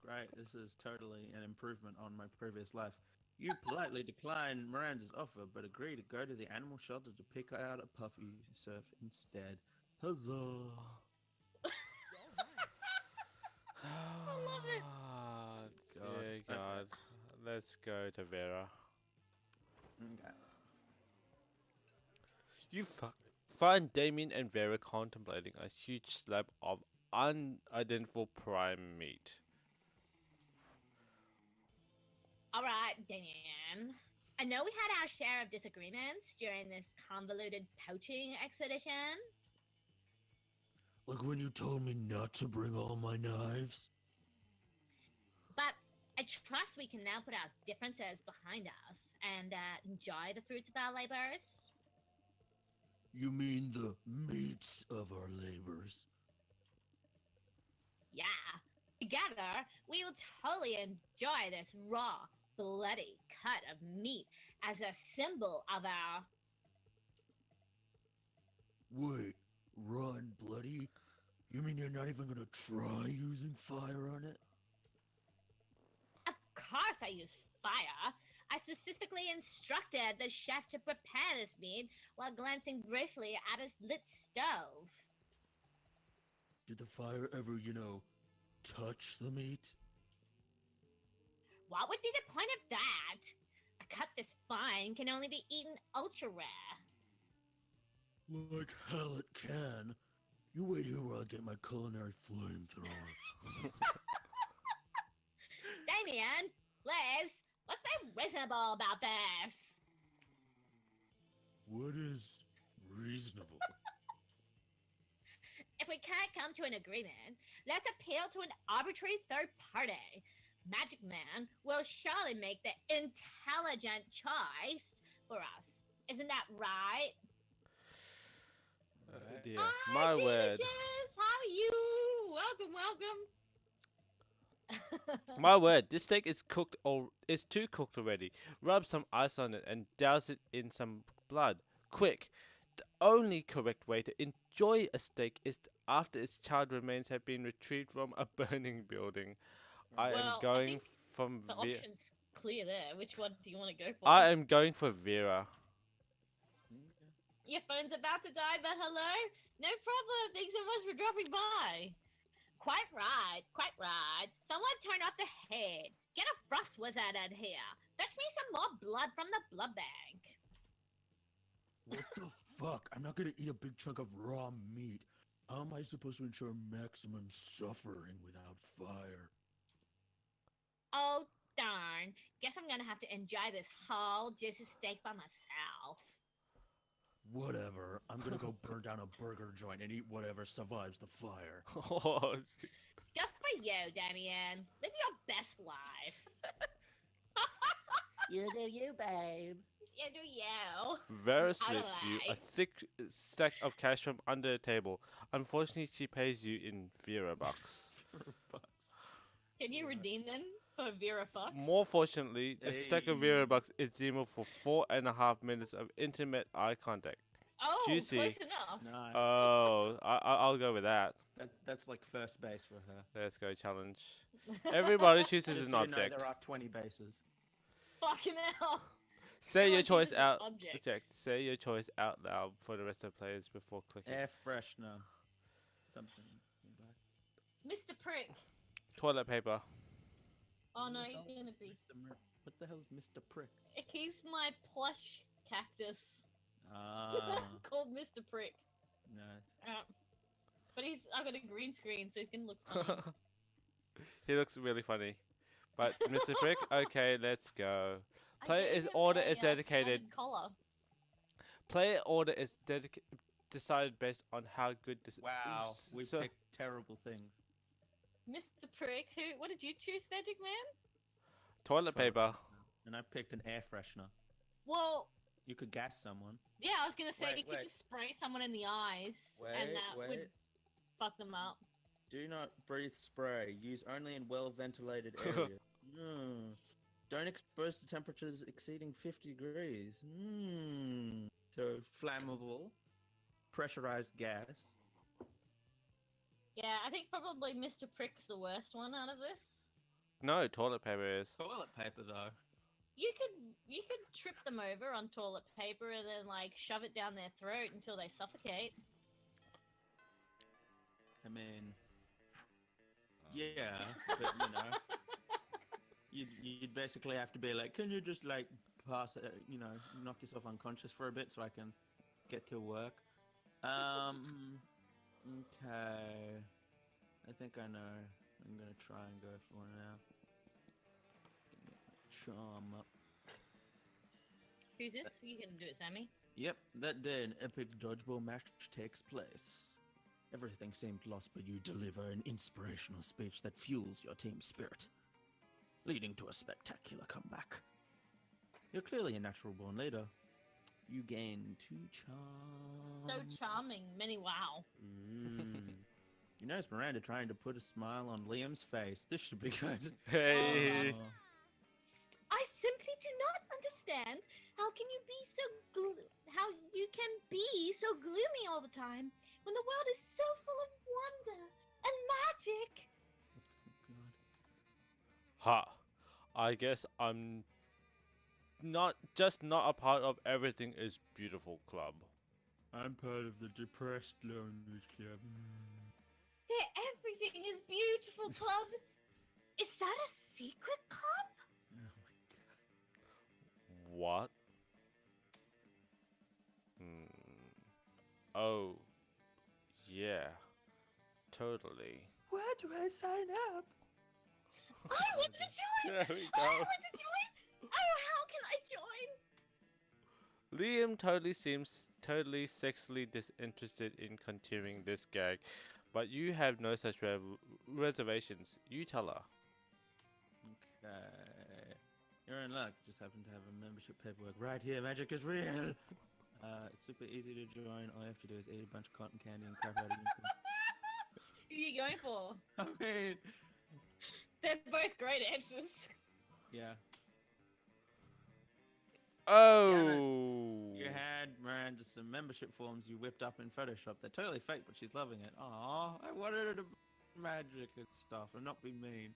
D: Great. This is totally an improvement on my previous life. You politely decline Miranda's offer, but agree to go to the animal shelter to pick out a puppy surf instead. Huzzah!
B: I love it.
A: Dear God. Let's go to Vera.
D: Okay.
A: You find Damien and Vera contemplating a huge slab of unidentifiable prime meat.
B: All right, Dan. I know we had our share of disagreements during this convoluted poaching expedition,
E: Like when you told me not to bring all my knives?
B: but I trust we can now put our differences behind us and enjoy the fruits of our labors.
E: You mean the meats of our labors?
B: Yeah, together we will totally enjoy this raw, bloody cut of meat as a symbol of our.
E: Wait, raw and bloody? You mean you're not even gonna try using fire on it?
B: Of course, I use fire. I specifically instructed the chef to prepare this meat while glancing briefly at his lit stove.
E: Did the fire ever, touch the meat?
B: What would be the point of that? A cut this fine can only be eaten ultra rare.
E: Like hell it can. You wait here while I get my culinary flamethrower.
B: Damien, Liz, let's be reasonable about this.
E: What is reasonable?
B: If we can't come to an agreement, let's appeal to an arbitrary third party. Magic Man will surely make the intelligent choice for us. Isn't that right?
A: Dear,
B: Hi,
A: my word.
B: Delicious! How are you? Welcome, welcome.
A: My word, this steak is cooked or is too cooked already. Rub some ice on it and douse it in some blood. Quick. The only correct way to enjoy a steak is after its charred remains have been retrieved from a burning building. I
B: Well,
A: am
B: I
A: going
B: think
A: from
B: The option's clear there. Which one do you want to go for?
A: I am going for Vera.
B: Your phone's about to die, but hello? No problem. Thanks so much for dropping by. Quite right, quite right. Someone turn off the head. Get a frost wizard in here. Fetch me some more blood from the blood bank.
E: What the fuck? I'm not gonna eat a big chunk of raw meat. How am I supposed to ensure maximum suffering without fire?
B: Oh, darn. Guess I'm gonna have to enjoy this whole juicy steak by myself.
E: Whatever. I'm gonna go burn down a burger joint and eat whatever survives the fire.
A: Oh,
B: Good for you, Damien. Live your best life.
F: You do you, babe.
B: You do you.
A: Vera
B: I
A: slips you a
B: lie.
A: thick stack of cash from under the table. Unfortunately, she pays you in Vera bucks.
B: Can you redeem them for Vera Fox?
A: More fortunately, a stack of Vera
D: Hey.
A: bucks is redeemable for 4.5 minutes of intimate eye contact.
B: Oh,
A: juicy.
B: close enough.
D: Nice.
A: Oh, I'll go with that.
D: That's like first base for her.
A: Let's go challenge. Everybody chooses
D: Just
A: an
D: so you know,
A: object.
D: there are 20 bases.
B: Fucking hell.
A: Say your
B: Everyone
A: choice
B: chooses an
A: out.
B: object.
A: Say your choice out loud for the rest of the players before clicking.
D: Air freshener. Something. you like.
B: Mr. Prick.
A: Toilet paper.
B: Oh no, he's gonna be.
D: What the hell's Mr. Prick?
B: He's my plush cactus
D: Ah,
B: called Mr. Prick.
D: nice.
B: But I've got a green screen, so he's gonna look funny.
A: He looks really funny. But Mr. Prick, okay, let's go.
B: I
A: Player
B: gave
A: is
B: him
A: order
B: a,
A: is dedicated.
B: studded collar.
A: Player order is decided based on how good this.
D: Wow, we
A: so-
D: picked terrible things.
B: Mr. Prick, what did you choose, Magic Man?
A: Toilet paper.
D: And I picked an air freshener.
B: Well,
D: You could gas someone.
B: yeah, I was gonna say
D: Wait,
B: you could
D: wait.
B: just spray someone in the eyes, and that would fuck them up.
D: Do not breathe spray. Use only in well-ventilated areas. Don't expose to temperatures exceeding 50 degrees. So flammable, pressurized gas.
B: Yeah, I think probably Mr. Prick's the worst one out of this.
A: No, toilet paper is.
D: Toilet paper, though.
B: You could trip them over on toilet paper and then like shove it down their throat until they suffocate.
D: I mean, yeah, but you know, you'd basically have to be like, can you just like pass it, you know, knock yourself unconscious for a bit so I can get to work. Okay, I think I know. I'm gonna try and go for it now. Get my charm up.
B: Who's this? You can do it, Sammy.
D: Yep, that day an epic dodgeball match takes place. Everything seemed lost, but you deliver an inspirational speech that fuels your team spirit, leading to a spectacular comeback. You're clearly a natural born leader. You gain 2 charm.
B: So charming. Many wow.
D: You notice Miranda trying to put a smile on Liam's face. This should be good.
A: Hey.
D: Oh.
B: I simply do not understand how can you be so how you can be so gloomy all the time when the world is so full of wonder and magic.
A: Ha. I guess I'm not a part of Everything is Beautiful club.
E: I'm part of the Depressed Lonely Club.
B: Everything is beautiful, club. Is that a secret club?
D: Oh my god.
A: What? Oh. Yeah. Totally.
D: Where do I sign up?
B: I want to join!
A: There we
B: I
A: go.
B: want to join! Oh, how can I join?
A: Liam totally seems totally sexually disinterested in continuing this gag, but you have no such reservations. You tell her.
D: Okay. You're in luck. Just happen to have a membership paperwork right here. Magic is real. It's super easy to join. All you have to do is eat a bunch of cotton candy and crap out of unicorn.
B: Who are you going for?
D: I mean,
B: They're both great answers.
D: yeah.
A: Oh.
D: You had Miranda some membership forms you whipped up in Photoshop. They're totally fake, but she's loving it. Aw, I wanted her to magic and stuff and not be mean.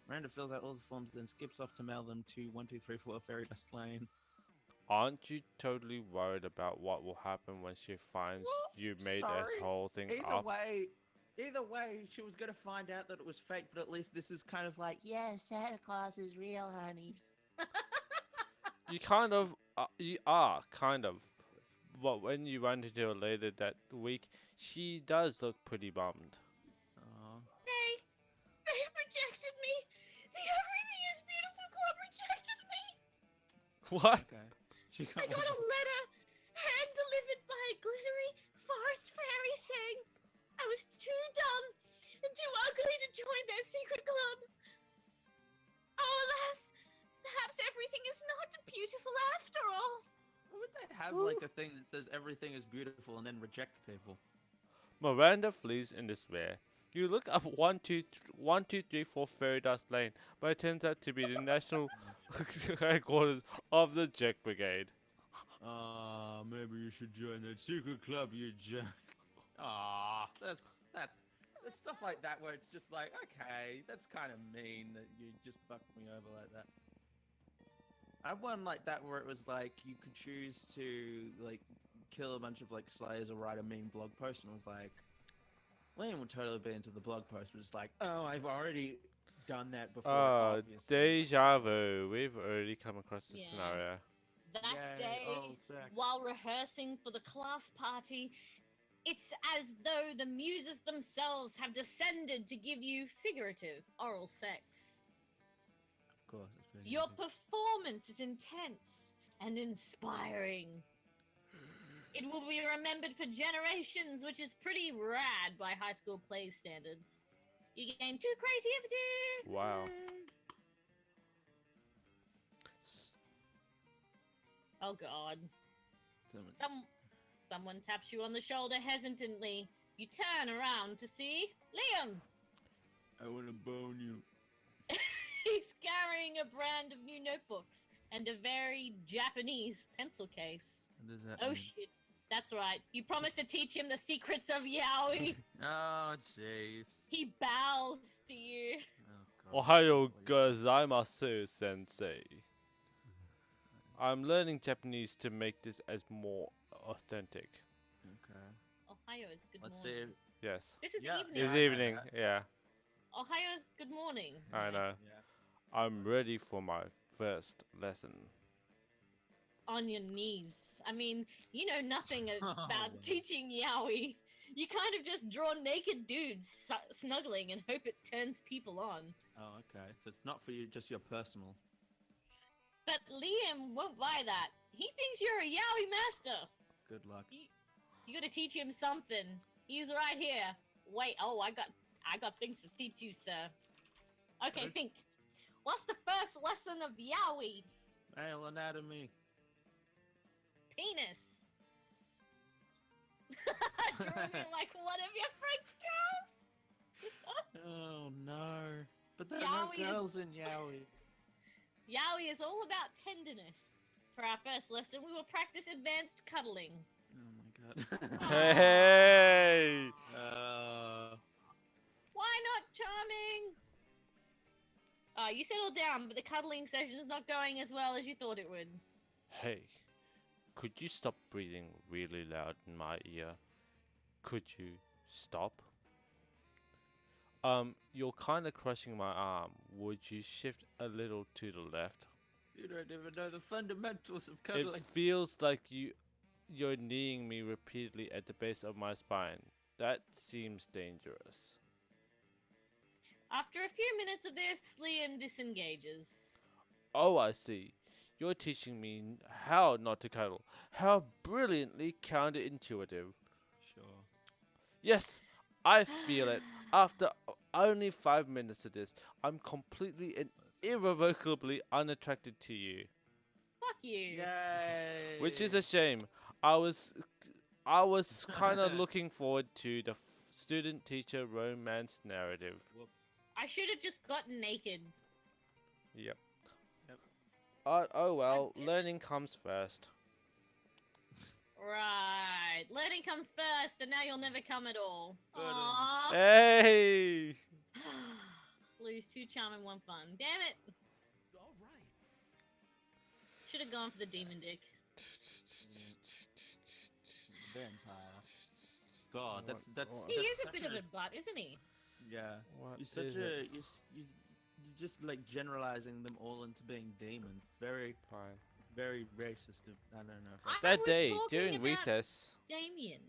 D: Miranda fills out all the forms, then skips off to mail them to 1234 Fairy Dust Lane.
A: Aren't you totally worried about what will happen when she finds you made
D: sorry.
A: this whole thing
D: Either
A: up?
D: way, she was gonna find out that it was fake, but at least this is kind of like, yeah, Santa Claus is real, honey.
A: You kind of, you are kind of. But when you run into her later that week, she does look pretty bummed.
D: Aw.
B: They rejected me. The Everything is Beautiful Club rejected me.
A: What?
D: Okay. She
B: I
D: got
B: got a letter hand delivered by a glittery forest fairy saying I was too dumb and too ugly to join their secret club. Oh, alas, perhaps everything is not beautiful after all.
D: Would they have like a thing that says everything is beautiful and then reject people?
A: Miranda flees in despair. You look up 1234 Fairy Dust Lane, but it turns out to be the national headquarters of the Jack Brigade.
E: Maybe you should join that secret club, you jack.
D: That's stuff like that where it's just like, okay, that's kind of mean that you just fucked me over like that. I had one like that where it was like you could choose to like kill a bunch of like slayers or write a mean blog post, and it was like Liam would totally be into the blog post, but it's like, oh, I've already done that before. Obviously.
A: Deja vu. We've already come across this
B: Yeah.
A: scenario.
B: That
D: Yay,
B: day,
D: oral sex.
B: while rehearsing for the class party, it's as though the muses themselves have descended to give you figurative oral sex.
D: Of course, it's very
B: Your
D: easy.
B: performance is intense and inspiring. It will be remembered for generations, which is pretty rad by high school play standards. You gain 2 creativity.
A: Wow.
B: Oh god.
D: Someone-
B: Someone taps you on the shoulder hesitantly. You turn around to see Liam.
E: I want to bone you.
B: He's carrying a brand of new notebooks and a very Japanese pencil case.
D: What does that
B: Oh
D: mean?
B: shit. That's right. You promised to teach him the secrets of yaoi.
D: Oh, jeez.
B: He bows to you.
D: Oh, God.
A: Ohayo gozaimasu, sensei. I'm learning Japanese to make this as more authentic.
D: Okay.
B: Ohio is good
D: Let's
B: morning.
D: see.
A: Yes.
B: This is
D: Yeah,
B: evening.
A: It's
D: I know
A: evening,
D: that.
A: yeah.
B: Ohio's good morning.
A: I know.
D: Yeah.
A: I'm ready for my first lesson.
B: On your knees. I mean, you know nothing about
D: Oh.
B: teaching yaoi. You kind of just draw naked dudes snuggling and hope it turns people on.
D: Oh, okay. So it's not for you, just your personal.
B: But Liam won't buy that. He thinks you're a yaoi master.
D: Good luck.
B: You gotta teach him something. He's right here. Wait, oh, I got things to teach you, sir. Okay,
D: Okay.
B: think. What's the first lesson of yaoi?
D: Male anatomy.
B: Penis. Drawing it like one of your French girls.
D: Oh no. But there are
B: Yaoi
D: no
B: is-
D: girls in Yaoi.
B: Yaoi is all about tenderness. For our first lesson, we will practice advanced cuddling.
D: Oh my god.
A: Hey!
B: Why not, Charming? You settled down, but the cuddling session is not going as well as you thought it would.
A: Hey, could you stop breathing really loud in my ear? Could you stop? You're kind of crushing my arm. Would you shift a little to the left?
D: You don't even know the fundamentals of cuddling.
A: It feels like you're kneeing me repeatedly at the base of my spine. That seems dangerous.
B: After a few minutes of this, Liam disengages.
A: Oh, I see. You're teaching me how not to cuddle. How brilliantly counterintuitive.
D: Sure.
A: Yes, I feel it. After only 5 minutes of this, I'm completely and irrevocably unattracted to you.
B: Fuck you.
D: Yay!
A: Which is a shame. I was kind of looking forward to the student-teacher romance narrative.
B: I should have just gotten naked.
A: Yep.
D: Yep.
A: Oh well,
B: damn it.
A: learning comes first.
B: Right. Learning comes first, and now you'll never come at all.
D: Good.
B: Aww.
A: Hey!
B: Lose 2 charm and 1 fun. Damn it.
E: All right.
B: Should have gone for the demon dick.
D: Vampire. God, that's
B: He
D: that's
B: is a
D: such
B: bit of a butt, isn't he?
D: Yeah.
A: What
D: You're such
A: is
D: a
A: it?
D: you're just like generalizing them all into being demons. Very
A: Fine.
D: very racist. I don't know. If
B: I
A: That
B: was
A: day,
B: talking
A: during
B: about
A: recess,
B: Damien.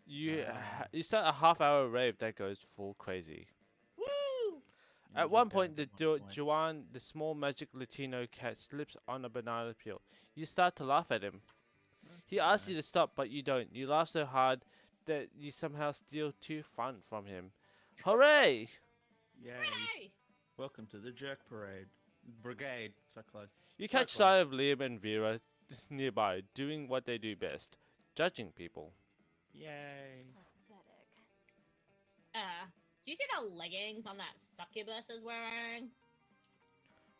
A: you start a half-hour rave that goes full crazy.
B: Woo!
A: At one point, Juan, the small magic Latino cat, slips on a banana peel. You start to laugh at him. He asks you to stop, but you don't. You laugh so hard that you somehow steal 2 fun from him. Hooray!
D: Yay!
B: Hey!
D: Welcome to the jerk parade. Brigade. So close.
A: You
D: So
A: catch
D: close.
A: sight of Liam and Vera nearby, doing what they do best, judging people.
D: Yay!
F: Pathetic.
B: Do you see the leggings on that succubus is wearing?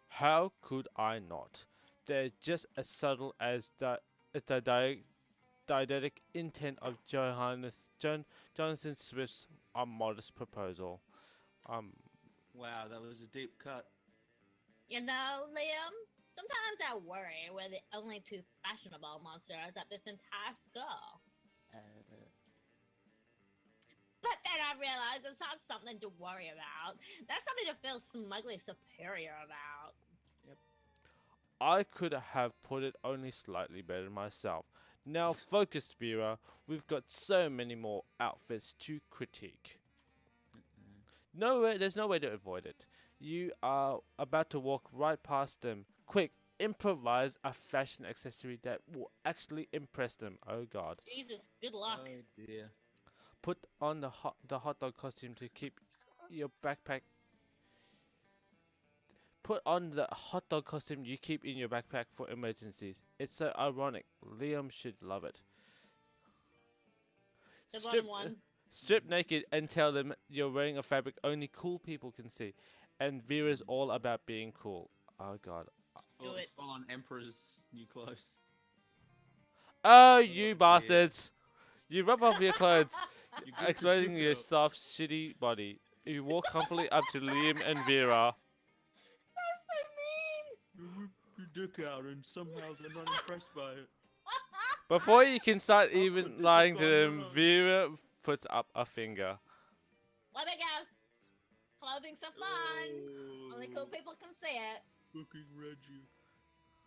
A: How could I not? They're just as subtle as the didactic intent of Jonathan Swift's modest proposal.
D: Wow, that was a deep cut.
B: You know, Liam, sometimes I worry we're the only 2 fashionable monsters at this entire school. But then I realize it's not something to worry about. That's something to feel smugly superior about.
A: I could have put it only slightly better myself. Now, focused Vera, we've got so many more outfits to critique. There's no way to avoid it. You are about to walk right past them. Quick, improvise a fashion accessory that will actually impress them. Oh God.
B: Jesus, good luck.
D: Oh dear.
A: Put on the hot dog costume to keep your backpack. Put on the hot dog costume you keep in your backpack for emergencies. It's so ironic. Liam should love it.
B: The bottom one.
A: Strip naked and tell them you're wearing a fabric only cool people can see. And Vera's all about being cool. Oh God.
B: Do it.
D: Full on Emperor's new clothes.
A: Oh, you
D: dear.
A: bastards! You rub off your clothes,
D: You get
A: exposing
D: your
A: your
D: dick
A: soft, shitty body. You walk comfortably up to Liam and Vera.
B: That's so mean!
E: You whip your dick out and somehow they're not impressed by it.
A: Before you can start
E: put
A: even
E: this
A: lying to
E: on
A: them,
E: your own.
A: Vera puts up a finger.
B: Let me guess. Clothing's so fun. Only cool people can see it.
E: Fucking Reggie.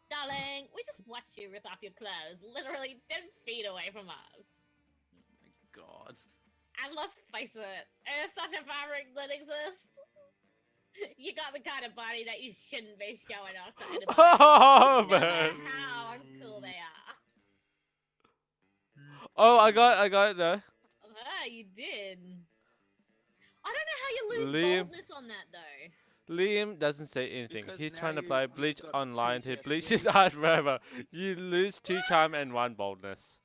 B: Darling, we just watched you rip off your clothes literally 10 feet away from us.
D: My God.
B: And let's face it, if such a fabric did exist, you got the kind of body that you shouldn't be showing off to anybody.
A: Oh
B: No matter
A: man!
B: how uncool they are.
A: Oh, I got it though.
B: Ah, you did. I don't know how you lose
A: Liam-
B: boldness on that though.
A: Liam doesn't say anything.
D: Because
A: He's
D: now
A: trying to
D: you-
A: buy
D: you've
A: bleach
D: got
A: online to
D: PTSD.
A: bleach his eyes forever. You lose 2 charm and 1 boldness.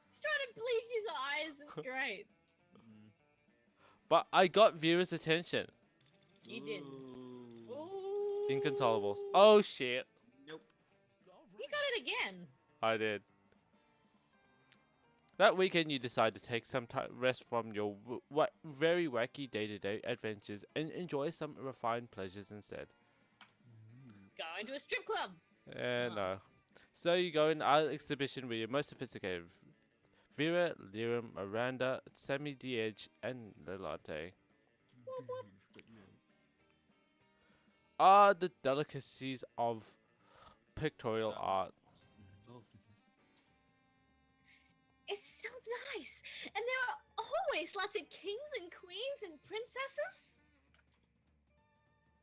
B: He's trying to bleach his eyes. It's great.
A: But I got Vera's attention.
B: You did.
D: Ooh.
B: Ooh.
A: Inconsolables. Oh shit.
D: Nope.
B: You got it again.
A: I did. That weekend, you decide to take some rest from your very wacky day-to-day adventures and enjoy some refined pleasures instead.
B: Going to a strip club.
A: No. So you go in the art exhibition with your most sophisticated Vera, Liam, Miranda, Sammy Diege, and Lilante are the delicacies of pictorial
D: So-
A: art.
B: It's so nice. And there are a whole always lots of kings and queens and princesses.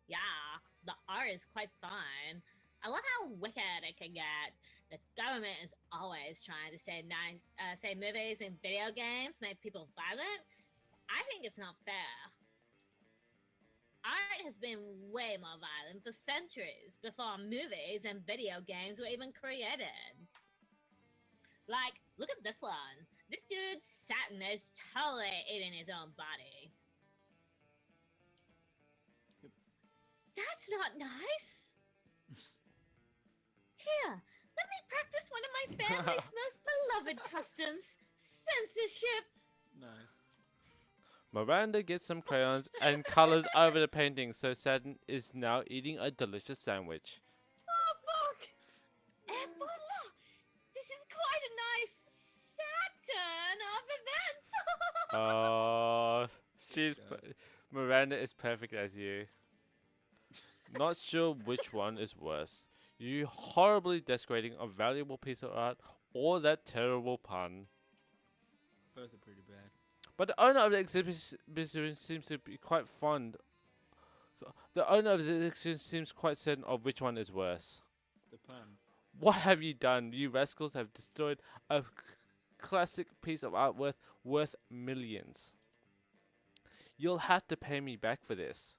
B: Yeah, the art is quite fun. I love how wicked it can get. The government is always trying to say movies and video games make people violent. I think it's not fair. Art has been way more violent for centuries before movies and video games were even created. Like, look at this one. This dude's Saturn is totally eating his own body. That's not nice. Here, let me practice one of my family's most beloved customs, censorship.
D: Nice.
A: Miranda gets some crayons and colors over the painting, so Saturn is now eating a delicious sandwich.
B: Oh, fuck! Et voila! This is quite a nice Saturn of events!
A: Miranda is perfect as you. Not sure which one is worse. You horribly desecrating a valuable piece of art or that terrible pun.
D: Both are pretty bad.
A: But the owner of the exhibition seems to be quite fond. The owner of the exhibition seems quite certain of which one is worse.
D: The pun.
A: What have you done? You rascals have destroyed a classic piece of art worth millions. You'll have to pay me back for this.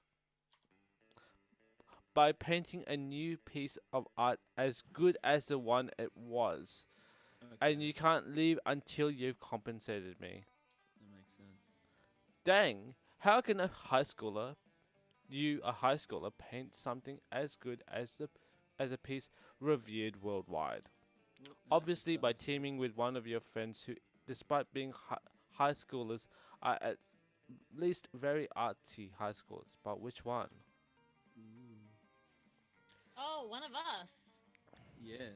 A: By painting a new piece of art as good as the one it was.
D: Okay.
A: And you can't leave until you've compensated me.
D: That makes sense.
A: Dang, how can a high schooler, paint something as good as a piece revered worldwide?
D: Well,
A: Obviously by
D: that's
A: teaming with one of your friends who, despite being high schoolers, are at least very artsy high schoolers. But which one?
D: Ooh.
B: Oh, one of us.
D: Yes.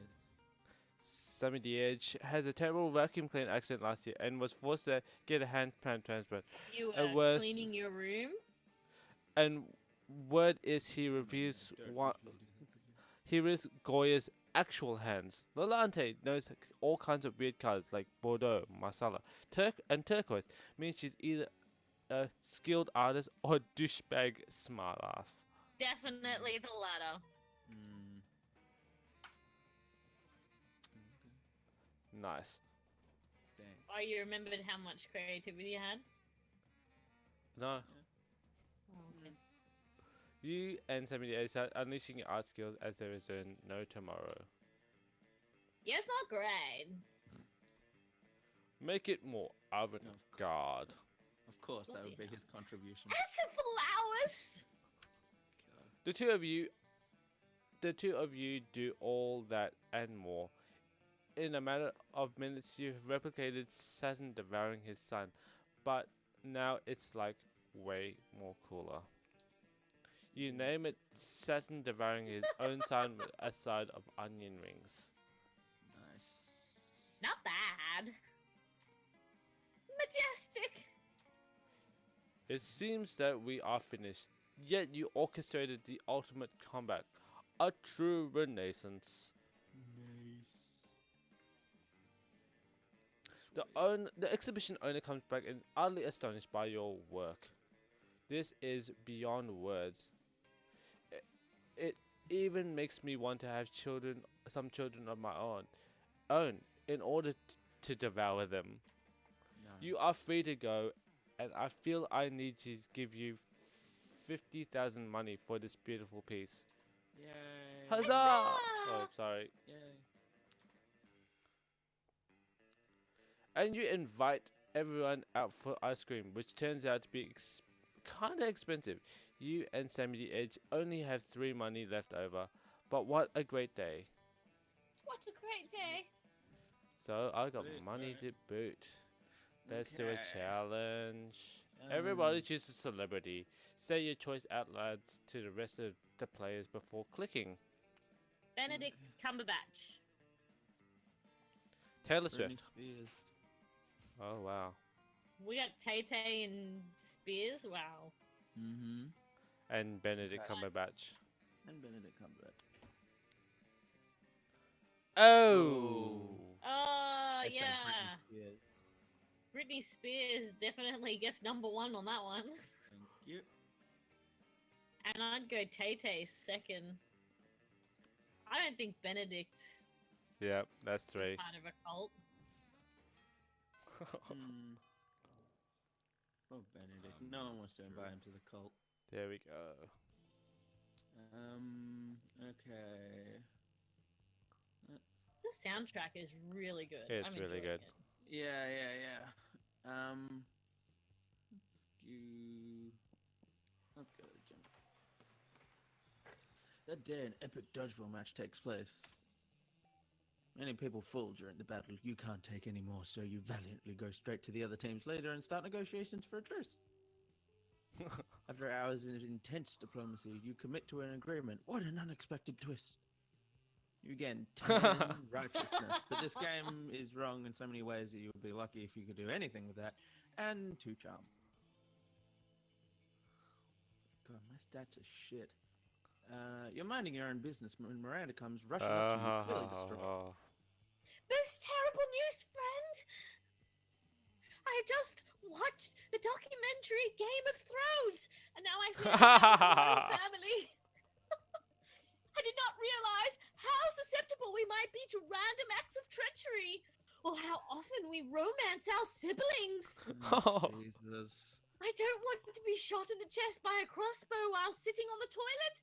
A: Sammy the Edge has a terrible vacuum cleaner accident last year and was forced to get a hand transplant.
B: You
A: It
B: were
A: was-
B: cleaning your room?
A: And word is he reviews one. Here is Goya's actual hands. Lolante knows all kinds of weird colors like Bordeaux, Marsala, turquoise. Means she's either a skilled artist or a douchebag smartass.
B: Definitely the latter.
D: Mm. Okay.
A: Nice.
D: Dang.
B: Oh, you remembered how much creativity you had?
A: No,
B: Oh, okay.
A: you and Sammy are unleashing your art skills as there is no tomorrow.
B: Yeah, it's not great.
A: Make it more avant-garde.
D: Of course, that would be
B: Bloody
D: his contribution.
B: Add some flowers!
D: God.
A: The two of you do all that and more. In a matter of minutes, you've replicated Saturn devouring his son, but now it's like way more cooler. You name it Saturn devouring his own son with a side of onion rings.
D: Nice.
B: Not bad. Majestic.
A: It seems that we are finished, yet you orchestrated the ultimate comeback. A true renaissance.
E: Nice.
A: The exhibition owner comes back and utterly astonished by your work. This is beyond words. It even makes me want to have some children of my own, in order to devour them.
D: No.
A: You are free to go, and I feel I need to give you 50,000 money for this beautiful piece.
D: Yay.
A: Huzzah!
B: Huzzah!
A: Oh, sorry.
D: Yay.
A: And you invite everyone out for ice cream, which turns out to be kind of expensive. You and Sammy the Edge only have 3 money left over, but what a great day.
B: What a great day.
A: So I got
D: Great
A: money
D: day.
A: to boot. Let's do a
D: Okay.
A: challenge. Everybody
D: Um,
A: choose a celebrity. Say your choice out loud to the rest of the players before clicking.
B: Benedict Cumberbatch.
A: Taylor
D: Britney
A: Swift.
D: Spears.
A: Oh wow.
B: We got Tay Tay and Spears. Wow.
D: Mm-hmm.
A: And Benedict
B: Right.
A: Cumberbatch.
D: And Benedict Cumberbatch.
A: Oh.
B: Oh,
D: I'd say
B: yeah.
D: Britney Spears.
B: Britney Spears definitely gets number 1 on that one.
D: Thank you.
B: And I'd go Tay Tay second. I don't think Benedict
A: Yep, that's
B: is
A: 3.
B: part of a cult.
D: Hmm. Oh, Benedict. No one wants to invite him to the cult.
A: There we go.
D: Okay.
B: The soundtrack is really good.
A: It's
B: I'm
A: really
B: enjoying
A: good.
B: it.
D: Yeah. Let's go, Jim. That day, an epic dodgeball match takes place. Many people fall during the battle. You can't take any more, so you valiantly go straight to the other teams later and start negotiations for a truce. After hours of intense diplomacy, you commit to an agreement. What an unexpected twist. You gain 10 righteousness, but this game is wrong in so many ways that you would be lucky if you could do anything with that. And 2 charm. God, my stats are shit. You're minding your own business when Miranda comes rushing up to you, clearly distraught.
B: Most terrible news, friend! I have just watched the documentary Game of Thrones, and now I feel like my own family. I did not realize how susceptible we might be to random acts of treachery, or how often we romance our siblings.
A: Oh.
D: Jesus.
B: I don't want to be shot in the chest by a crossbow while sitting on the toilet.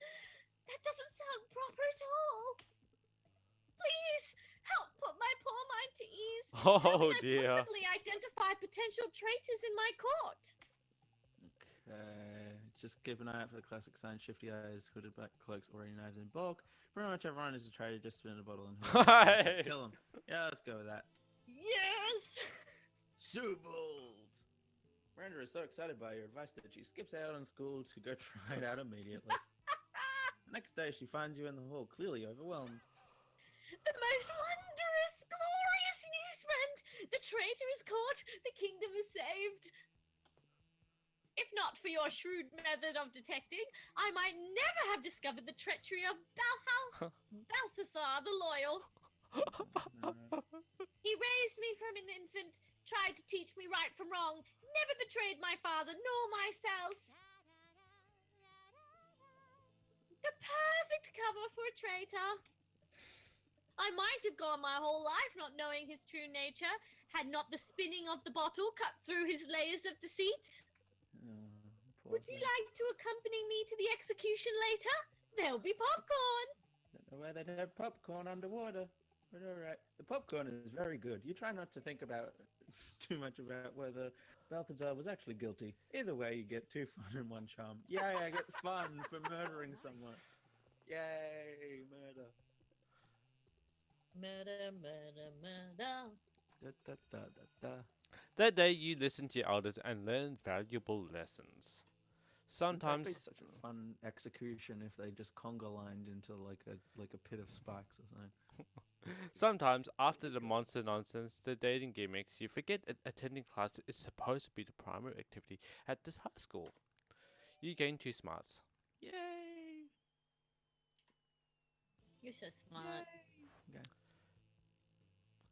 B: That doesn't sound proper at all. Please help put my poor mind to ease. How
A: Oh
B: can I
A: dear.
B: possibly identify potential traitors in my court?
D: Okay. Just keep an eye out for the classic sign: shifty eyes, hooded black cloaks, already knives in bulk. Pretty much everyone is a traitor. Just spin a bottle and
A: Hey.
D: kill them. Yeah, let's go with that.
B: Yes!
D: So bold. Miranda is so excited by your advice that she skips out on school to go try it out immediately. The next day, she finds you in the hall, clearly overwhelmed.
B: The most wondrous, glorious news, friend! The traitor is caught, the kingdom is saved. If not for your shrewd method of detecting, I might never have discovered the treachery of Balthasar the Loyal. He raised me from an infant, tried to teach me right from wrong, never betrayed my father nor myself. The perfect cover for a traitor. I might have gone my whole life not knowing his true nature, had not the spinning of the bottle cut through his layers of deceit. Would you like to accompany me to the execution later? There'll be popcorn.
D: Don't know why they'd have popcorn underwater, but alright. The popcorn is very good. You try not to think about too much about whether Balthazar was actually guilty. Either way, you get 2 fun and 1 charm. Yay, I get fun for murdering someone. Yay, murder.
B: Murder, murder, murder.
D: Da, da, da, da, da.
A: That day you listen to your elders and learn valuable lessons. Sometimes
D: That'd be such a fun execution if they just conga lined into like a pit of spikes or something.
A: Sometimes, after the monster nonsense, the dating gimmicks, you forget that attending class is supposed to be the primary activity at this high school. You gain 2 smarts.
D: Yay!
B: You're so smart.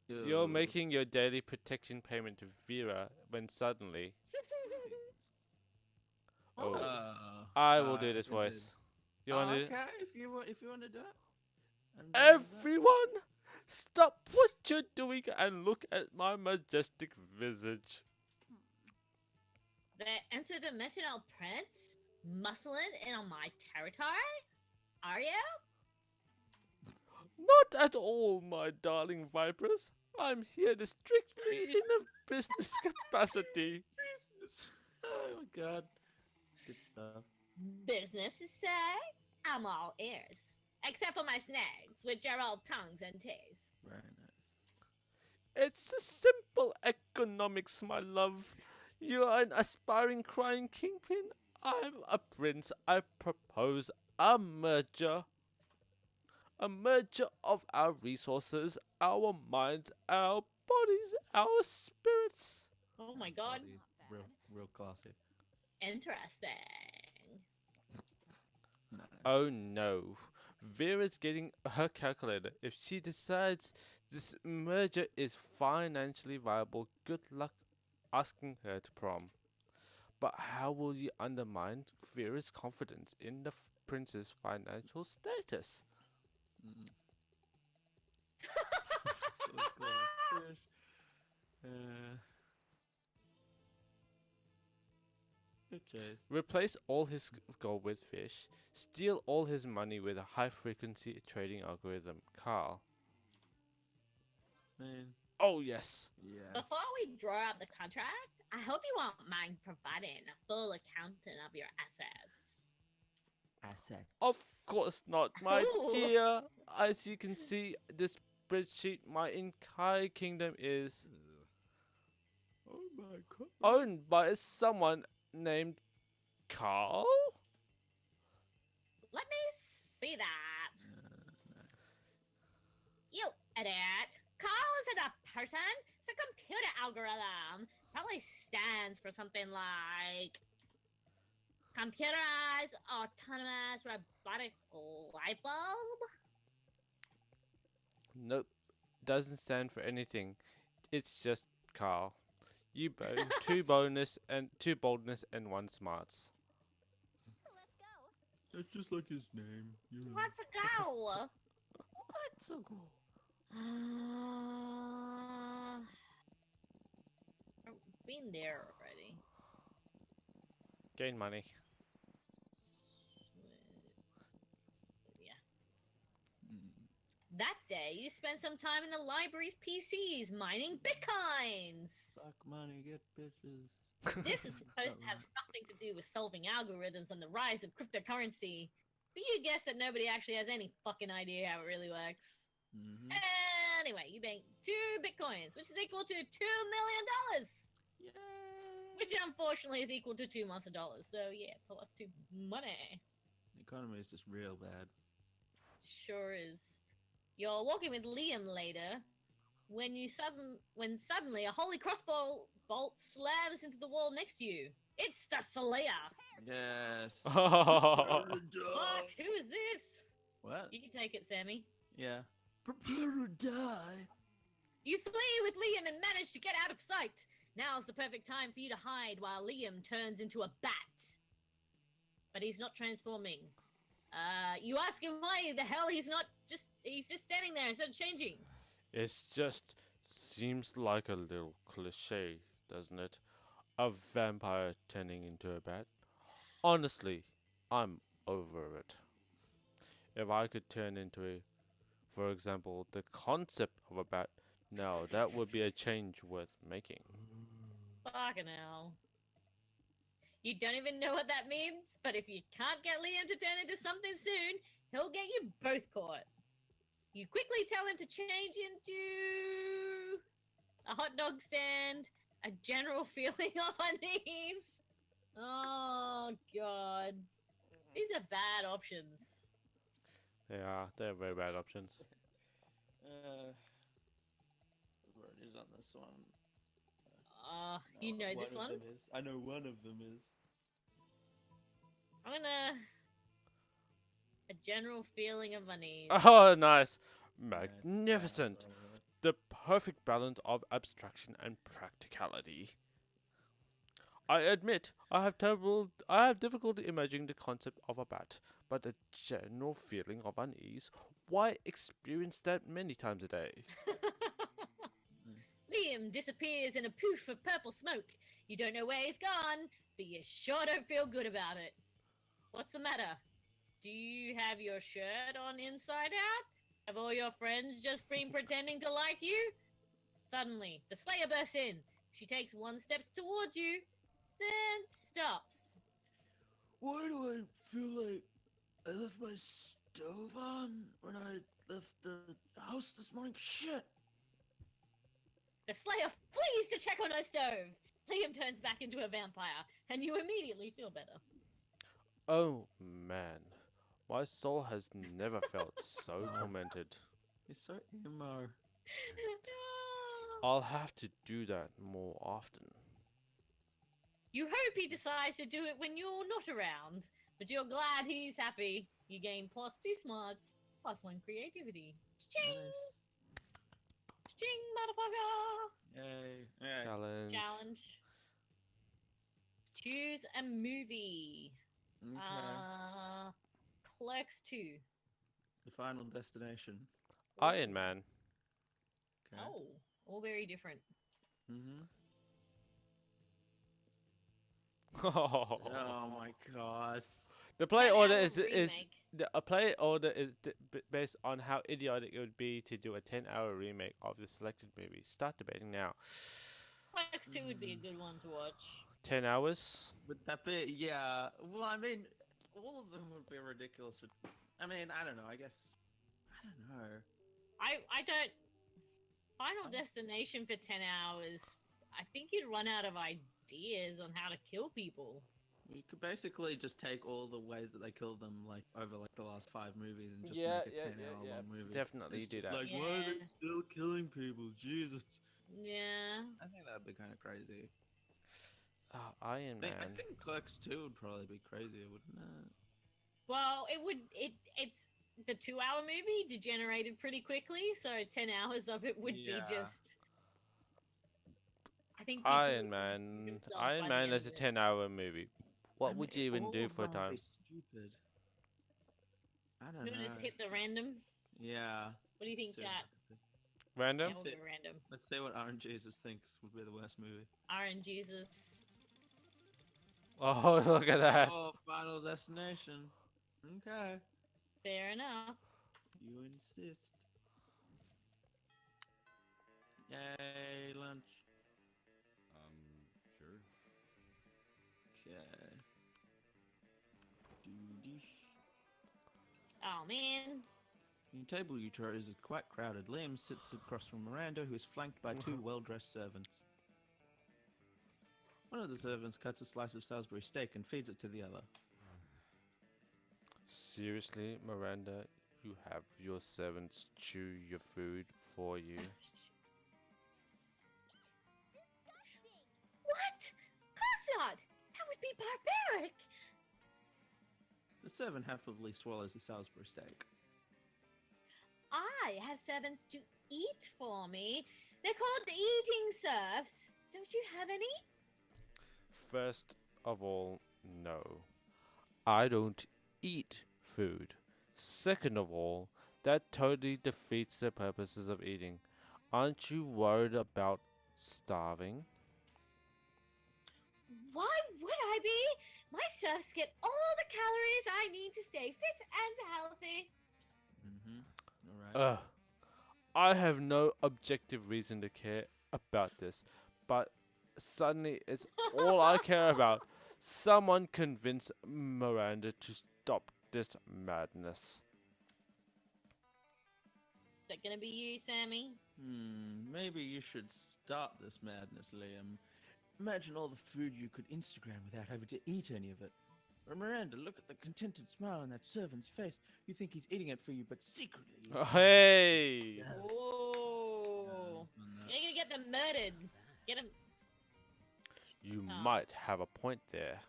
A: You're
D: Ugh.
A: making your daily protection payment to Vera when suddenly, oh, I will do this
D: good.
A: voice. You want to?
D: Okay, if you want to do it. I'm down with that.
A: Everyone, stop what you're doing and look at my majestic visage.
B: They entered a Metinel prince, muscling in on my territory? Are you?
A: Not at all, my darling vipers. I'm here to strictly in a business capacity.
D: Business. Oh my god. Good stuff.
B: Business to say? I'm all ears. Except for my snags, which are all tongues and teeth.
D: Very nice.
A: It's a simple economics, my love. You are an aspiring crime kingpin. I'm a prince. I propose a merger. A merger of our resources, our minds, our bodies, our spirits.
B: Oh my god.
D: Body, real classy.
B: Interesting.
D: Nice.
A: Oh no. Vera's getting her calculator. If she decides this merger is financially viable, good luck asking her to prom. But how will you undermine Vera's confidence in the prince's financial status?
D: Mm. So it's called a fish. Okay.
A: Replace all his gold with fish. Steal all his money with a high-frequency trading algorithm. Carl.
D: Man.
A: Oh, yes.
D: Yes.
B: Before we draw up the contract, I hope you won't mind providing a full accountant of your assets.
D: Asset.
A: Of course not, my
B: Ooh.
A: dear. As you can see, this spreadsheet, my entire kingdom is
E: Oh my god.
A: owned by someone named Carl?
B: Let me see that. You idiot. Carl isn't a person. It's a computer algorithm. Probably stands for something like computerized autonomous robotic light bulb.
A: Nope. Doesn't stand for anything. It's just Carl. You two boldness and one smarts.
E: That's just like his name. You know.
B: Let's go.
D: Let's go.
B: I've been there already.
A: Gain money.
B: Yeah.
D: Mm.
B: That day, you spent some time in the library's PCs mining bitcoins.
D: Fuck money, get bitches.
B: This is supposed to have something to do with solving algorithms and the rise of cryptocurrency. But you guess that nobody actually has any fucking idea how it really works.
D: Mm-hmm.
B: Anyway, you banked 2 bitcoins, which is equal to $2 million.
D: Yay!
B: Which unfortunately is equal to 2 months of dollars. So yeah, plus 2 money.
D: The economy is just real bad.
B: Sure is. You're walking with Liam later when suddenly a holy crossbow bolt slams into the wall next to you. It's the Slayer.
D: Yes.
B: Fuck, who is this?
D: What?
B: You can take it, Sammy.
D: Yeah.
E: Prepare to die.
B: You flee with Liam and manage to get out of sight. Now's the perfect time for you to hide while Liam turns into a bat. But he's not transforming. You ask him why the hell he's just standing there instead of changing.
A: It just seems like a little cliche, doesn't it? A vampire turning into a bat. Honestly, I'm over it. If I could turn into for example, the concept of a bat, now that would be a change worth making.
B: Fucking hell. You don't even know what that means, but if you can't get Liam to turn into something soon, he'll get you both caught. You quickly tell him to change into a hot dog stand, a general feeling of unease. Oh, God. These are bad options.
A: They're very bad options.
D: Where it is on this one.
B: You know this
D: of
B: one?
D: them is. I know one of them is.
B: I'm gonna... A general feeling of unease.
A: Oh, nice.
D: Nice.
A: Magnificent. The perfect balance of abstraction and practicality. I admit, I have difficulty imagining the concept of a bat, but the general feeling of unease, why experience that many times a day?
B: Liam disappears in a poof of purple smoke. You don't know where he's gone, but you sure don't feel good about it. What's the matter? Do you have your shirt on inside out? Have all your friends just been pretending to like you? Suddenly, the Slayer bursts in. She takes 1 step towards you, then stops.
E: Why do I feel like I left my stove on when I left the house this morning? Shit!
B: The Slayer flees to check on her stove. Liam turns back into a vampire, and you immediately feel better.
A: Oh man, my soul has never felt so tormented.
D: It's so emo.
A: I'll have to do that more often.
B: You hope he decides to do it when you're not around, but you're glad he's happy. You gain +2 smarts, +1 creativity. Ching! Ching, motherfucker!
D: Yay! Yay.
A: Challenge.
B: Challenge. Choose a movie.
D: Okay.
B: Clerks 2.
D: The final destination.
A: Iron Man.
D: Okay.
B: Oh, all very different.
D: Mm-hmm.
A: Oh
D: Oh my god.
A: The play
B: 10
A: order
B: hour
A: is
B: remake.
A: a play order is based on how idiotic it would be to do a 10-hour remake of the selected movie. Start debating now.
B: Clerks 2 would be a good one to watch.
A: 10 hours.
D: Would that be? Yeah. Well, I mean, all of them would be ridiculous. I mean, I don't know. I guess. I don't know.
B: I don't. Final Destination for 10 hours. I think you'd run out of ideas on how to kill people.
D: You could basically just take all the ways that they killed them, like over like the last 5 movies, and just
A: Yeah,
D: make a
A: yeah,
D: 10-hour
A: yeah,
D: long movie.
A: definitely
D: It's
A: do
D: just
A: that.
D: Like, why are they
B: Yeah.
D: still killing people? Jesus.
B: Yeah.
D: I think that'd be kind of crazy.
A: Iron
D: I
A: Man.
D: think Clerks 2 would probably be crazier, wouldn't it?
B: Well, it would. It's the 2-hour movie degenerated pretty quickly, so 10 hours of it would
D: Yeah.
B: be just. I think people
A: Iron
B: would
A: Man.
B: themselves by
A: Iron
B: the
A: Man
B: end
A: is a
B: of it.
A: 10-hour movie. What
D: I
A: would
D: mean,
A: you even
D: all
A: do
D: of
A: for a
D: them would
A: time?
D: be stupid. I don't
B: We'll
D: know.
B: just hit the random.
D: Yeah.
B: What do you think,
D: See
B: chat?
A: Random?
B: Yeah, we'll
D: Sit.
B: go random.
D: Let's see what Aaron Jesus thinks would be the worst movie.
B: Aaron Jesus.
A: Oh, look at that.
D: Oh, Final Destination. Okay.
B: Fair enough.
D: You insist. Yay, lunch.
E: Sure.
D: Okay. Doody.
B: Oh man.
D: The table you chose is quite crowded. Liam sits across from Miranda, who is flanked by 2 well-dressed servants. One of the servants cuts a slice of Salisbury steak and feeds it to the other.
A: Seriously, Miranda, you have your servants chew your food for you.
B: What? Of course not. That would be barbaric.
D: The servant happily swallows the Salisbury steak.
B: I have servants to eat for me. They're called the eating serfs. Don't you have any?
A: First of all, no. I don't eat food. Second of all, that totally defeats the purposes of eating. Aren't you worried about starving?
B: Why would I be? My serfs get all the calories I need to stay fit and healthy.
D: Mm-hmm. Alright.
A: Ugh. I have no objective reason to care about this, but suddenly it's all I care about. Someone convince Miranda to stop this madness.
B: Is that gonna be you, Sammy?
D: Maybe you should start this madness, Liam. Imagine all the food you could Instagram without having to eat any of it. Or Miranda, look at the contented smile on that servant's face. You think he's eating it for you, but secretly he's
A: Hey!
B: Oh. You're gonna get them murdered. Get them.
A: You
B: Oh.
A: might have a point there.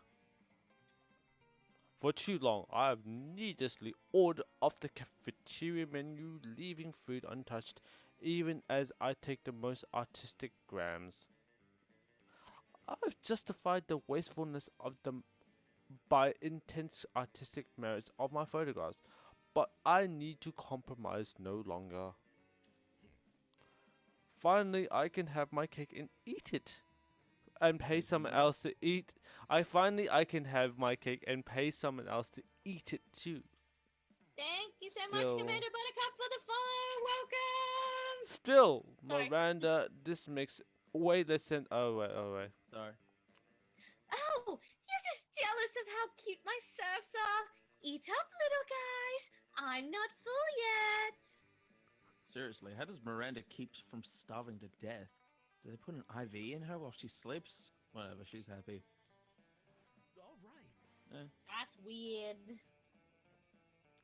A: For too long, I have needlessly ordered off the cafeteria menu, leaving food untouched, even as I take the most artistic grams. I've justified the wastefulness of them by intense artistic merits of my photographs, but I need to compromise no longer. Finally, I can have my cake and eat it. And pay someone else to eat. I can have my cake and pay someone else to eat it too.
B: Thank you so much,
A: Still-
B: Commander Buttercup, for the follow. Welcome.
A: Still,
B: Sorry.
A: Miranda, this makes way less sense. Oh wait.
D: Sorry.
B: Oh, you're just jealous of how cute my serfs are. Eat up, little guys. I'm not full yet.
D: Seriously, how does Miranda keep from starving to death? Do they put an IV in her while she sleeps? Whatever, she's happy.
E: All right.
B: That's weird.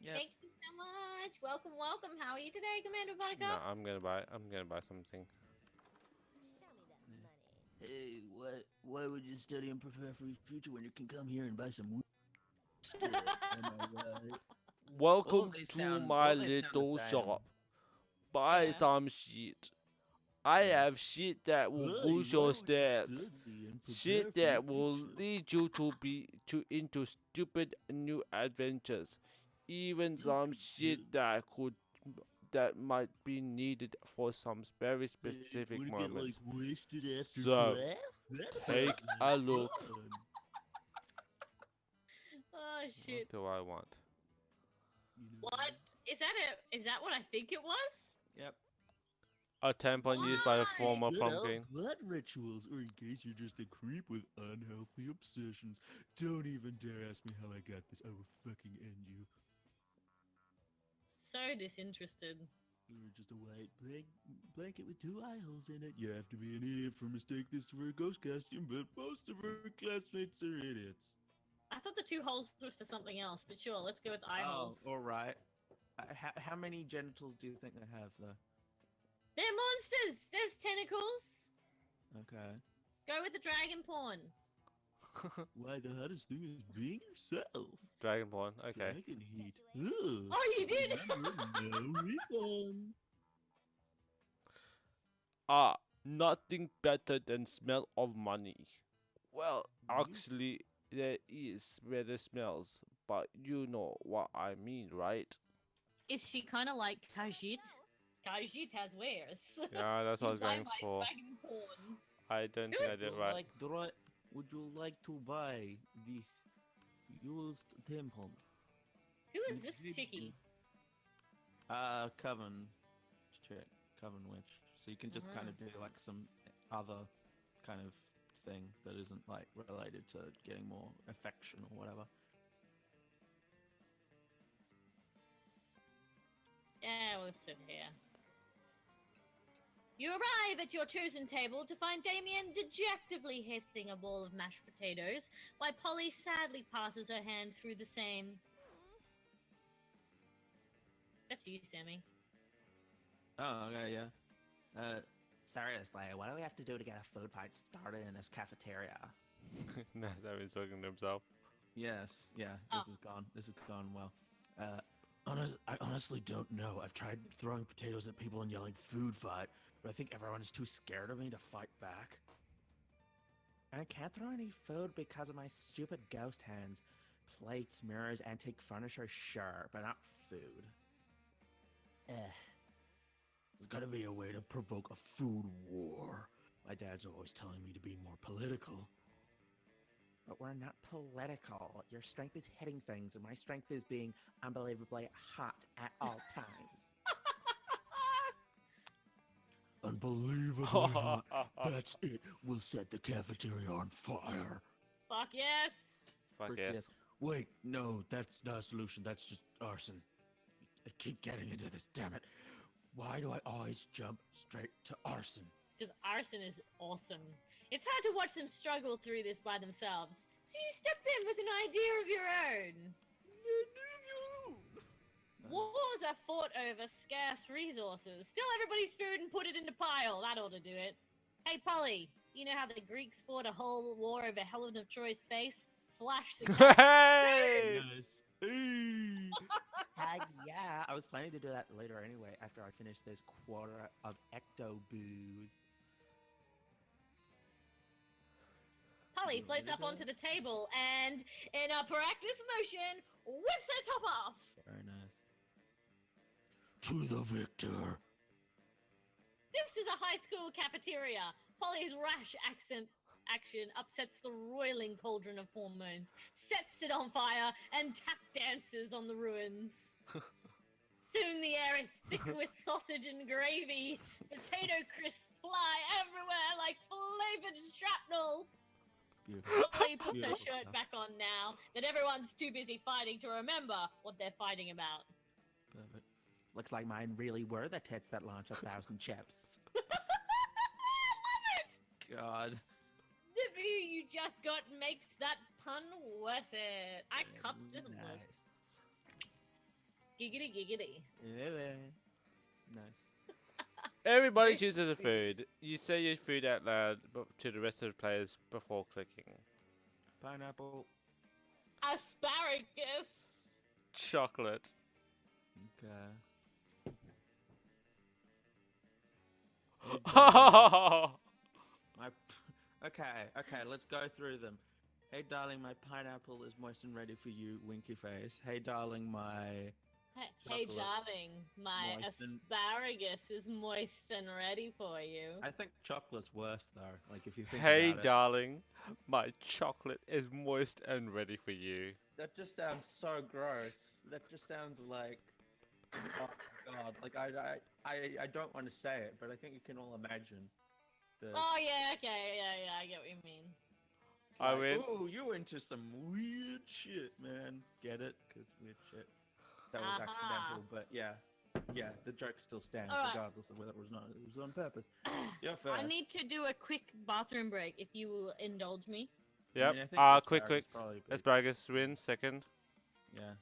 D: Yeah.
B: Thank you so much. Welcome, welcome. How are you today, Commander
A: No,
B: Buttercup?
A: I'm gonna buy something.
C: Hey, why would you study and prepare for your future when you can come here and buy some stuff? Am I right?
A: Welcome
D: these
A: to
D: sound-
A: my
D: all these sound the
A: little
D: same.
A: shop. Buy
B: Yeah.
A: some shit. I have shit that will
C: Hey,
A: boost
C: why
A: your
C: don't you
A: stats.
C: study and prepare
A: Shit
C: for your
A: that will
C: future?
A: lead you to into stupid new adventures. Even
C: You
A: some
C: could
A: shit that might be needed for some very specific
C: wanna get like
A: moments.
C: wasted after
A: So,
C: class? That
A: Take
C: sounds
A: a
C: like
A: look.
C: fun.
B: Oh shit.
A: What do I want?
C: You know,
B: What? Is that what I think it was?
D: Yep.
A: A tampon used by the
B: Why?
A: former
C: Good old
A: pumpkin.
C: blood rituals, or in case you're just a creep with unhealthy obsessions. Don't even dare ask me how I got this. I will fucking end you.
B: So disinterested.
C: Or just a white blanket with 2 eye holes in it. You have to be an idiot for mistake this for a ghost costume, but most of our classmates are idiots.
B: I thought the 2 holes were for something else, but sure, let's go with eye holes.
D: all right. How many genitals do you think they have, though?
B: They're monsters! There's tentacles!
D: Okay.
B: Go with the dragon porn.
C: Why, the hottest thing is being yourself.
A: Dragonborn. Okay.
C: Dragon heat. Ugh.
B: Oh, you did?
C: Remember, no refund.
A: Ah, nothing better than smell of money. Well,
C: Mhm.
A: actually, there is better smells, but you know what I mean, right?
B: Is she kind of like Khajiit? Khajiit has wares.
A: Yeah, that's what I was
B: Buy
A: going
B: my
A: for.
B: dragon porn.
A: I don't
B: Who
A: think I
B: is
A: did
C: Would
A: right.
C: like would you like to buy this used tampon?
B: Who is this chickie?
D: Coven chick, Coven witch. So you can just kind of do like some other kind of thing that isn't like related to getting more affection or whatever.
B: Yeah, we'll sit here. You arrive at your chosen table to find Damien dejectively hefting a bowl of mashed potatoes, while Polly sadly passes her hand through the same. That's you, Sammy.
D: Oh, okay, yeah. Seriously, what do we have to do to get a food fight started in this cafeteria?
A: Nah, that was talking to himself.
D: Yes, yeah, this is gone. This has gone well.
C: I honestly don't know. I've tried throwing potatoes at people and yelling "food fight," but I think everyone is too scared of me to fight back.
D: I can't throw any food because of my stupid ghost hands. Plates, mirrors, antique furniture, sure, but not food.
C: There's gotta be a way to provoke a food war. My dad's always telling me to be more political.
D: But we're not political. Your strength is hitting things, and my strength is being unbelievably hot at all times.
C: Unbelievably hot. That's it. We'll set the cafeteria on fire.
B: Fuck yes!
A: Fuck
D: Frick
A: yes.
D: yes.
C: Wait, no, that's not a solution. That's just arson. I keep getting into this, damn it. Why do I always jump straight to arson?
B: Because arson is awesome. It's hard to watch them struggle through this by themselves, so you step in with an idea of your own. Wars are fought over scarce resources. Steal everybody's food and put it in a pile. That ought to do it. Hey, Polly, you know how the Greeks fought a whole war over Helen of Troy's face? Flash the
A: Hey!
C: Nice. Hey.
D: Heck yeah! I was planning to do that later anyway, after I finish this quarter of ecto booze.
B: Polly floats up onto the table and, in a practice motion, whips her top off.
D: Very nice.
C: To the victor.
B: This is a high school cafeteria. Polly's rash action upsets the roiling cauldron of hormones, sets it on fire, and tap dances on the ruins. Soon the air is thick with sausage and gravy. Potato crisps fly everywhere like flavored shrapnel.
D: Beautiful.
B: Polly puts her
D: Beautiful
B: shirt
D: stuff.
B: back on now that everyone's too busy fighting to remember what they're fighting about.
D: Perfect. Looks like mine really were the tits that launch 1,000 chips.
B: I love it!
D: God.
B: The view you just got makes that pun worth it. I cupped it. Look.
D: Nice.
B: Giggity giggity.
D: Nice.
A: Everybody
B: This
A: chooses a
B: is-
A: food. You say your food out loud to the rest of the players before clicking.
D: Pineapple.
B: Asparagus.
A: Chocolate.
D: Okay. Hey, darling. My, okay, let's go through them. Hey, darling, my pineapple is moist and ready for you, winky face. Hey, darling, my
B: Hey,
D: Chocolate.
B: darling, my
D: Moist and-
B: asparagus is moist and ready for you.
D: I think chocolate's worse though. Like if you think
A: Hey,
D: about it,
A: darling, my chocolate is moist and ready for you.
D: that just sounds so gross. That just sounds like, oh my god. Like I don't want to say it, but I think you can all imagine. The,
B: Oh yeah, okay, yeah, I get what you mean.
D: it's
A: I
D: like,
A: win.
D: ooh, you into some weird shit, man. Get it? Because weird shit. That was
B: Aha.
D: accidental, but yeah. Yeah, the joke still stands,
B: Alright.
D: regardless of whether it was not. It was on purpose. You're
B: I
D: first.
B: need to do a quick bathroom break if you will indulge me.
D: I
A: Yep.
D: mean, I think the
A: Quick.
D: asparagus probably beats-
A: Asparagus wins second.
D: Yeah.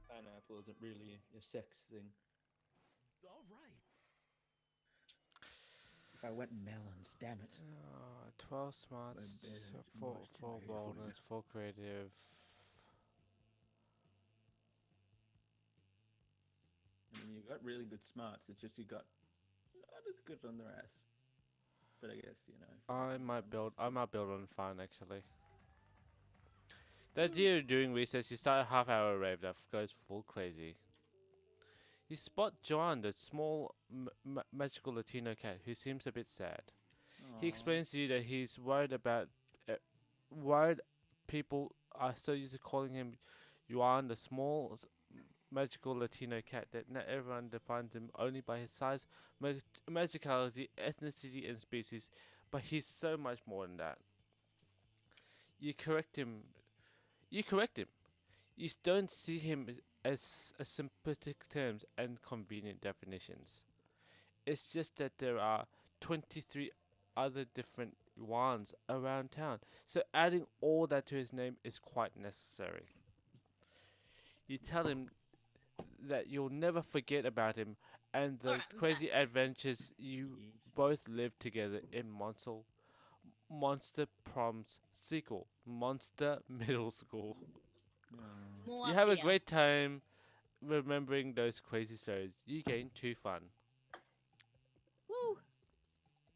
D: Pineapple isn't really a sex thing.
C: All right.
D: If I went melons, damn it.
A: 12 smarts,
D: bed,
A: four
D: moist and ready for you.
A: boldness, 4 creative.
D: I mean, you got really good smarts. It's just you got not as good on the rest. But I guess you know.
A: I might build on fun actually. The idea of doing research, you start a half-hour rave that goes full crazy. You spot Joan, the small magical Latino cat, who seems a bit sad. He
D: Aw.
A: explains to you that he's worried about worried people are so used to calling him Yuan, the small magical Latino cat, that not everyone defines him only by his size, magicality, ethnicity, and species. But he's so much more than that. You correct him. You don't see him as sympathetic terms and convenient definitions. It's just that there are 23 other different Yuans around town, so adding all that to his name is quite necessary. You tell him that you'll never forget about him and the
B: Alright,
A: crazy adventures you both lived together in Monster Proms sequel, Monster Middle School.
B: More
A: You have a
B: beer.
A: great time remembering those crazy stories. You gain 2 fun.
B: Woo!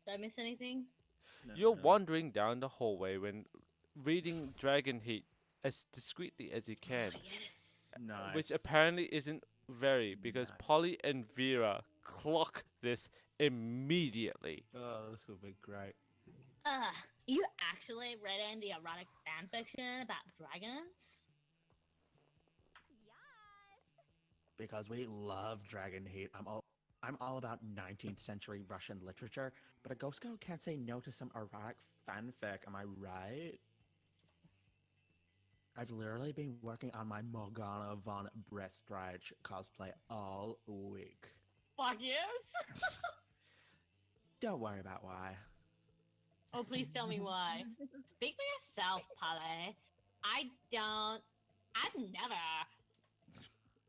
B: Did I miss anything?
D: No,
A: You're
D: no.
A: wandering down the hallway when reading Dragon Heat as discreetly as you can,
B: Oh, yes.
D: Nice.
A: which apparently isn't very because
D: Nice.
A: Polly and Vera clock this immediately.
D: Oh, this will be great.
B: You actually read any erotic fanfiction about dragons?
D: Because we love Dragon Heat. I'm all about 19th century Russian literature, but a ghost girl can't say no to some erotic fanfic, am I right? I've literally been working on my Morgana von Brestreich cosplay all week.
B: Fuck yes!
D: Don't worry about why.
B: Oh, please tell me why. Speak for yourself, Polly. I've never.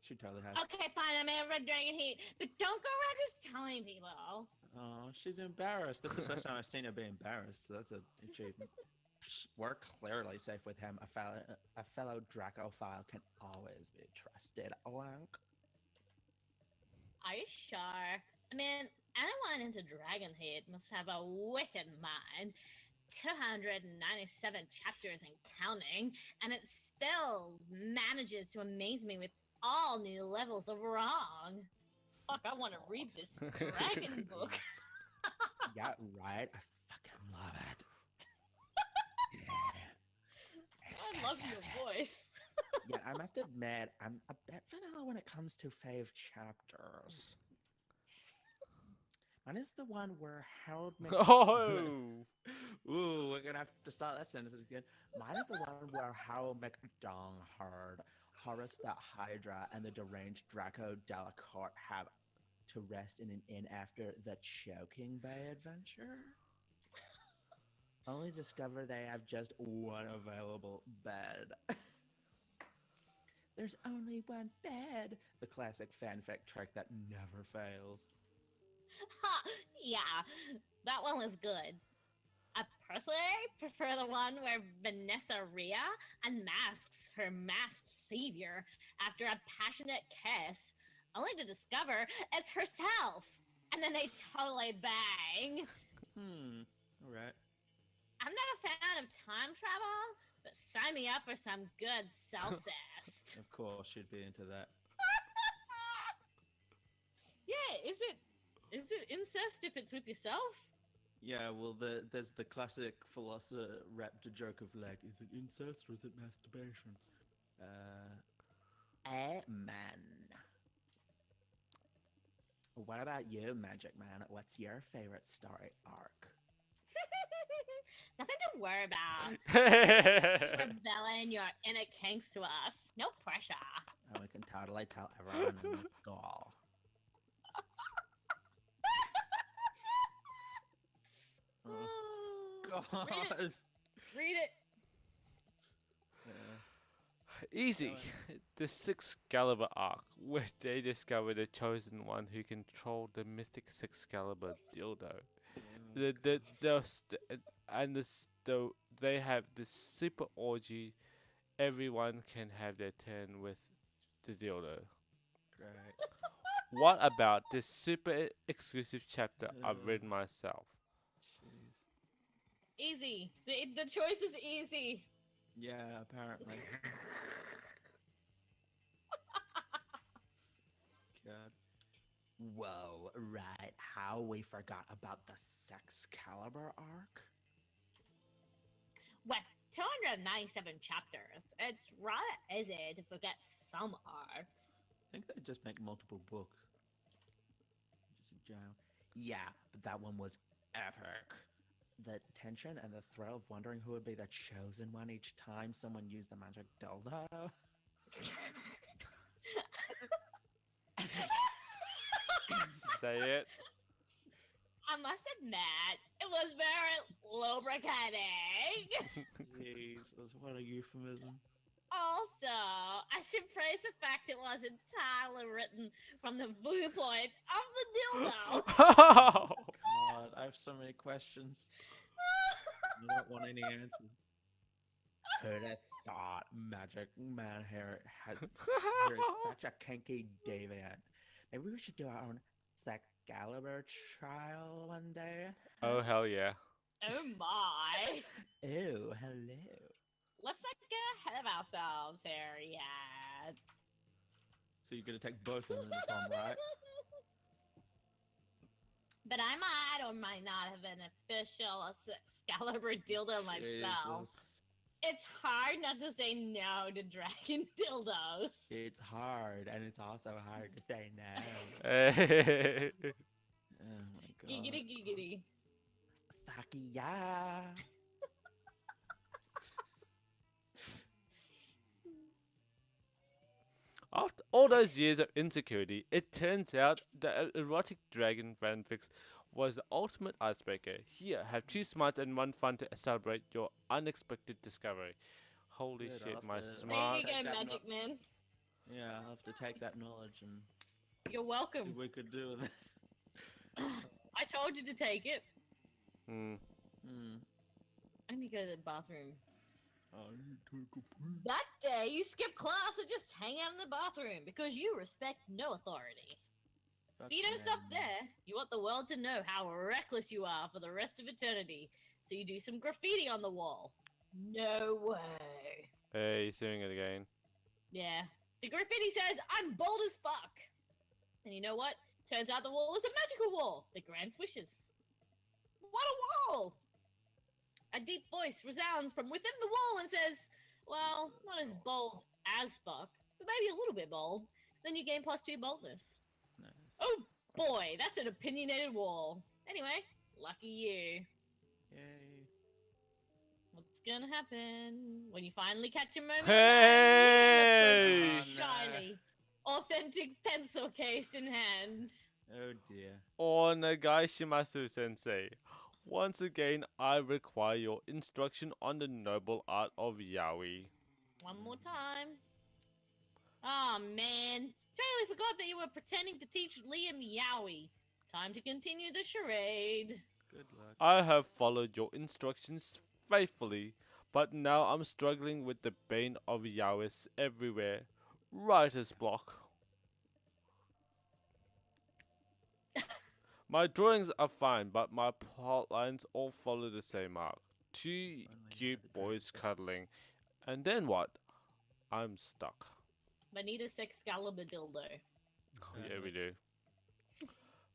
D: She totally has.
B: Okay, fine, I may have read Dragon Heat, but don't go around just telling people.
D: Oh, she's embarrassed. That's the first time I've seen her be embarrassed, so that's an achievement. Psh, we're clearly safe with him. A fellow Dracophile can always be trusted. Link.
B: Are you sure? I mean, anyone into Dragon Heat must have a wicked mind. 297 chapters and counting, and it still manages to amaze me with all new levels of wrong. Fuck, I want to read this dragon book.
D: Yeah, right. I fucking love it.
B: I love your voice.
D: Yeah, I must admit, I'm a bit vanilla when it comes to fave chapters. Mine is the one where Harold
A: Oh!
D: Ooh, we're gonna have to start that sentence again. Mine is the one where Harold McDonghard, Horace the Hydra, and the deranged Draco Delacourt have to rest in an inn after the Choking Bay adventure. Only discover they have just one available bed. There's only one bed. The classic fanfic trick that never fails.
B: Ha! Yeah, that one was good. I personally prefer the one where Vanessa Rhea unmasks her masked savior after a passionate kiss only to discover it's herself. And then they totally bang.
D: Alright.
B: I'm not a fan of time travel, but sign me up for some good self-cest.
D: Of course, she'd be into that.
B: Yeah, is it incest if it's with yourself?
D: Yeah, well, there's the classic philosopher raptor joke of like,
E: Is it incest or is it masturbation?
D: man. What about you, Magic Man? What's your favorite story arc?
B: Nothing to worry about. Revealing your inner kinks to us. No pressure.
D: And we can totally tell everyone in the school. Oh, God.
B: Read it.
D: Yeah.
A: Easy. The Excalibur arc, where they discover the chosen one who controlled the mythic Excalibur dildo. They have this super orgy. Everyone can have their turn with the dildo.
D: Great.
A: What about this super exclusive chapter I've written myself?
D: Jeez.
B: Easy. The choice is easy.
D: Yeah, apparently. God. Whoa, right. How we forgot about the Excalibur arc?
B: With 297 chapters, it's rather easy to forget some arcs.
D: I think they just make multiple books. Just a jam. Yeah, but that one was epic. The tension and the thrill of wondering who would be the chosen one each time someone used the magic dildo.
A: Say it.
B: I must admit, it was very lubricating.
D: Jeez, that's what a euphemism.
B: Also, I should praise the fact it was entirely written from the viewpoint of the dildo.
D: God, I have so many questions. I don't want any answers. Who'd have thought Magic Man here has here is such a kinky deviant? Maybe we should do our own Excalibur trial one day.
A: Oh hell yeah.
B: Oh my.
D: Oh, hello.
B: Let's not get ahead of ourselves here yet.
D: So you're gonna take both of them in the one, right?
B: But I might or might not have an official Excalibur dildo myself.
D: Jesus.
B: It's hard not to say no to dragon dildos.
D: It's hard, and it's also hard to say no.
A: Hey.
D: Oh my god.
B: Giggity giggity.
D: Fuck yeah.
A: After all those years of insecurity, it turns out that erotic dragon fanfics was the ultimate icebreaker. Here, have 2 smarts and 1 fun to celebrate your unexpected discovery. Holy
D: Good
A: shit, my
D: offer.
B: There
A: smart.
B: you go,
D: Take that
B: Magic Man.
D: Yeah, I'll have to take that knowledge and
B: You're
D: see
B: welcome.
D: what we could do with it.
B: I told you to take it.
A: Hmm.
D: Hmm.
B: I need to go to the bathroom.
E: I need to take a pee.
B: That day, you skip class and just hang out in the bathroom because you respect no authority.
D: Fuck
B: But you don't
D: yeah,
B: stop
D: man.
B: there. You want the world to know how reckless you are for the rest of eternity. So you do some graffiti on the wall. No way.
A: Hey, he's doing it again.
B: Yeah. The graffiti says, I'm bold as fuck. And you know what? Turns out the wall is a magical wall that grants wishes. What a wall! A deep voice resounds from within the wall and says, well, not as bold as fuck, but maybe a little bit bold. Then you gain +2 boldness.
D: Nice.
B: Oh boy, that's an opinionated wall. Anyway, lucky you.
D: Yay.
B: What's gonna happen when you finally catch a moment?
A: Hey!
B: of shiny, authentic pencil case in hand.
D: Oh dear.
A: Oh, Nagai Shimasu sensei. Once again, I require your instruction on the noble art of yaoi.
B: One more time. Oh man, totally forgot that you were pretending to teach Liam yaoi. Time to continue the charade.
D: Good luck.
A: I have followed your instructions faithfully, but now I'm struggling with the bane of yaois everywhere. Writer's block. My drawings are fine, but my plot lines all follow the same arc. Two cute boys cuddling. And then what? I'm stuck.
B: Manita Excalibur dildo.
A: Oh, yeah, we do.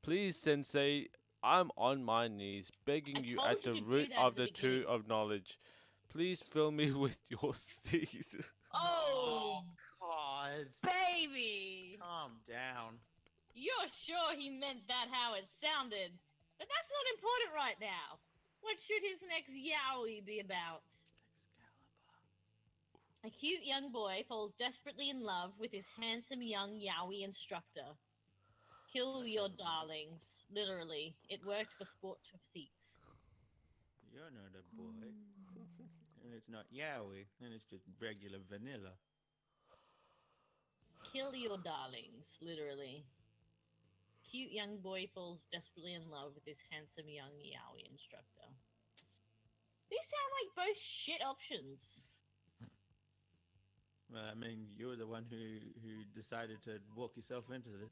A: Please, Sensei, I'm on my knees, begging
B: I
A: you
B: told
A: at
B: you
A: the
B: to do
A: root
B: that
A: of
B: at the
A: the tree
B: beginning.
A: of knowledge. Please fill me with your seeds.
B: Oh,
D: God.
B: baby!
D: Calm down.
B: You're sure he meant that how it sounded? But that's not important right now. What should his next yaoi be about? A cute young boy falls desperately in love with his handsome young yaoi instructor. Kill your darlings. Literally. It worked for sport of seats.
D: You're not a boy. And it's not yaoi, and it's just regular vanilla.
B: Kill your darlings. Literally. Cute young boy falls desperately in love with his handsome young yaoi instructor. These sound like both shit options.
D: Well, I mean, you're the one who decided to walk yourself into this.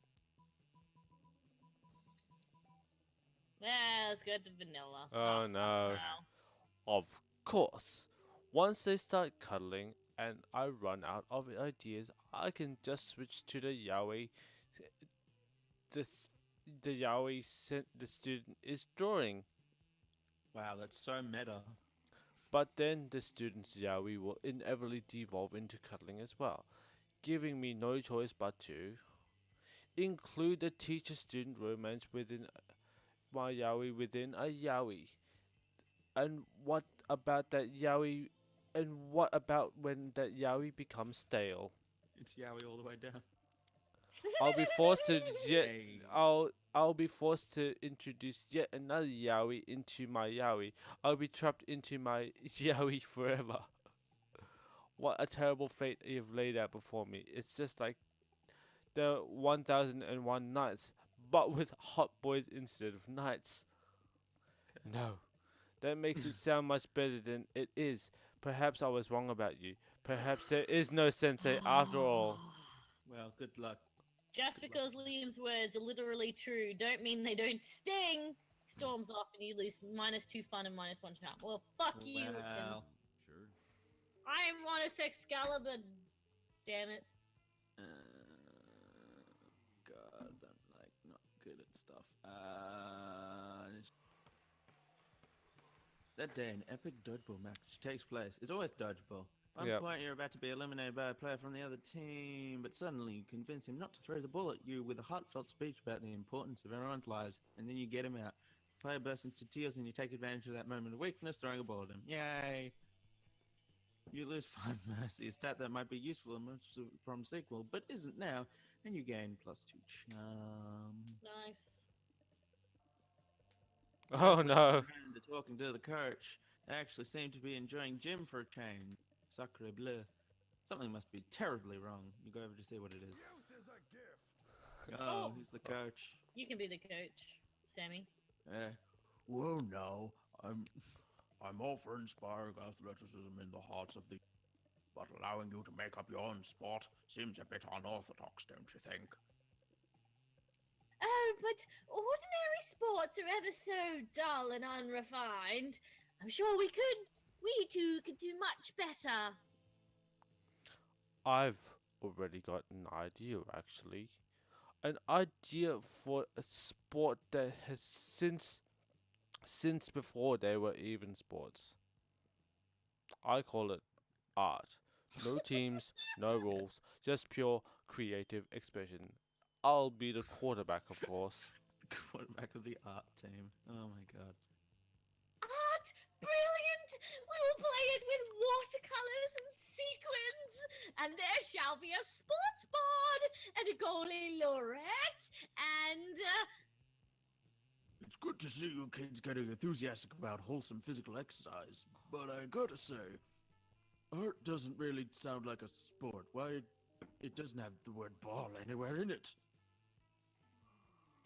B: Yeah, let's go to vanilla.
A: Oh,
B: fuck
A: no. Of course. Once they start cuddling and I run out of ideas, I can just switch to the yaoi. The yaoi the student is drawing.
D: Wow, that's so meta.
A: But then the student's yaoi will inevitably devolve into cuddling as well, giving me no choice but to include the teacher-student romance within my yaoi within a yaoi. And what about that yaoi? And what about when that yaoi becomes stale?
D: It's yaoi all the way down.
A: I'll be forced to
D: Hey.
A: I'll be forced to introduce yet another yaoi into my yaoi. I'll be trapped into my yaoi forever. What a terrible fate you've laid out before me. It's just like the 1001 Nights, but with hot boys instead of knights. No, that makes it sound much better than it is. Perhaps I was wrong about you. Perhaps there is no sensei after all.
D: Well, good luck.
B: Just because Liam's words are literally true, don't mean they don't sting. Storms off and you lose -2 fun and -1 charm. Well, fuck you. Ethan.
D: Well,
C: Sure.
B: I want a Excalibur. Damn it.
D: uh, God, I'm like not good at stuff. That day, an epic dodgeball match takes place. It's always dodgeball. At one
A: Yep.
D: point, you're about to be eliminated by a player from the other team, but suddenly you convince him not to throw the ball at you with a heartfelt speech about the importance of everyone's lives, and then you get him out. Player bursts into tears, and you take advantage of that moment of weakness, throwing a ball at him. Yay! You lose 5 mercy, a stat that might be useful in Monster Prom sequel, but isn't now, and you gain +2 charm.
B: Nice.
A: Oh no.
D: And to talking to the coach, they actually seem to be enjoying gym for a change. Sacre bleu. Something must be terribly wrong. You go over to see what it is. Oh, he's the coach.
B: You can be the coach, Sammy.
C: Well, now I'm all for inspiring athleticism in the hearts of the, but allowing you to make up your own sport seems a bit unorthodox, don't you think?
B: Oh, but ordinary sports are ever so dull and unrefined. I'm sure we two could do much better.
A: I've already got an idea actually. An idea for a sport that has since before they were even sports. I call it art. No teams, no rules, just pure creative expression. I'll be the quarterback, of course.
D: Quarterback of the art team. Oh my god.
B: Art! Brilliant! We will play it with watercolors and sequins, and there shall be a sports board and a goalie laureate, and
C: It's good to see you kids getting enthusiastic about wholesome physical exercise, but I gotta say, art doesn't really sound like a sport. Why? It doesn't have the word ball anywhere in it.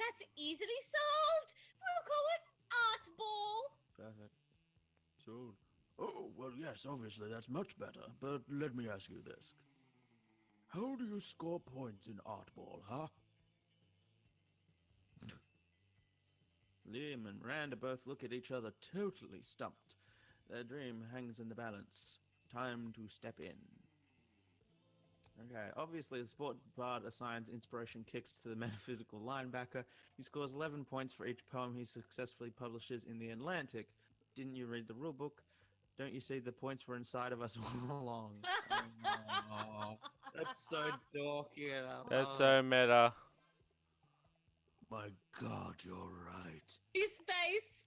B: that's easily solved. We'll call it Art Ball.
D: Perfect.
C: So, oh, well, yes, obviously that's much better, but let me ask you this. How do you score points in Art Ball, huh?
D: Liam and Miranda both look at each other totally stumped. Their dream hangs in the balance. Time to step in. Okay, obviously the sport bard assigns inspiration kicks to the metaphysical linebacker. He scores 11 points for each poem he successfully publishes in the Atlantic. Didn't you read the rulebook? Don't you see the points were inside of us all along? Oh, that's so dorky. And I
A: That's
D: love
A: so meta.
C: My God, you're right.
B: His face.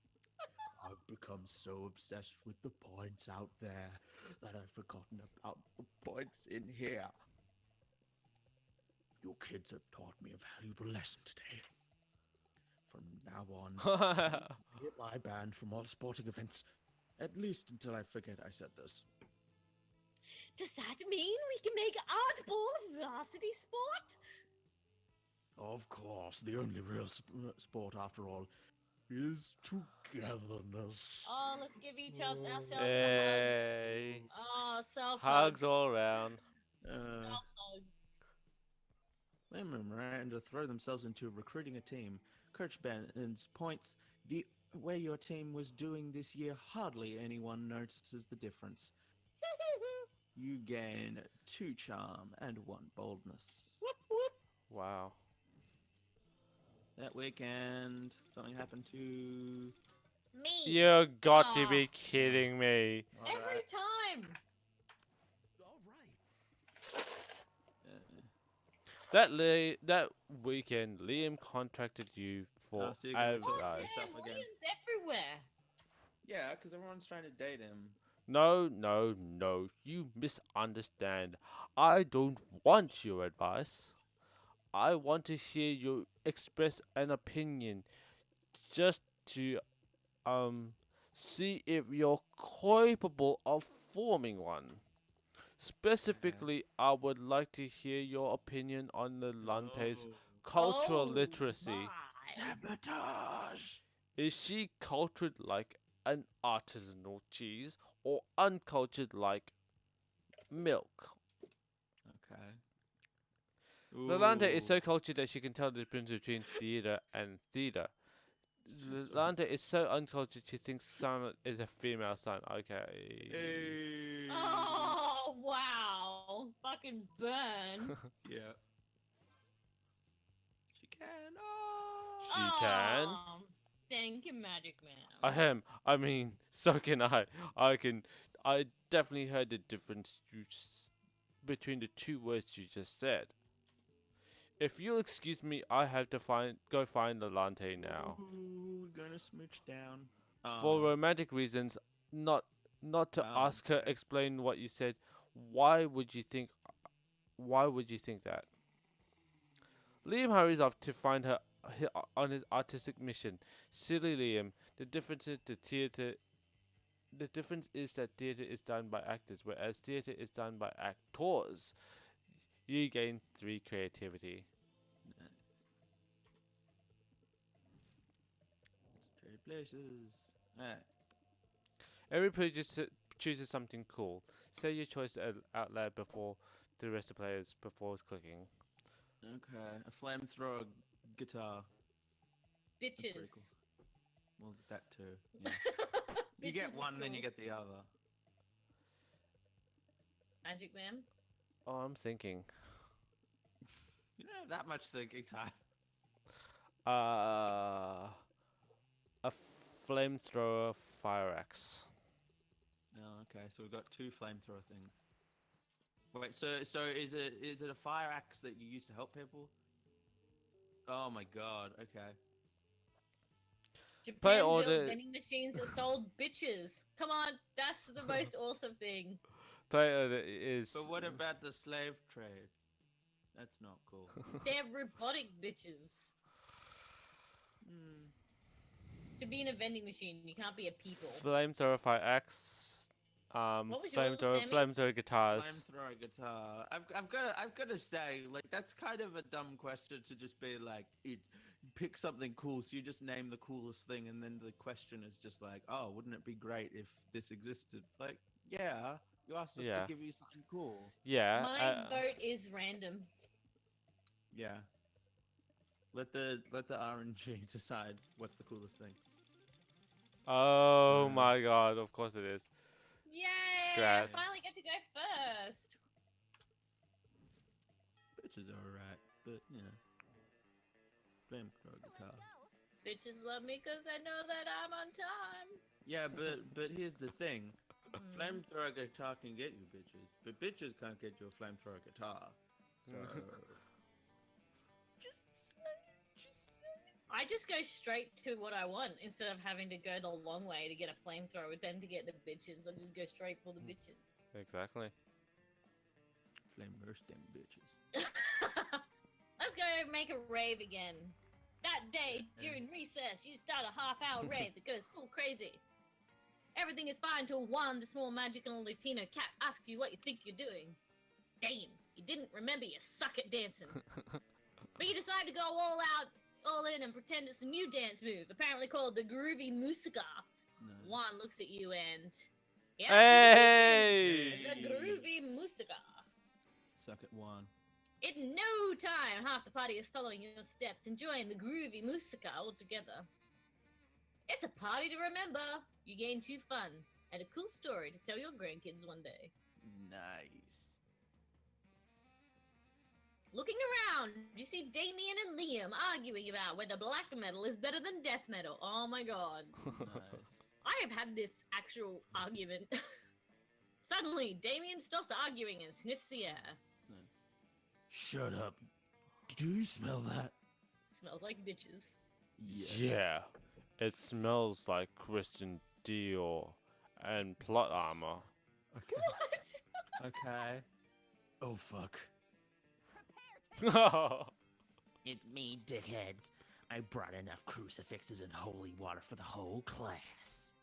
C: I've become so obsessed with the points out there that I've forgotten about the points in here. You kids have taught me a valuable lesson today. From now on, I banned from all sporting events. At least until I forget I said this.
B: Does that mean we can make oddball a varsity sport?
C: Of course, the only real sport, after all, is togetherness.
B: Oh, let's give each other ourselves a hug.
A: Hey.
B: Oh, self
A: Hugs all around.
B: Self hugs.
D: Liam and Miranda throw themselves into recruiting a team. Coach Bennons points, the way your team was doing this year, hardly anyone notices the difference. You gain 2 charm and 1 boldness.
B: Whoop whoop.
A: Wow.
D: That weekend, something happened to...
B: Me.
A: You got to
B: Aw.
A: be kidding me.
B: Every time.
A: That weekend, Liam contracted you for
D: Oh, so you're gonna talk
A: advice.
D: yourself
B: Man,
D: again.
B: William's everywhere.
D: Yeah, because everyone's trying to date him.
A: No, no, no. You misunderstand. I don't want your advice. I want to hear you express an opinion just to see if you're capable of forming one. Specifically, I would like to hear your opinion on the Lante's cultural
B: Oh,
A: literacy.
B: my.
C: Sabotage!
A: Is she cultured like an artisanal cheese or uncultured like milk?
D: Okay.
A: Lolanda is
D: Ooh.
A: so cultured that she can tell the difference between theater and theater. Lolanda is so uncultured she thinks Silent is a female son. Okay.
D: Hey.
B: Oh, wow. Fucking burn.
D: Yeah. She can. Oh.
A: She can.
B: Oh, thank you, Magic Man.
A: I mean, so can I. I definitely heard the difference between the 2 words you just said. If you'll excuse me, I have to go find Lolante now.
D: Ooh, we're gonna smooch down.
A: For
D: Oh.
A: romantic reasons, not to
D: Oh,
A: ask her
D: okay.
A: explain what you said. Why would you think that? Liam hurries off to find her on his artistic mission. Silly Liam. The difference is that theater is done by actors, whereas theater is done by actors. You gain 3 creativity.
D: Nice. Trade places. Alright.
A: Everybody just chooses something cool. Say your choice out loud before the rest of the players before clicking.
D: Okay. A flamethrower guitar. That's pretty
B: Bitches.
D: cool. Well, that too. Yeah. You
B: Bitches
D: get
B: are
D: one, then you
B: cool.
D: get the other.
B: Magic Man.
A: Oh, I'm thinking.
D: You don't have that much thinking time.
A: A flamethrower fire axe.
D: Oh, okay. So we've got 2 flamethrower things. Wait, so is it a fire axe that you use to help people? Oh my god. Okay.
A: Play
B: Japan
A: all
B: built
A: the-
B: vending machines that sold bitches. Come on, that's the most awesome thing.
A: Toyota is.
D: But what about the slave trade? That's not cool.
B: They're robotic bitches.
D: Hmm.
B: To be in a vending machine, you can't be a people.
A: Flamethrower fire axe.
B: What was yours, Sammy?
A: Flamethrower guitars.
D: Flamethrower guitar. I've got to say, like, that's kind of a dumb question to just be like, pick something cool. So you just name the coolest thing, and then the question is just like, oh, wouldn't it be great if this existed? It's like, yeah, you asked us
A: Yeah.
D: to give you something cool.
A: Yeah.
B: My vote is random.
D: Yeah. Let the RNG decide what's the coolest thing.
A: Oh my god, of course it is.
B: Yay!
A: Grass.
B: I finally get to go first.
D: Bitches are alright, but you know. Flamethrower guitar.
B: Bitches love me because they know that I'm on time.
D: Yeah, but here's the thing.
B: Mm.
D: Flamethrower guitar can get you bitches, but bitches can't get you a flamethrower guitar. So
B: I just go straight to what I want instead of having to go the long way to get a flamethrower, then to get the bitches. I just go straight for the bitches.
A: Exactly.
D: flame roast them bitches.
B: Let's go make a rave again. That day during recess, you start a half-hour rave that goes full crazy. Everything is fine till one, the small magical Latino cat asks you what you think you're doing. Damn, you didn't remember you suck at dancing. But you decide to go all in and pretend it's a new dance move, apparently called the groovy musica.
D: No.
B: Juan looks at you and... Yes,
A: Hey!
B: the groovy musica.
D: Suck at one.
B: In no time, half the party is following your steps, enjoying the groovy musica all together. It's a party to remember. You gain 2 fun and a cool story to tell your grandkids one day.
D: Nice.
B: Looking around, you see Damien and Liam arguing about whether black metal is better than death metal. Oh my god.
D: Nice.
B: I have had this actual argument. Suddenly, Damien stops arguing and sniffs the air.
C: Shut up. Do you smell that?
B: Smells like bitches.
A: Yeah, it smells like Christian Dior and plot armor.
D: Okay.
B: What?
D: Okay.
C: Oh, fuck.
F: It's me, dickheads. I brought enough crucifixes and holy water for the whole class.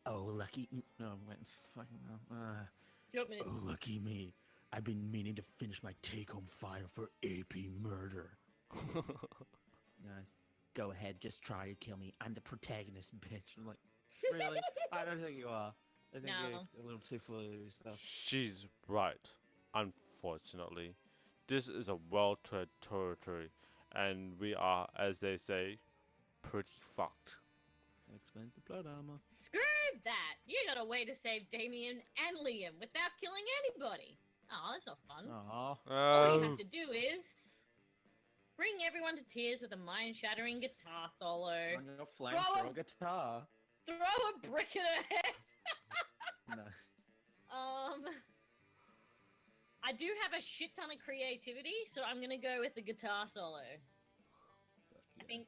F: Oh, lucky...
D: No, wait. Fucking hell.
B: Do you want me to...
F: Oh, lucky me. I've been meaning to finish my take-home final for AP murder.
D: Nice.
F: Go ahead, just try to kill me. I'm the protagonist, bitch.
D: I'm like, really? I don't think you are. I think
B: No.
D: you're a little too full of yourself.
A: She's right. Unfortunately, this is a well-tread territory, and we are, as they say, pretty fucked.
D: That explains the blood armor.
B: Screw that! You got a way to save Damien and Liam without killing anybody. Oh, that's not fun.
D: Aww.
B: All you have to do is bring everyone to tears with a mind-shattering guitar solo.
D: On your
B: Throw
D: flamethrower
B: him.
D: guitar.
B: Throw a brick at her head.
D: No.
B: I do have a shit ton of creativity, so I'm gonna go with the guitar solo. I think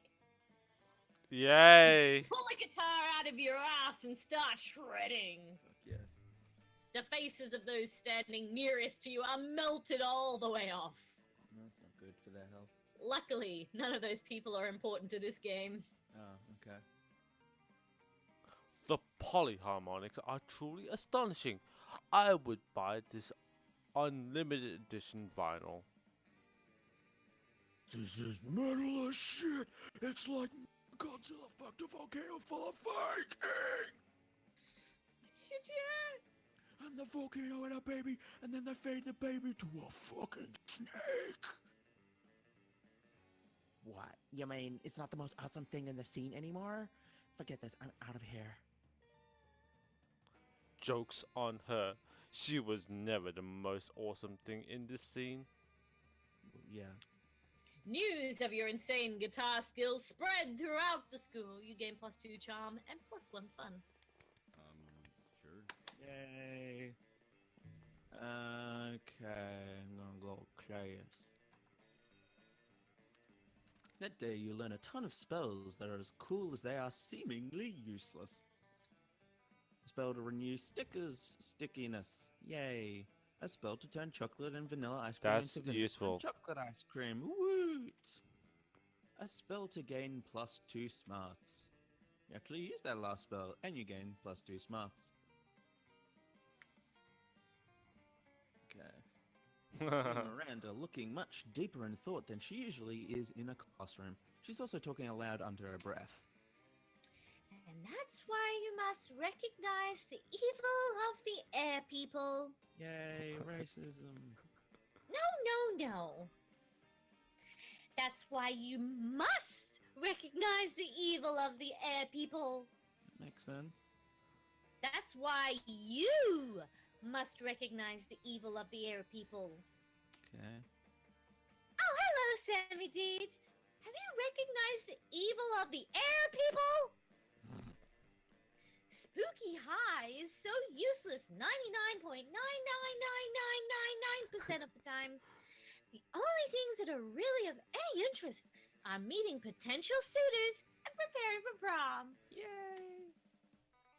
A: Yay!
B: pull a guitar out of your ass and start shredding.
D: Fuck yes.
B: The faces of those standing nearest to you are melted all the way off.
D: That's not good for their health.
B: Luckily, none of those people are important to this game.
D: Oh, okay.
A: The polyharmonics are truly astonishing. I would buy this unlimited edition vinyl.
C: This is metal as shit. It's like Godzilla fucked a volcano full of Viking.
B: Shit, yeah.
C: And the volcano and a baby, and then they fade the baby to a fucking snake.
F: What? You mean it's not the most awesome thing in the scene anymore? Forget this, I'm out of here.
A: Joke's on her. She was never the most awesome thing in this scene.
D: Yeah.
B: News of your insane guitar skills spread throughout the school. You gain +2 charm and +1 fun.
E: Sure.
D: Yay. Okay, I'm gonna go class. That day you learn a ton of spells that are as cool as they are seemingly useless. A spell to renew stickers stickiness. Yay. A spell to turn chocolate and vanilla ice cream
A: That's
D: into vanilla
A: useful.
D: and chocolate ice cream. Woot! A spell to gain +2 smarts. You actually use that last spell and you gain +2 smarts. Okay. See Miranda looking much deeper in thought than she usually is in a classroom. She's also talking aloud under her breath.
B: And that's why you must recognize the evil of the air people.
D: Yay, racism.
B: No. That's why you must recognize the evil of the air people.
D: Makes sense.
B: That's why you must recognize the evil of the air people.
D: Okay.
B: Oh, hello, Sammy Deed. Have you recognized the evil of the air people? Spooky High is so useless 99.9999999% of the time. The only things that are really of any interest are meeting potential suitors and preparing for prom.
D: Yay!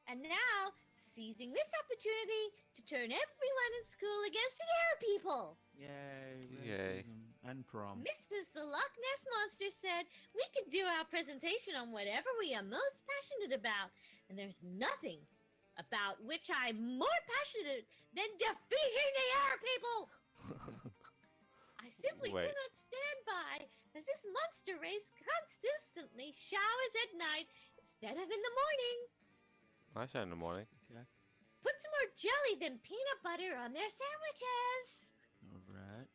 B: And now, seizing this opportunity to turn everyone in school against the air people.
D: Yay!
A: Yay.
D: Racism and prom.
B: Mrs. the Loch Ness Monster said we could do our presentation on whatever we are most passionate about, and there's nothing about which I'm more passionate than defeating the air people. I simply
A: Wait.
B: cannot stand by as this monster race consistently showers at night instead of in the morning.
A: I show in the morning.
D: Okay.
B: Put some more jelly than peanut butter on their sandwiches.
D: All right.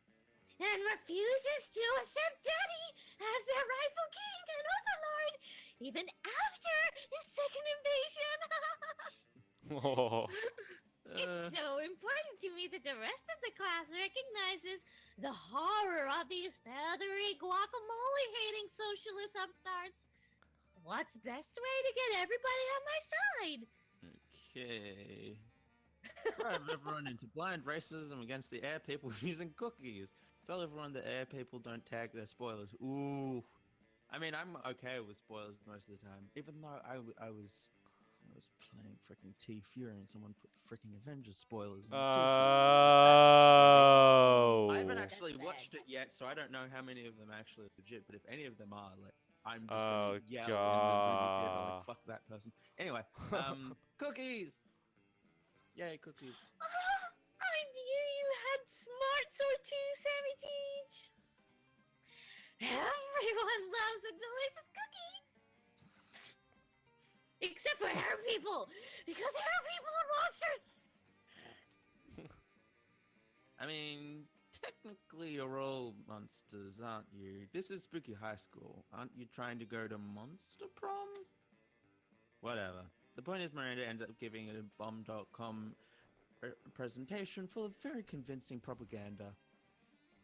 B: And refuses to accept Daddy as their rightful king and overlord, even after his second invasion.
A: Oh.
B: It's so important to me that the rest of the class recognizes the horror of these feathery guacamole-hating socialist upstarts. What's best way to get everybody on my side?
D: Okay. Drive everyone into blind racism against the air people using cookies. Tell everyone the air people don't tag their spoilers. Ooh. I mean, I'm okay with spoilers most of the time. Even though I was playing freaking T Fury and someone put freaking Avengers spoilers in the
A: Oh.
D: I haven't actually
B: That's bad.
D: watched it yet, so I don't know how many of them are actually legit. But if any of them are, like, I'm just
A: Oh,
D: gonna yell in the movie theater,
A: God.
D: like, fuck that person. Anyway, cookies. Yay, cookies.
B: I knew you had smarts or two, Sammy Teach. Everyone loves a delicious cookie. Except for hair people, because hair people are monsters.
D: I mean, technically you're all monsters, aren't you? This is Spooky High School. Aren't you trying to go to Monster Prom? Whatever. The point is Miranda ends up giving a bomb.com presentation full of very convincing propaganda.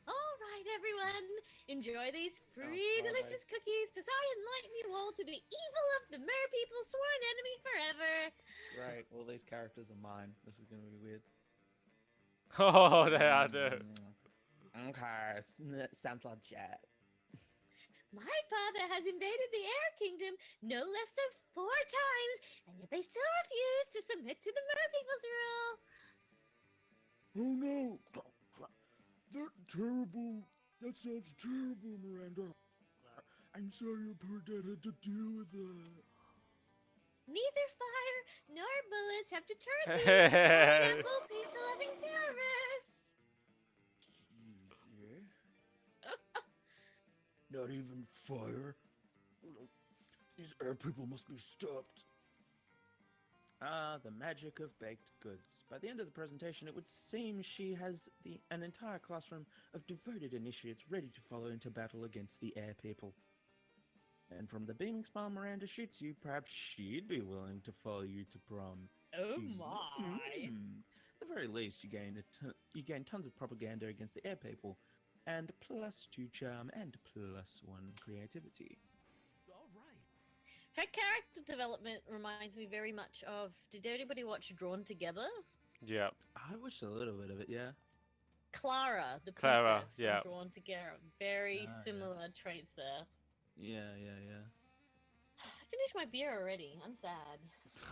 B: All right, everyone, enjoy these free
D: sorry.
B: delicious cookies as I enlighten you all to the evil of the mer people sworn enemy forever.
D: Right, all these characters are mine. This is gonna be weird.
A: Oh, they are the.
D: Okay, sounds legit.
B: My father has invaded the Air Kingdom no less than 4 times, and yet they still refuse to submit to the mer people's rule.
E: Oh no! That terrible. That sounds terrible, Miranda. I'm sorry your poor dad had to deal with that.
B: Neither fire nor bullets have deterred these pineapple pizza-loving terrorists.
E: Easier. Not even fire? These air people must be stopped.
D: Ah, the magic of baked goods. By the end of the presentation, it would seem she has an entire classroom of devoted initiates ready to follow into battle against the air people. And from the beaming smile Miranda shoots you, perhaps she'd be willing to follow you to prom.
B: Oh my.
D: At the very least, you gain tons of propaganda against the air people, and +2 charm and +1 creativity.
E: All right.
B: Her character development reminds me very much of. Did anybody watch Drawn Together?
A: Yep.
D: I watched a little bit of it, yeah.
B: Clara, the
A: Clara,
B: princess from
A: yeah.
B: Drawn Together. Very
D: Ah, yeah.
B: similar traits there.
D: Yeah.
B: I finished my beer already. I'm sad.
D: It's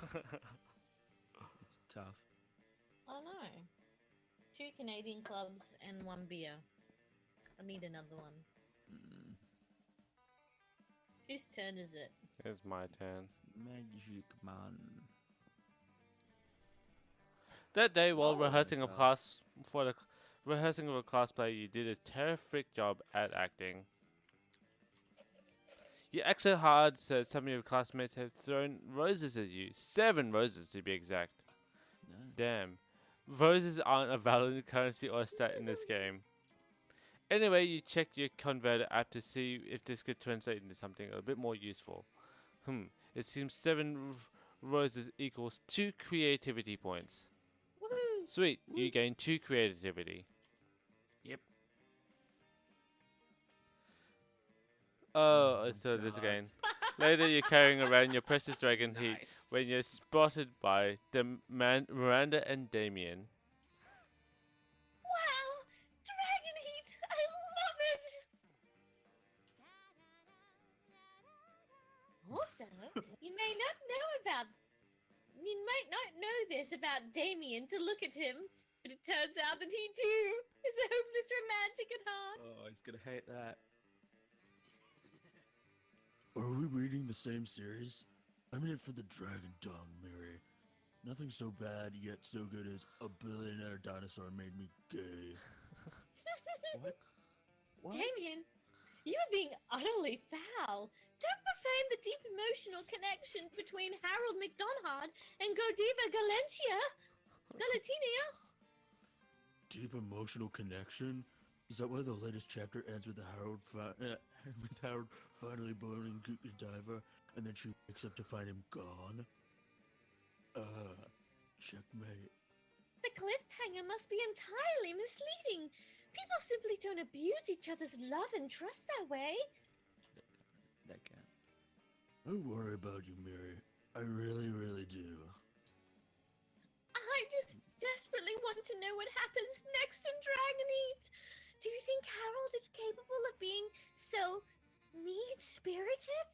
D: tough.
B: I know. 2 Canadian clubs and 1 beer. I need another one.
D: Mm,
B: Whose turn is it?
A: It's my turn.
D: Magic man.
A: That day, while
B: Oh,
A: rehearsing
D: that's
A: rehearsing of a class play, you did a terrific job at acting. You act so hard that some of your classmates have thrown roses at you. 7 roses to be exact.
D: No.
A: Damn. Roses aren't a valid currency or stat in this game. Anyway, you check your converter app to see if this could translate into something a bit more useful. It seems 7 roses equals 2 creativity points.
B: Woohoo!
A: Sweet, you gain 2 creativity.
D: Yep.
A: Oh, so this again. Later, you're carrying around your precious dragon heat
D: Nice.
A: when you're spotted by Miranda and Damien.
B: Wow! Dragon heat! I love it! Also, you might not know this about Damien to look at him, but it turns out that he too is a hopeless romantic at heart.
D: Oh, he's gonna hate that.
E: Are we reading the same series? I'm in it for the dragon tongue, Mary. Nothing so bad yet so good as a billionaire dinosaur made me gay.
D: What? What?
B: Damien, you are being utterly foul. Don't profane the deep emotional connection between Harold McDonald and Godiva Galatinia.
E: Deep emotional connection? Is that why the latest chapter ends with Harold finally boning Godiva, and then she wakes up to find him gone? Checkmate.
B: The cliffhanger must be entirely misleading. People simply don't abuse each other's love and trust that way.
D: That can't.
E: I worry about you, Mary. I really, really do.
B: I just desperately want to know what happens next in Dragonite. Do you think Harold is capable of being so mean-spirited?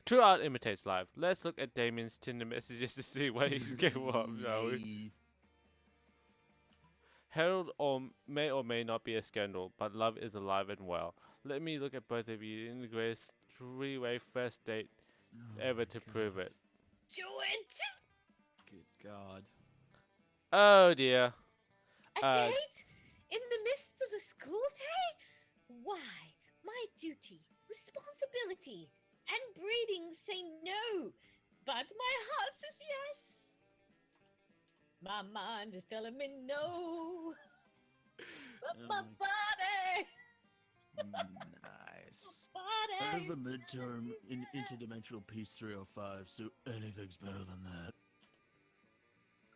A: True art imitates life. Let's look at Damien's Tinder messages to see what he's capable of, shall we?
D: Nice.
A: Harold or may not be a scandal, but love is alive and well. Let me look at both of you in the greatest 3-way first date ever to prove it.
B: Do it!
D: Good God.
A: Oh dear.
B: A
A: Uh,
B: date? In the midst of a school day? Why? My duty, responsibility, and breeding say no, but my heart says yes. My mind is telling me no. But
D: Oh
B: my
D: my-
B: body,
D: Nice.
E: I
B: body.
E: have a midterm in Interdimensional Peace 305, so anything's better than that.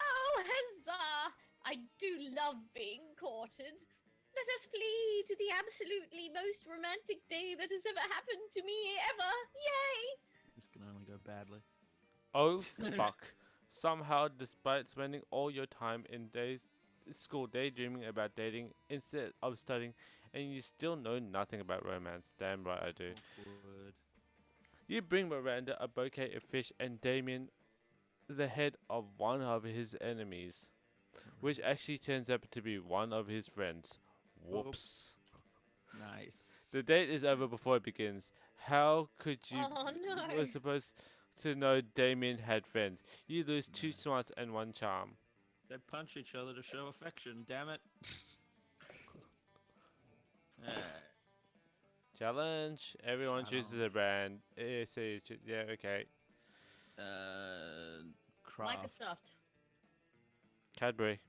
B: Oh, huzzah! I do love being courted. Let us flee to the absolutely most romantic day that has ever happened to me ever. Yay!
D: This can only go badly.
A: Oh fuck. Somehow, despite spending all your time in school daydreaming about dating instead of studying, and you still know nothing about romance. Damn right I do.
D: Awkward.
A: You bring Miranda a bouquet of fish and Damien the head of one of his enemies, which actually turns out to be one of his friends. Whoops.
D: Nice.
A: The date is over before it begins. How could you
B: Oh, no.
A: were supposed to know Damien had friends? You lose 2 smarts and 1 charm.
D: They punch each other to show affection, damn it.
A: Challenge. Everyone chooses a brand. Yeah, okay.
D: Craft.
B: Microsoft.
A: Cadbury.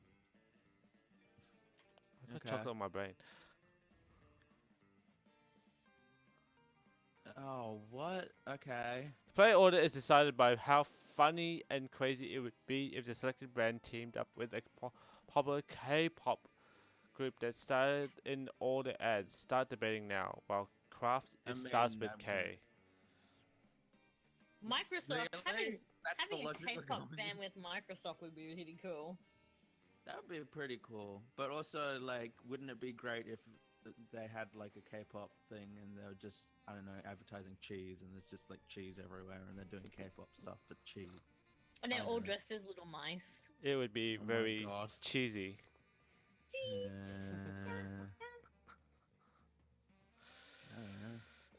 A: I got
D: Okay.
A: chocolate on my brain.
D: Oh, what? Okay.
A: The play order is decided by how funny and crazy it would be if the selected brand teamed up with a popular K-pop group that started in all the ads. Start debating now. While Craft starts with K.
B: Microsoft. Having
D: That's the
B: having a
D: logic we're
B: K-pop
D: going
B: band with Microsoft would be really cool.
D: That would be pretty cool. But also, like, wouldn't it be great if they had, like, a K-pop thing and they were just, I don't know, advertising cheese and there's just, like, cheese everywhere and they're doing K-pop stuff, but cheese.
B: And they're
D: I
B: all
D: know.
B: dressed as little mice.
A: It would be
D: Oh my
A: very
D: God.
A: cheesy.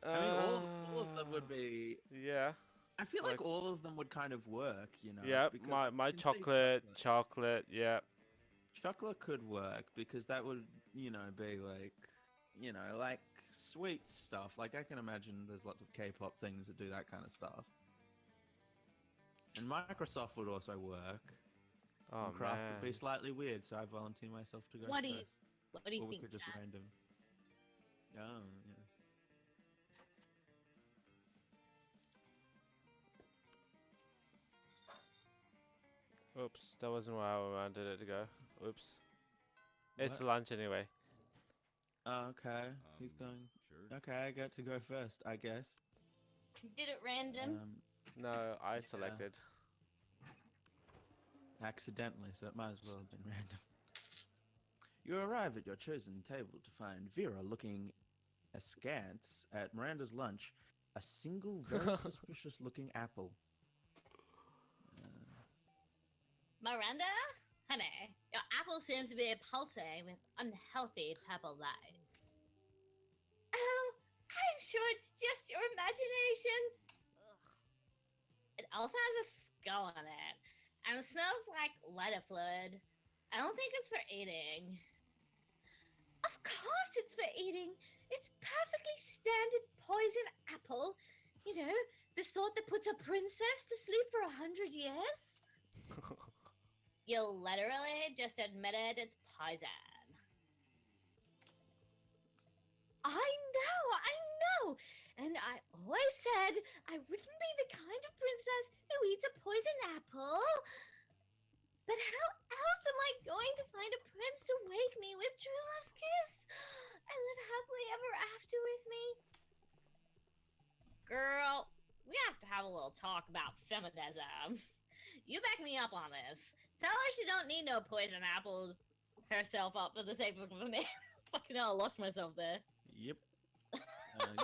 D: I mean, all of them would be.
A: Yeah.
D: I feel like
A: like-
D: all of them would kind of work, you know.
A: Yeah.
D: because
A: My
D: you can say
A: chocolate. Yeah.
D: Chocolate could work because that would, be like sweet stuff. Like I can imagine there's lots of K-pop things that do that kind of stuff. And Microsoft would also work.
A: Oh
D: and craft would be
A: man.
D: slightly weird, so I volunteer myself to go
B: What do
D: first.
B: you What do you
D: Or we
B: think?
D: could just
B: Chad?
D: random. Oh, yeah.
A: Oops, that wasn't where I wanted it to go. Oops. It's
D: What?
A: lunch anyway.
D: Oh, okay. He's going.
E: Sure.
D: Okay, I get to go first, I guess.
B: Did it random?
A: No, I
D: Yeah.
A: selected.
D: Accidentally, so it might as well have been random. You arrive at your chosen table to find Vera looking askance at Miranda's lunch, a single very suspicious-looking apple.
B: Miranda, honey, your apple seems to be pulsing with unhealthy purple light. Oh, I'm sure it's just your imagination. Ugh. It also has a skull on it, and it smells like lighter fluid. I don't think it's for eating. Of course it's for eating. It's perfectly standard poison apple. You know, the sort that puts a princess to sleep for 100 years. You literally just admitted it's poison. I know. And I always said I wouldn't be the kind of princess who eats a poison apple. But how else am I going to find a prince to wake me with true love's kiss and live happily ever after with me? Girl, we have to have a little talk about feminism. You back me up on this. Tell her she don't need no poison apple herself up for the sake of a man. Fucking hell, I lost myself there.
D: Yep.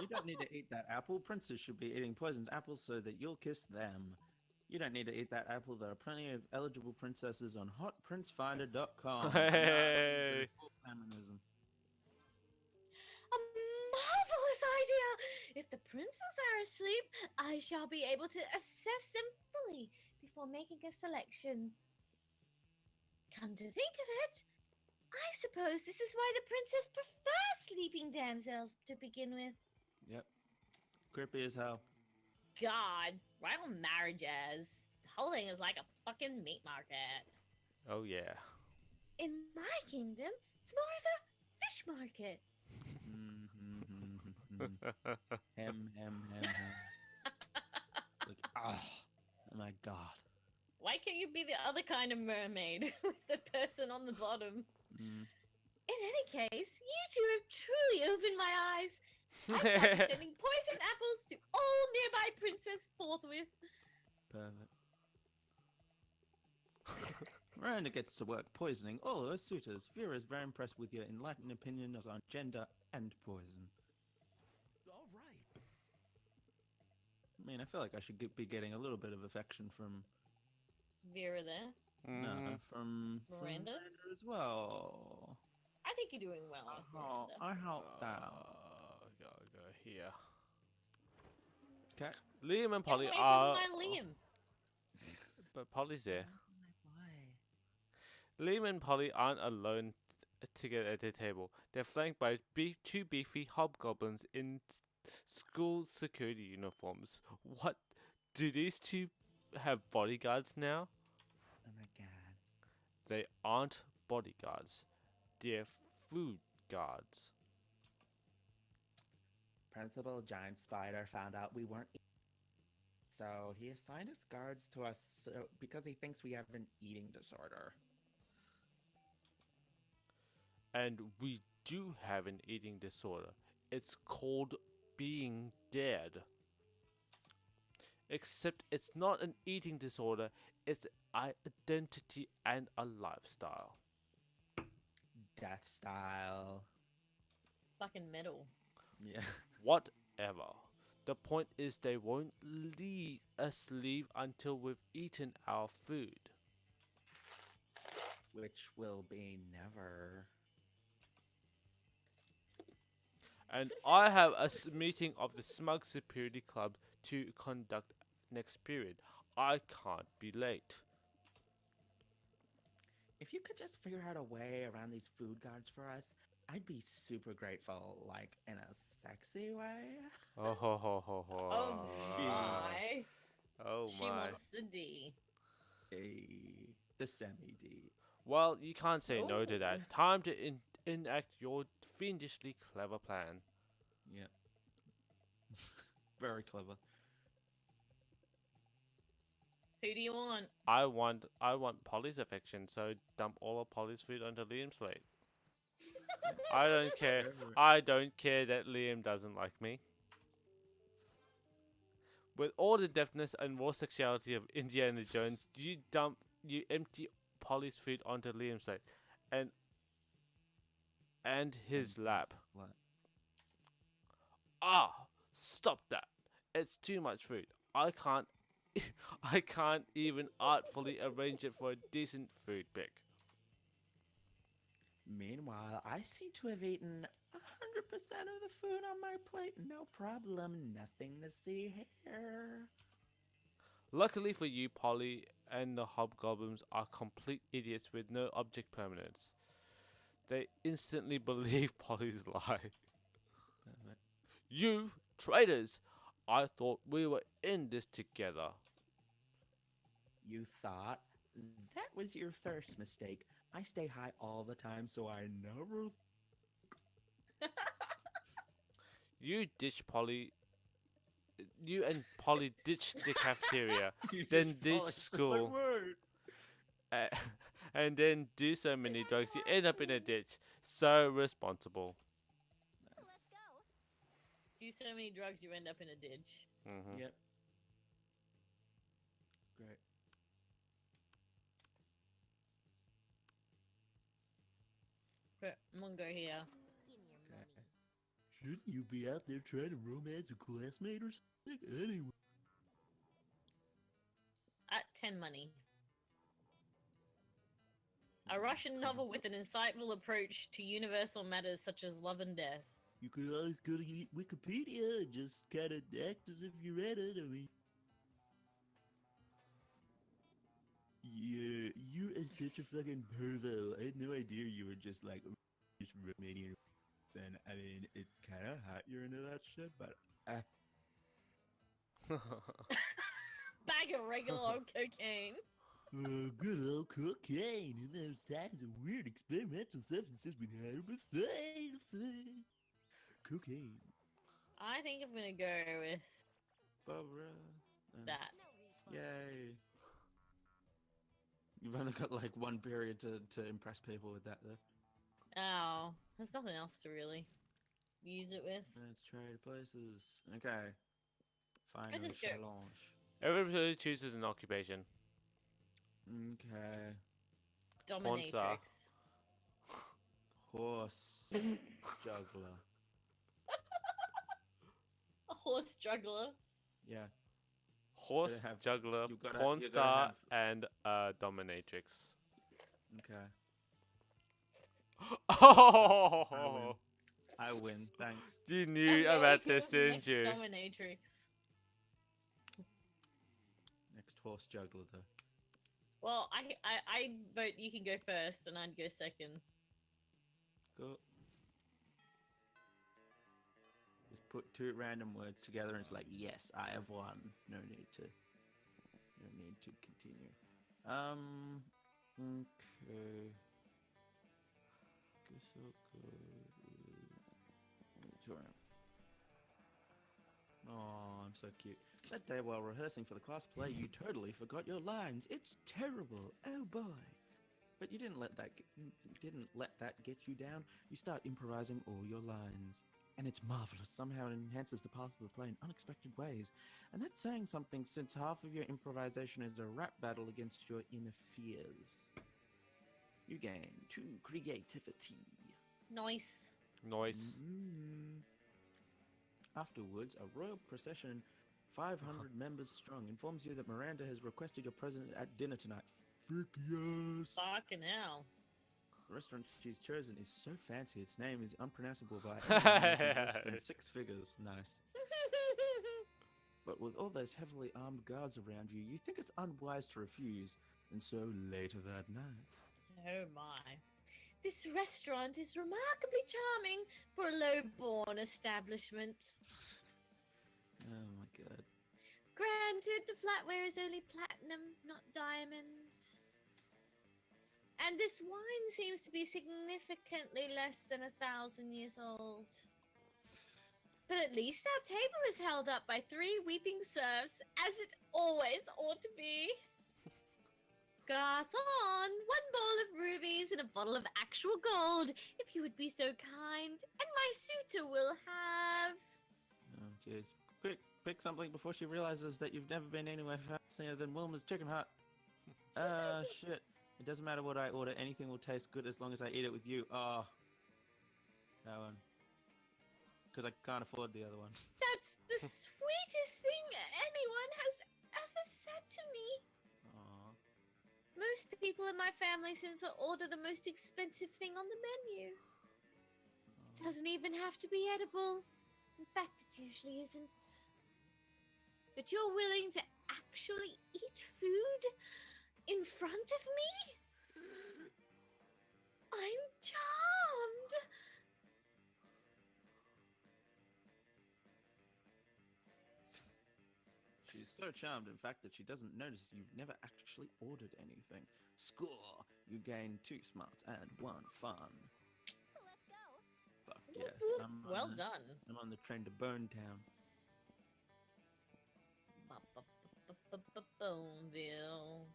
D: You don't need to eat that apple. Princes should be eating poisoned apples so that you'll kiss them. You don't need to eat that apple. There are plenty of eligible princesses on hotprincefinder.com.
A: Hey.
D: Full feminism.
B: A marvelous idea! If the princes are asleep, I shall be able to assess them fully before making a selection. Come to think of it, I suppose this is why the princess prefers sleeping damsels to begin with.
D: Yep. Creepy as hell.
B: God, rival marriages. The whole thing is like a fucking meat market.
A: Oh yeah.
B: In my kingdom, it's more of a fish market.
D: Hem. Like, oh my god.
B: Why can't you be the other kind of mermaid with the person on the bottom?
D: Mm.
B: In any case, you two have truly opened my eyes. I shall be sending poison apples to all nearby princes forthwith.
D: Perfect. Miranda gets to work poisoning all her suitors. Vera is very impressed with your enlightened opinions on gender and poison.
E: All right.
D: I mean, I feel like I should be getting a little bit of affection from
B: Vera there.
D: from
B: Miranda?
D: as well.
B: I think you're doing well. with Miranda.
D: I helped out.
A: Go here.
D: Okay.
A: Liam and
B: Get
A: Polly
B: away
A: are.
B: from my Liam.
A: But Polly's there.
D: Why?
A: Liam and Polly aren't alone together at their table. They're flanked by two beefy hobgoblins in school security uniforms. What? Do these two have bodyguards now?
F: Oh my god.
A: They aren't bodyguards. They're food guards.
F: Principal Giant Spider found out we weren't so he assigned his guards to us because he thinks we have an eating disorder.
A: And we do have an eating disorder. It's called being dead. Except it's not an eating disorder, it's an identity and a lifestyle.
F: Death style.
B: Fucking metal.
D: Yeah.
A: Whatever. The point is they won't leave us leave until we've eaten our food.
F: Which will be never.
A: And I have a meeting of the Smug Security Club to conduct next period. I can't be late.
F: If you could just figure out a way around these food guards for us, I'd be super grateful, like in a sexy way.
A: Oh ho ho ho ho.
B: Oh my.
A: Oh
B: She
A: my.
B: wants the D.
D: Hey. The semi-D.
A: Well, you can't say no to
F: Oh.
A: that. Time to enact your fiendishly clever plan.
D: Yeah. Very clever.
B: Who do you want?
A: I want Polly's affection, so dump all of Polly's food onto Liam's plate. I don't care. I don't care that Liam doesn't like me. With all the deftness and raw sexuality of Indiana Jones, you empty Polly's food onto Liam's plate, and his lap.
D: What?
A: Ah, stop that! It's too much food. I can't. I can't even artfully arrange it for a decent food pick.
F: Meanwhile, I seem to have eaten 100% of the food on my plate. No problem. Nothing to see here.
A: Luckily for you, Polly and the hobgoblins are complete idiots with no object permanence. They instantly believe Polly's lie.
D: Perfect.
A: You traitors! I thought we were in this together.
F: You thought? That was your first mistake. I stay high all the time, so I never.
A: You ditched Polly. You and Polly ditched the cafeteria,
D: You
A: then
D: just
A: ditch
D: polished my
A: school.
D: word.
A: And then do so many drugs you end up in a ditch. So responsible.
B: Do so many drugs you end up in a ditch.
A: Hmm.
D: Yep. Great.
B: But I'm gonna go here.
E: Shouldn't you be out there trying to romance a classmate or something? Anyway.
B: At 10 money. A Russian novel with an insightful approach to universal matters such as love and death.
E: You could always go to Wikipedia and just kind of act as if you read it. I mean, yeah, you are such a fucking pervo. I had no idea you were just like just Romanian. And I mean, it's kind of hot you're into that shit, but
B: Bag of regular old cocaine.
E: good old cocaine and those types of weird experimental substances with 100% cocaine.
B: I think I'm gonna go with
D: Barbara. and-
B: that.
D: Yay. You've only got like one period to impress people with that though.
B: Oh, there's nothing else to really use it with.
D: Let's trade places. Okay. Finally,
B: just go.
D: challenge.
A: Everybody chooses an occupation.
D: Okay.
B: Dominatrix.
D: Horse juggler.
B: A horse juggler.
D: Yeah.
A: Horse,
D: have-
A: juggler,
D: you gotta-
A: porn
D: you gotta
A: star,
D: have-
A: and dominatrix.
D: Okay.
A: Oh!
D: I win. Thanks.
A: You
B: And
A: knew
B: then
A: about
B: who
A: this,
B: was the
A: didn't
B: next
A: you?
B: Dominatrix.
D: Next horse juggler though.
B: Well, I vote you can go first, and I'd go second.
D: Go. Just put two random words together and it's like, yes, I have won. No need to continue. Okay. Guess I'll go. Sorry. Oh, I'm so cute. That day while rehearsing for the class play, you totally forgot your lines. It's terrible. Oh boy. But you didn't let that get you down. You start improvising all your lines. And it's marvelous. Somehow it enhances the path of the play in unexpected ways. And that's saying something since half of your improvisation is a rap battle against your inner fears. You gain 2 creativity.
B: Nice.
A: Noise.
D: Afterwards, a royal procession, 500 members strong, informs you that Miranda has requested your presence at dinner tonight.
E: Frick yes.
B: Fucking hell.
D: The restaurant she's chosen is so fancy, its name is unpronounceable by anyone making less than 6 figures. Nice. But with all those heavily armed guards around you, you think it's unwise to refuse. And so later that night...
B: Oh my. This restaurant is remarkably charming for a low-born establishment.
D: Oh my god.
B: Granted, the flatware is only platinum, not diamond. And this wine seems to be significantly less than 1,000 years old. But at least our table is held up by 3 weeping serfs, as it always ought to be. Garçon, 1 bowl of rubies and a bottle of actual gold, if you would be so kind. And my suitor will have...
D: Oh, jeez. Quick, pick something before she realizes that you've never been anywhere fancier than Wilma's Chicken Hut. Shit. It doesn't matter what I order, anything will taste good as long as I eat it with you. Oh. That one. Because I can't afford the other one.
B: That's the sweetest thing anyone has ever said to me.
D: Aw.
B: Most people in my family seem to order the most expensive thing on the menu. Doesn't even have to be edible. In fact, it usually isn't. But you're willing to actually eat food in front of me? I'm charmed.
D: She's so charmed, in fact, that she doesn't notice you've never actually ordered anything. Score! You gain 2 smarts and 1 fun.
G: Let's go.
D: Fuck yes.
B: Well done.
D: I'm on the train to Burntown.
B: Boneville.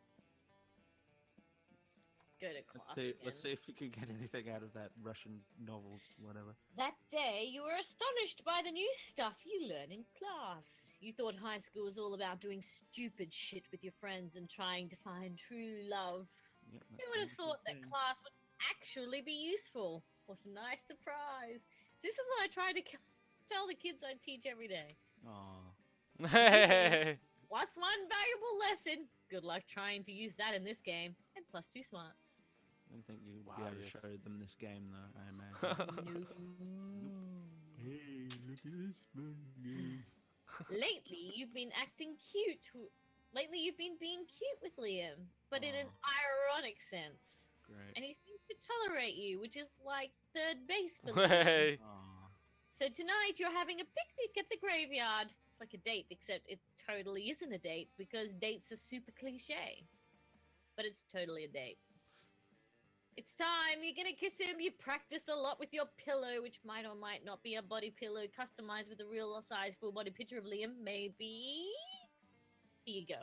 B: Go to class
D: Let's see
B: again.
D: if we can get anything out of that Russian novel, whatever.
B: That day, you were astonished by the new stuff you learn in class. You thought high school was all about doing stupid shit with your friends and trying to find true love.
D: Yep,
B: Who would have thought that class would actually be useful? What a nice surprise. This is what I try to tell the kids I teach every day.
D: Aw.
A: Hey.
B: What's one valuable lesson? Good luck trying to use that in this game. And plus 2 smarts.
D: I don't think you'd
A: Wow,
D: be able to
A: yes.
D: show them this game, though, I imagine.
E: Hey, look at this fun game.
B: Lately, you've been acting cute. Lately, you've been being cute with Liam, but in an ironic sense.
D: Great.
B: And he seems to tolerate you, which is like third base for Liam.
A: Hey.
D: Aw.
B: So tonight, you're having a picnic at the graveyard. It's like a date, except it totally isn't a date because dates are super cliche. But it's totally a date. It's time. You're gonna kiss him. You practiced a lot with your pillow, which might or might not be a body pillow customized with a real size full body picture of Liam. Maybe. Here you go.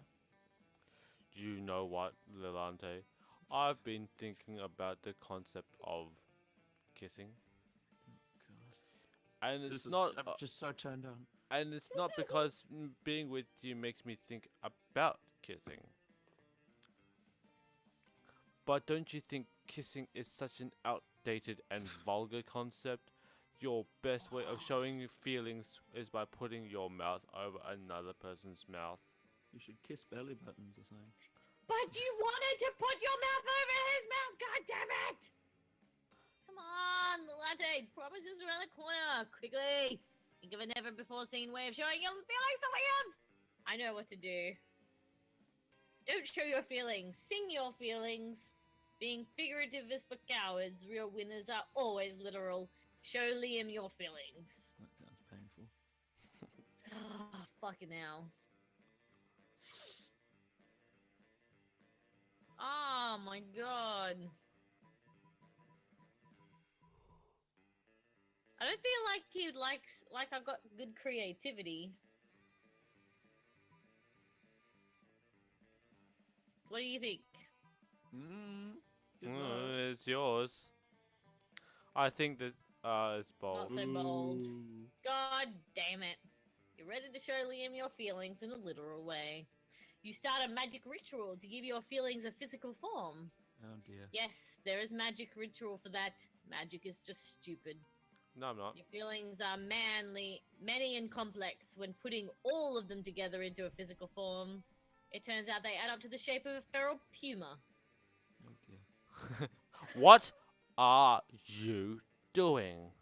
A: Do you know what, Lilante? I've been thinking about the concept of kissing,
D: God.
A: and
D: This
A: it's
D: is,
A: not,
D: I'm just so turned on.
A: and it's not because being with you makes me think about kissing. But don't you think kissing is such an outdated and vulgar concept? Your best way of showing your feelings is by putting your mouth over another person's mouth.
D: You should kiss belly buttons or something.
B: But you wanted to put your mouth over his mouth. God damn it! Come on, Lilante. Promises around the corner. Quickly. Think of a never before seen way of showing your feelings to Liam. I know what to do. Don't show your feelings. Sing your feelings. Being figurative is for cowards. Real winners are always literal. Show Liam your feelings.
D: That sounds painful.
B: Ah, fucking hell. Oh my god. I don't feel like he likes like I've got good creativity. What do you think?
D: Good luck.
A: It's yours. I think that it's bold.
B: Not so bold. God damn it. You're ready to show Liam your feelings in a literal way. You start a magic ritual to give your feelings a physical form.
D: Oh dear.
B: Yes, there is magic ritual for that. Magic is just stupid.
A: No, I'm not.
B: Your feelings are manly, many and complex. When putting all of them together into a physical form, it turns out they add up to the shape of a feral puma.
D: Oh dear.
A: What are you doing?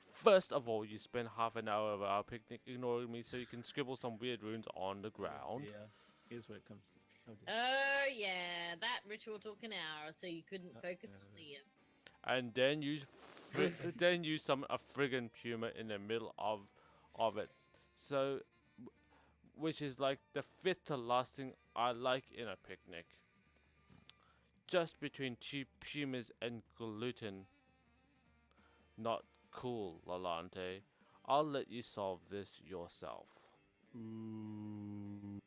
A: First of all, you spend half an hour of our picnic ignoring me so you can scribble some weird runes on the ground.
D: Yeah. Here's where it comes. Oh dear.
B: Oh yeah, that ritual took an hour, so you couldn't focus on Liam.
A: And then you then you summon a friggin' puma in the middle of it. So, which is like the fifth to last thing I like in a picnic. just between two pumas and gluten. Not cool, Lalante. I'll let you solve this yourself.
C: Ooh.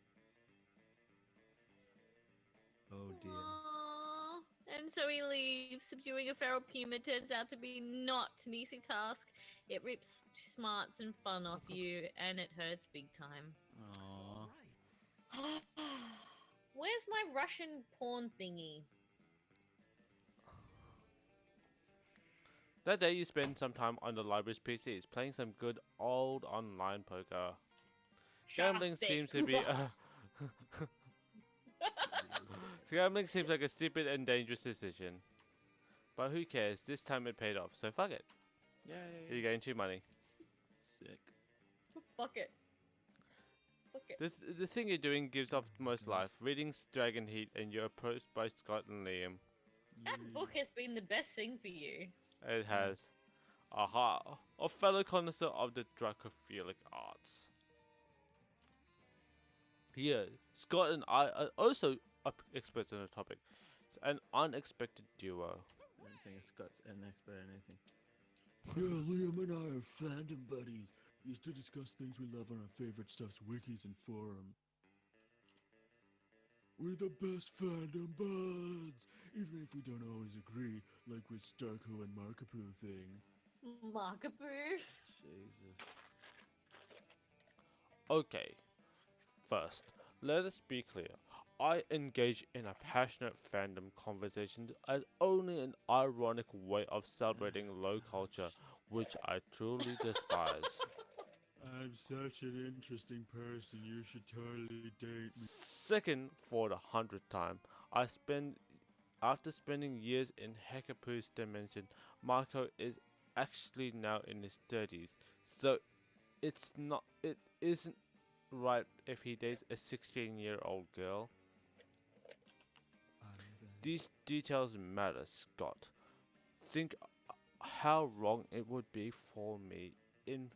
D: Oh dear.
B: Aww. And so he leaves. Subduing a feral puma turns out to be not an easy task. It rips smarts and fun off you, and it hurts big time.
D: Aww.
B: Where's my Russian porn thingy?
A: That day you spend some time on the library's PCs playing some good old online poker.
B: Shut up,
A: Gambling
B: Vic.
A: seems to be Gambling seems like a stupid and dangerous decision. But who cares? This time it paid off, so fuck it.
D: Yay.
A: You're getting 2 money.
D: Sick.
B: Fuck it. Fuck it.
A: The thing you're doing gives off the most life. Reading Dragon Heat and you're approached by Scott and Liam.
B: That book has been the best thing for you.
A: It has. Aha. A fellow connoisseur of the dracophilic arts. Here, Scott and I are also experts on the topic. It's an unexpected duo.
D: I don't think Scott's an expert in anything.
E: Yeah, Liam and I are fandom buddies. We used to discuss things we love on our favorite stuff's wikis and forum. We're the best fandom buds, even if we don't always agree, like with Starko and Markapoo thing.
B: Markapoo.
D: Jesus.
A: Okay. First, let us be clear. I engage in a passionate fandom conversation as only an ironic way of celebrating low culture, which I truly despise.
E: I'm such an interesting person, you should totally date me.
A: Second, for the 100th time, after spending years in Hekapoo's dimension, Marco is actually now in his 30s, so it isn't right if he dates a 16-year-old girl. These details matter, Scott. Think how wrong it would be for me in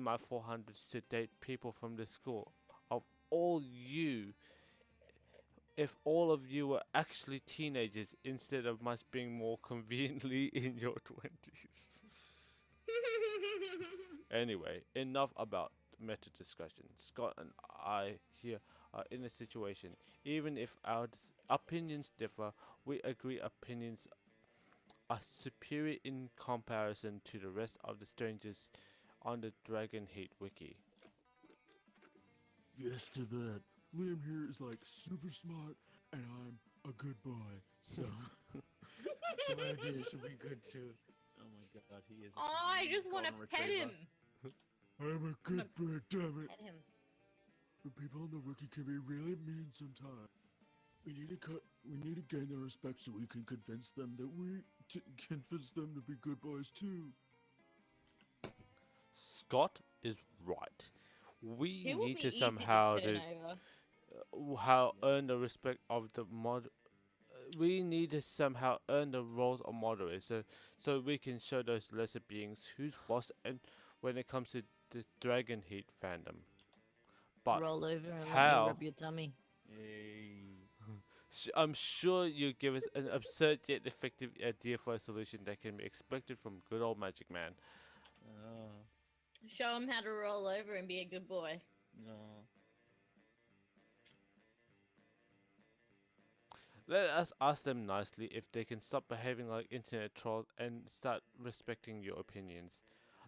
A: my 400s to date people from the school of all you, if all of you were actually teenagers instead of much being more conveniently in your 20s. Anyway, enough about meta discussion. Scott and I here are in a situation. Even if our opinions differ, we agree opinions are superior in comparison to the rest of the strangers on the Dragon Heat wiki.
E: Yes to that. Liam here is like super smart, and I'm a good boy, so...
D: So my idea should be good too. Oh my god, he is.
B: Oh, I just want to
D: golden
B: pet
D: retriever.
B: him.
E: I'm a good boy, damn it.
B: Pet him.
E: But people on the wiki can be really mean sometimes. We need to gain their respect so we can convince them that convince them to be good boys too.
A: Scott is right. We
B: He will
A: need
B: be
A: to
B: easy
A: somehow
B: to turn over.
A: earn the respect of the we need to somehow earn the roles of moderators, so we can show those lesser beings who's boss and when it comes to the Dragon Heat fandom. But
B: Roll over and let me
A: how?
B: rub your tummy.
A: I'm sure you give us an absurd yet effective idea for a solution that can be expected from good old Magic Man.
B: Show him how to roll over and be a good boy.
D: No.
A: Let us ask them nicely if they can stop behaving like internet trolls and start respecting your opinions.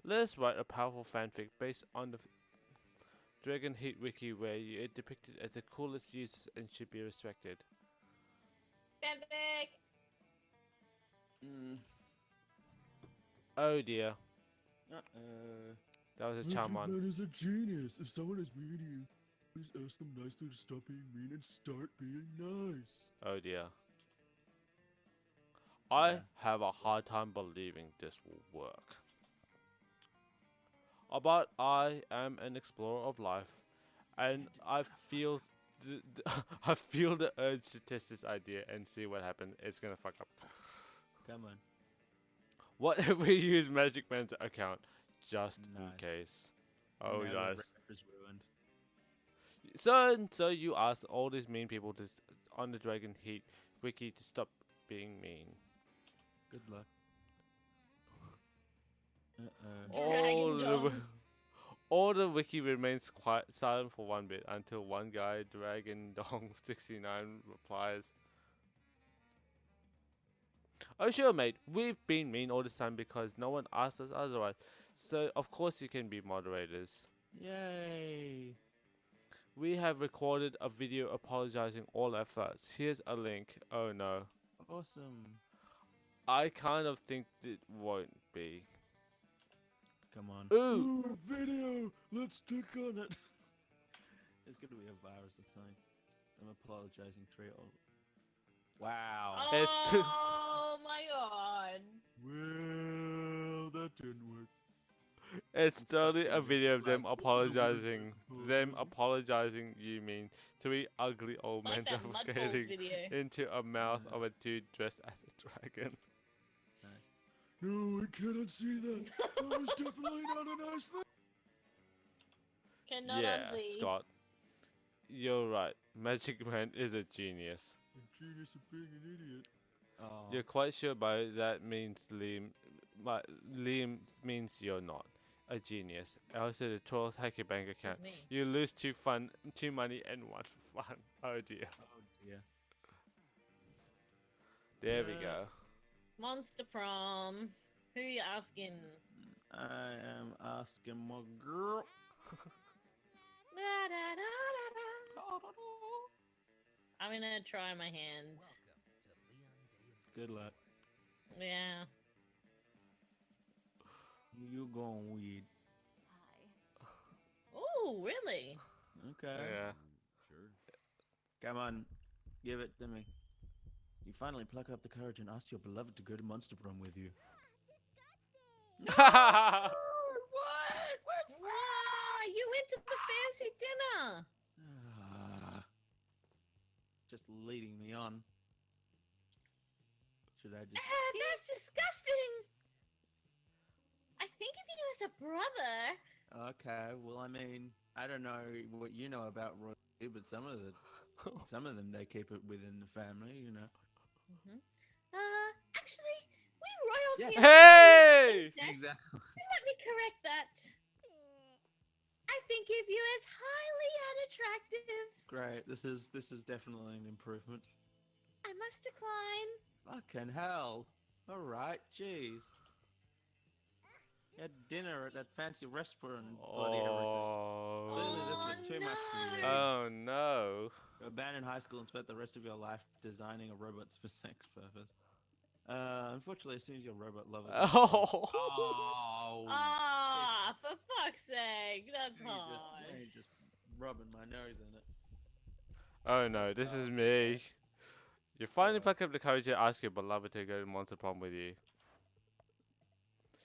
A: Let us write a powerful fanfic based on the Dragon Heat wiki where you are depicted as the coolest users and should be respected.
B: Fanfic!
A: Oh dear,
D: Uh-oh.
A: that was a
E: Magic
A: Charmant.
E: Man is a genius. If someone is mean to you, please ask them nicely to stop being mean and start being nice.
A: Oh dear. I
D: Yeah.
A: have a hard time believing this will work. But I am an explorer of life, and I feel I feel the urge to test this idea and see what happens. It's gonna fuck up.
D: Come on.
A: What if we use Magic Man's account just in
D: Nice.
A: case? Oh,
D: Now the
A: nice.
D: rep is ruined.
A: So you asked all these mean people on the Dragon Heat wiki to stop being mean.
D: Good luck.
A: All the,
B: Dragon Dong.
A: all the wiki remains quiet, silent for one bit until one guy, Dragon Dong 69, replies. Oh sure mate, we've been mean all this time because no one asked us otherwise. So of course you can be moderators.
D: Yay!
A: We have recorded a video apologizing all efforts. Here's a link. Oh no.
D: Awesome.
A: I kind of think it won't be.
D: Come on.
A: Ooh!
E: Ooh, video! Let's click on it.
D: There's gonna be a virus or something. I'm apologizing 3 all. Wow.
A: It's-
B: Oh my god.
E: Well, that didn't work.
A: It's
D: It's
A: totally a
D: actually
A: video of them
E: flat.
A: apologizing. Them
E: Apologizing.
A: apologizing, you mean. 3 ugly old
B: It's
A: men
B: like that Mud Balls
A: defecating
B: video.
A: into a mouth of a dude dressed as a dragon.
E: No, we cannot see that. That was definitely not a nice thing.
B: Cannot
A: Yeah,
B: unsee.
A: Scott. You're right. Magic Man is a genius.
E: A genius of being an idiot.
D: Oh.
A: You're quite sure by that means Liam. Liam means you're not a genius. Also, the trolls hack your bank account.
B: That's me.
A: You lose 2 money and 1 fun. Oh dear.
D: Oh dear.
A: There we
D: Yeah.
A: go.
B: Monster Prom. Who you asking?
D: I am asking my girl.
B: I'm gonna try my hand.
D: Good luck.
B: Yeah.
D: You going weed?
B: Oh, really?
D: Okay.
A: Yeah.
D: Come on, give it to me. You finally pluck up the courage and ask your beloved to go to Monster Prom with you.
B: Wow, you went to the fancy dinner.
D: Ah, just leading me on. Should I just?
B: That's disgusting. I think of you as a brother.
D: Okay. Well, I mean, I don't know what you know about royalty, but some of them they keep it within the family, you know.
B: Actually, we royalty.
D: Yeah.
B: are
A: Hey!
B: incest.
D: Exactly.
B: Let me correct that. I think of you as highly unattractive.
D: Great. This is definitely an improvement.
B: I must decline.
D: Fucking hell. All right. Jeez. You had dinner at that fancy restaurant. And bloody everything. Clearly this was too much for you.
A: Oh no.
D: You abandoned high school and spent the rest of your life designing a robot for sex purpose. Unfortunately, as soon as your robot level.
A: Oh.
D: Oh.
B: Ah, for fuck's sake, that's
D: You
B: hard.
D: just rubbing my nose in it.
A: Oh no, this is me. You finally pluck up the courage to ask your beloved to go to Monster Prom with you.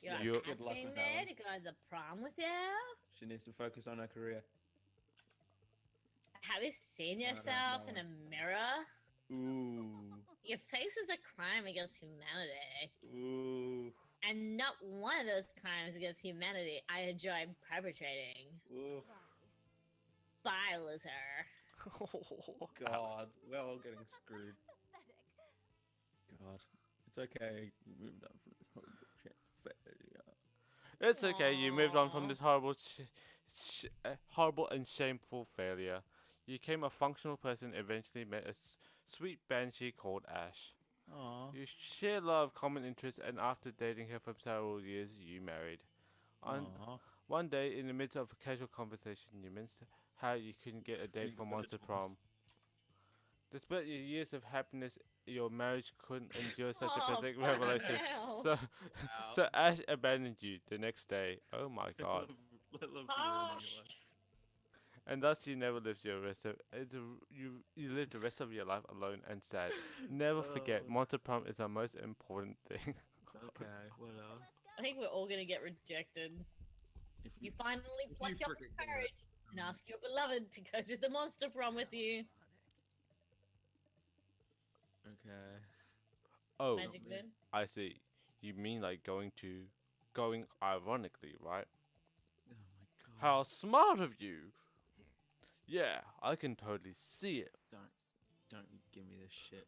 B: You're
A: You-
D: Good luck
B: asking
D: with that
B: there
D: one.
B: to go to the prom with you?
D: She needs to focus on her career.
B: Have you seen
D: don't
B: yourself in
D: know.
B: a mirror?
D: Ooh.
B: Your face is a crime against humanity.
D: Ooh.
B: And not one of those crimes against humanity I enjoy perpetrating.
D: Ooh.
B: Bye, loser.
D: God. We're all getting screwed. God. It's okay. You moved on from this horrible shit.
A: It's okay. You moved on from
B: Aw.
A: this horrible and shameful failure. You became a functional person. Eventually met a sweet banshee called Ash.
D: Aww.
A: You share a lot of common interests, and after dating her for several years, you married.
D: Aww.
A: One day, in the midst of a casual conversation, you mentioned how you couldn't get a date
D: You
A: for
D: got
A: Monster
D: it once.
A: Prom. Despite your years of happiness, your marriage couldn't endure such a
B: Oh,
A: pathetic
B: fucking
A: revelation.
B: hell.
A: So, so Ash abandoned you the next day. Oh my god!
B: Harsh.
A: And thus you never lived your rest of you lived the rest of your life alone and sad. Never forget,
D: Oh.
A: Monster Prom is the most important thing.
D: Okay, what else?
B: I think we're all gonna get rejected.
D: If
B: You finally
D: If
B: pluck
D: you
B: up
D: frickin'
B: the
D: get it.
B: courage and ask your beloved to go to the monster prom with you.
D: Okay.
A: Oh,
B: Magic
D: me.
B: Man.
A: I see. You mean like going ironically, right?
D: Oh my god.
A: How smart of you! Yeah, I can totally see it.
D: Don't give me this shit.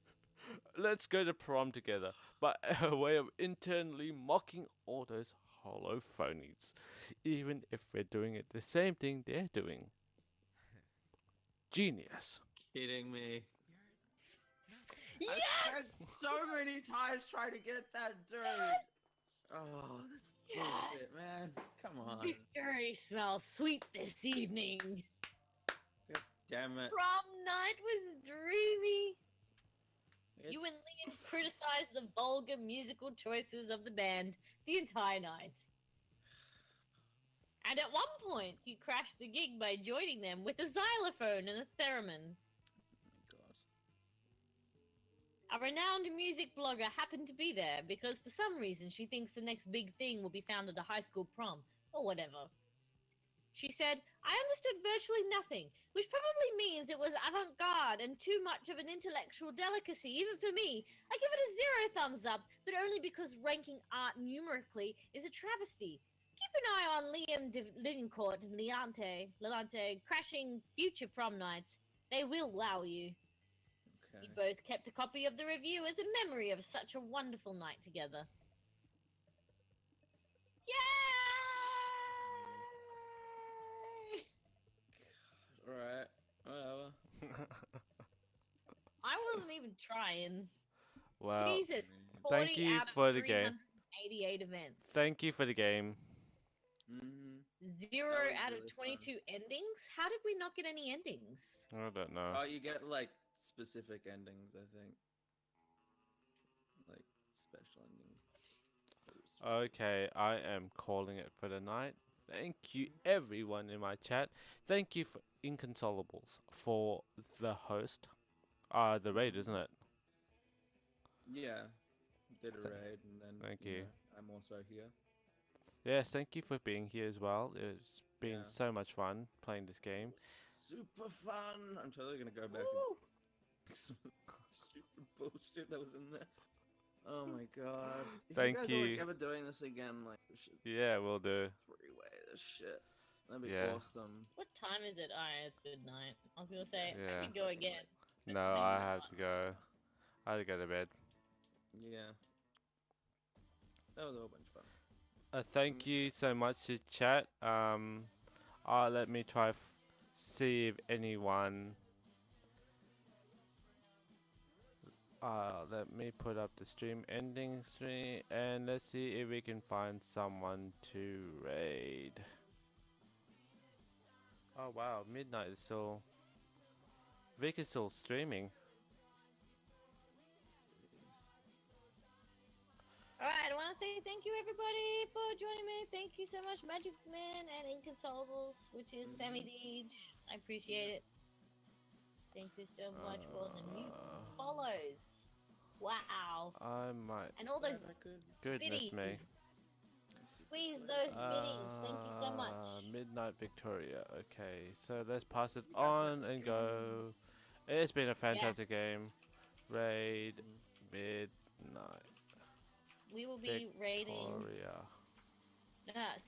A: Let's go to prom together, but a way of internally mocking all those hollow phonies, even if we're doing it the same thing they're doing. Genius.
D: Kidding me.
B: Yes!
D: I spent so many times trying to get that dude. Oh, this bullshit, man. Come on.
B: Victory smells sweet this evening.
D: God damn it.
B: Prom night was dreamy. You and
D: It's-
B: Liam criticized the vulgar musical choices of the band the entire night. And at one point, you crashed the gig by joining them with a xylophone and a theremin.
D: God.
B: A renowned music blogger happened to be there because for some reason she thinks the next big thing will be found at a high school prom, or whatever. She said, I understood virtually nothing, which probably means it was avant-garde and too much of an intellectual delicacy, even for me. I give it a 0 thumbs up, but only because ranking art numerically is a travesty. Keep an eye on Liam Linicourt and Lelante crashing future prom nights. They will wow you.
D: Okay.
B: We both kept a copy of the review as a memory of such a wonderful night together. Yay!
D: Alright. Whatever.
B: I wasn't even trying.
A: Well,
B: Jesus,
A: thank
B: 40
A: you
B: out of
A: for the game.
B: 388 events.
A: Thank you for the game.
D: Mm-hmm.
B: 0
D: That was
B: out
D: really
B: of
D: fun.
B: 22 endings? How did we not get any endings?
A: I don't know.
D: Oh, you get like specific endings, I think. Like special endings.
A: Okay, I am calling it for the night. Thank you, everyone in my chat. Thank you for Inconsolables for the host. The raid, isn't it?
D: Yeah. Did a
A: Th-
D: raid and then
A: thank you.
D: know, I'm also here.
A: Yes, thank you for being here as well. It's been
D: Yeah.
A: so much fun playing this game.
D: Super fun! I'm totally gonna go back
B: Woo!
D: and some stupid bullshit that was in there. Oh my god. If
A: Thank
D: you guys
A: you.
D: are like, ever doing this again, like we should
A: Yeah, we'll do.
D: freeway this shit. That'd be
A: Yeah.
D: awesome.
B: What time is it? Alright, it's good night. I was gonna say,
A: Yeah.
B: I could go again. but
A: No,
B: then
A: I
B: I'm
A: have
B: not.
A: to go. I have to go to bed.
D: Yeah. That was a whole bunch of fun.
A: Thank you so much to chat. Let me try see if anyone. Let me put up the stream ending stream and let's see if we can find someone to raid. Oh wow, midnight is still. Vic is still streaming.
B: Alright, I want to say thank you everybody for joining me. Thank you so much, Magic Man and Inconsolables, which is Sammy Deej. I appreciate it. Thank you so much for the new follows. Wow.
A: I might.
B: And all those
A: Goodness
B: biddies.
A: me.
B: Squeeze those biddies. Thank you so much.
A: Midnight Victoria. Okay, so let's pass it on and go. It's been a fantastic game. Raid Midnight
B: We will be raiding.
A: Victoria.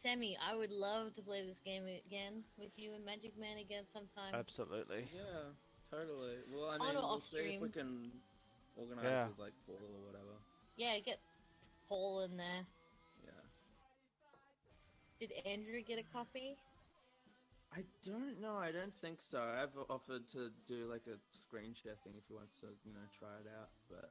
B: Sammy, I would love to play this game again with you and Magic Man again sometime.
A: Absolutely.
D: Yeah, totally. Well, I
B: On
D: mean,
B: or
D: we'll
B: off
D: see if we
B: stream.
D: can organize
A: Yeah.
D: with like Paul or whatever.
B: Yeah, get Paul in there.
D: Yeah.
B: Did Andrew get a copy?
D: I don't know. I don't think so. I've offered to do like a screen share thing if you want to, try it out. But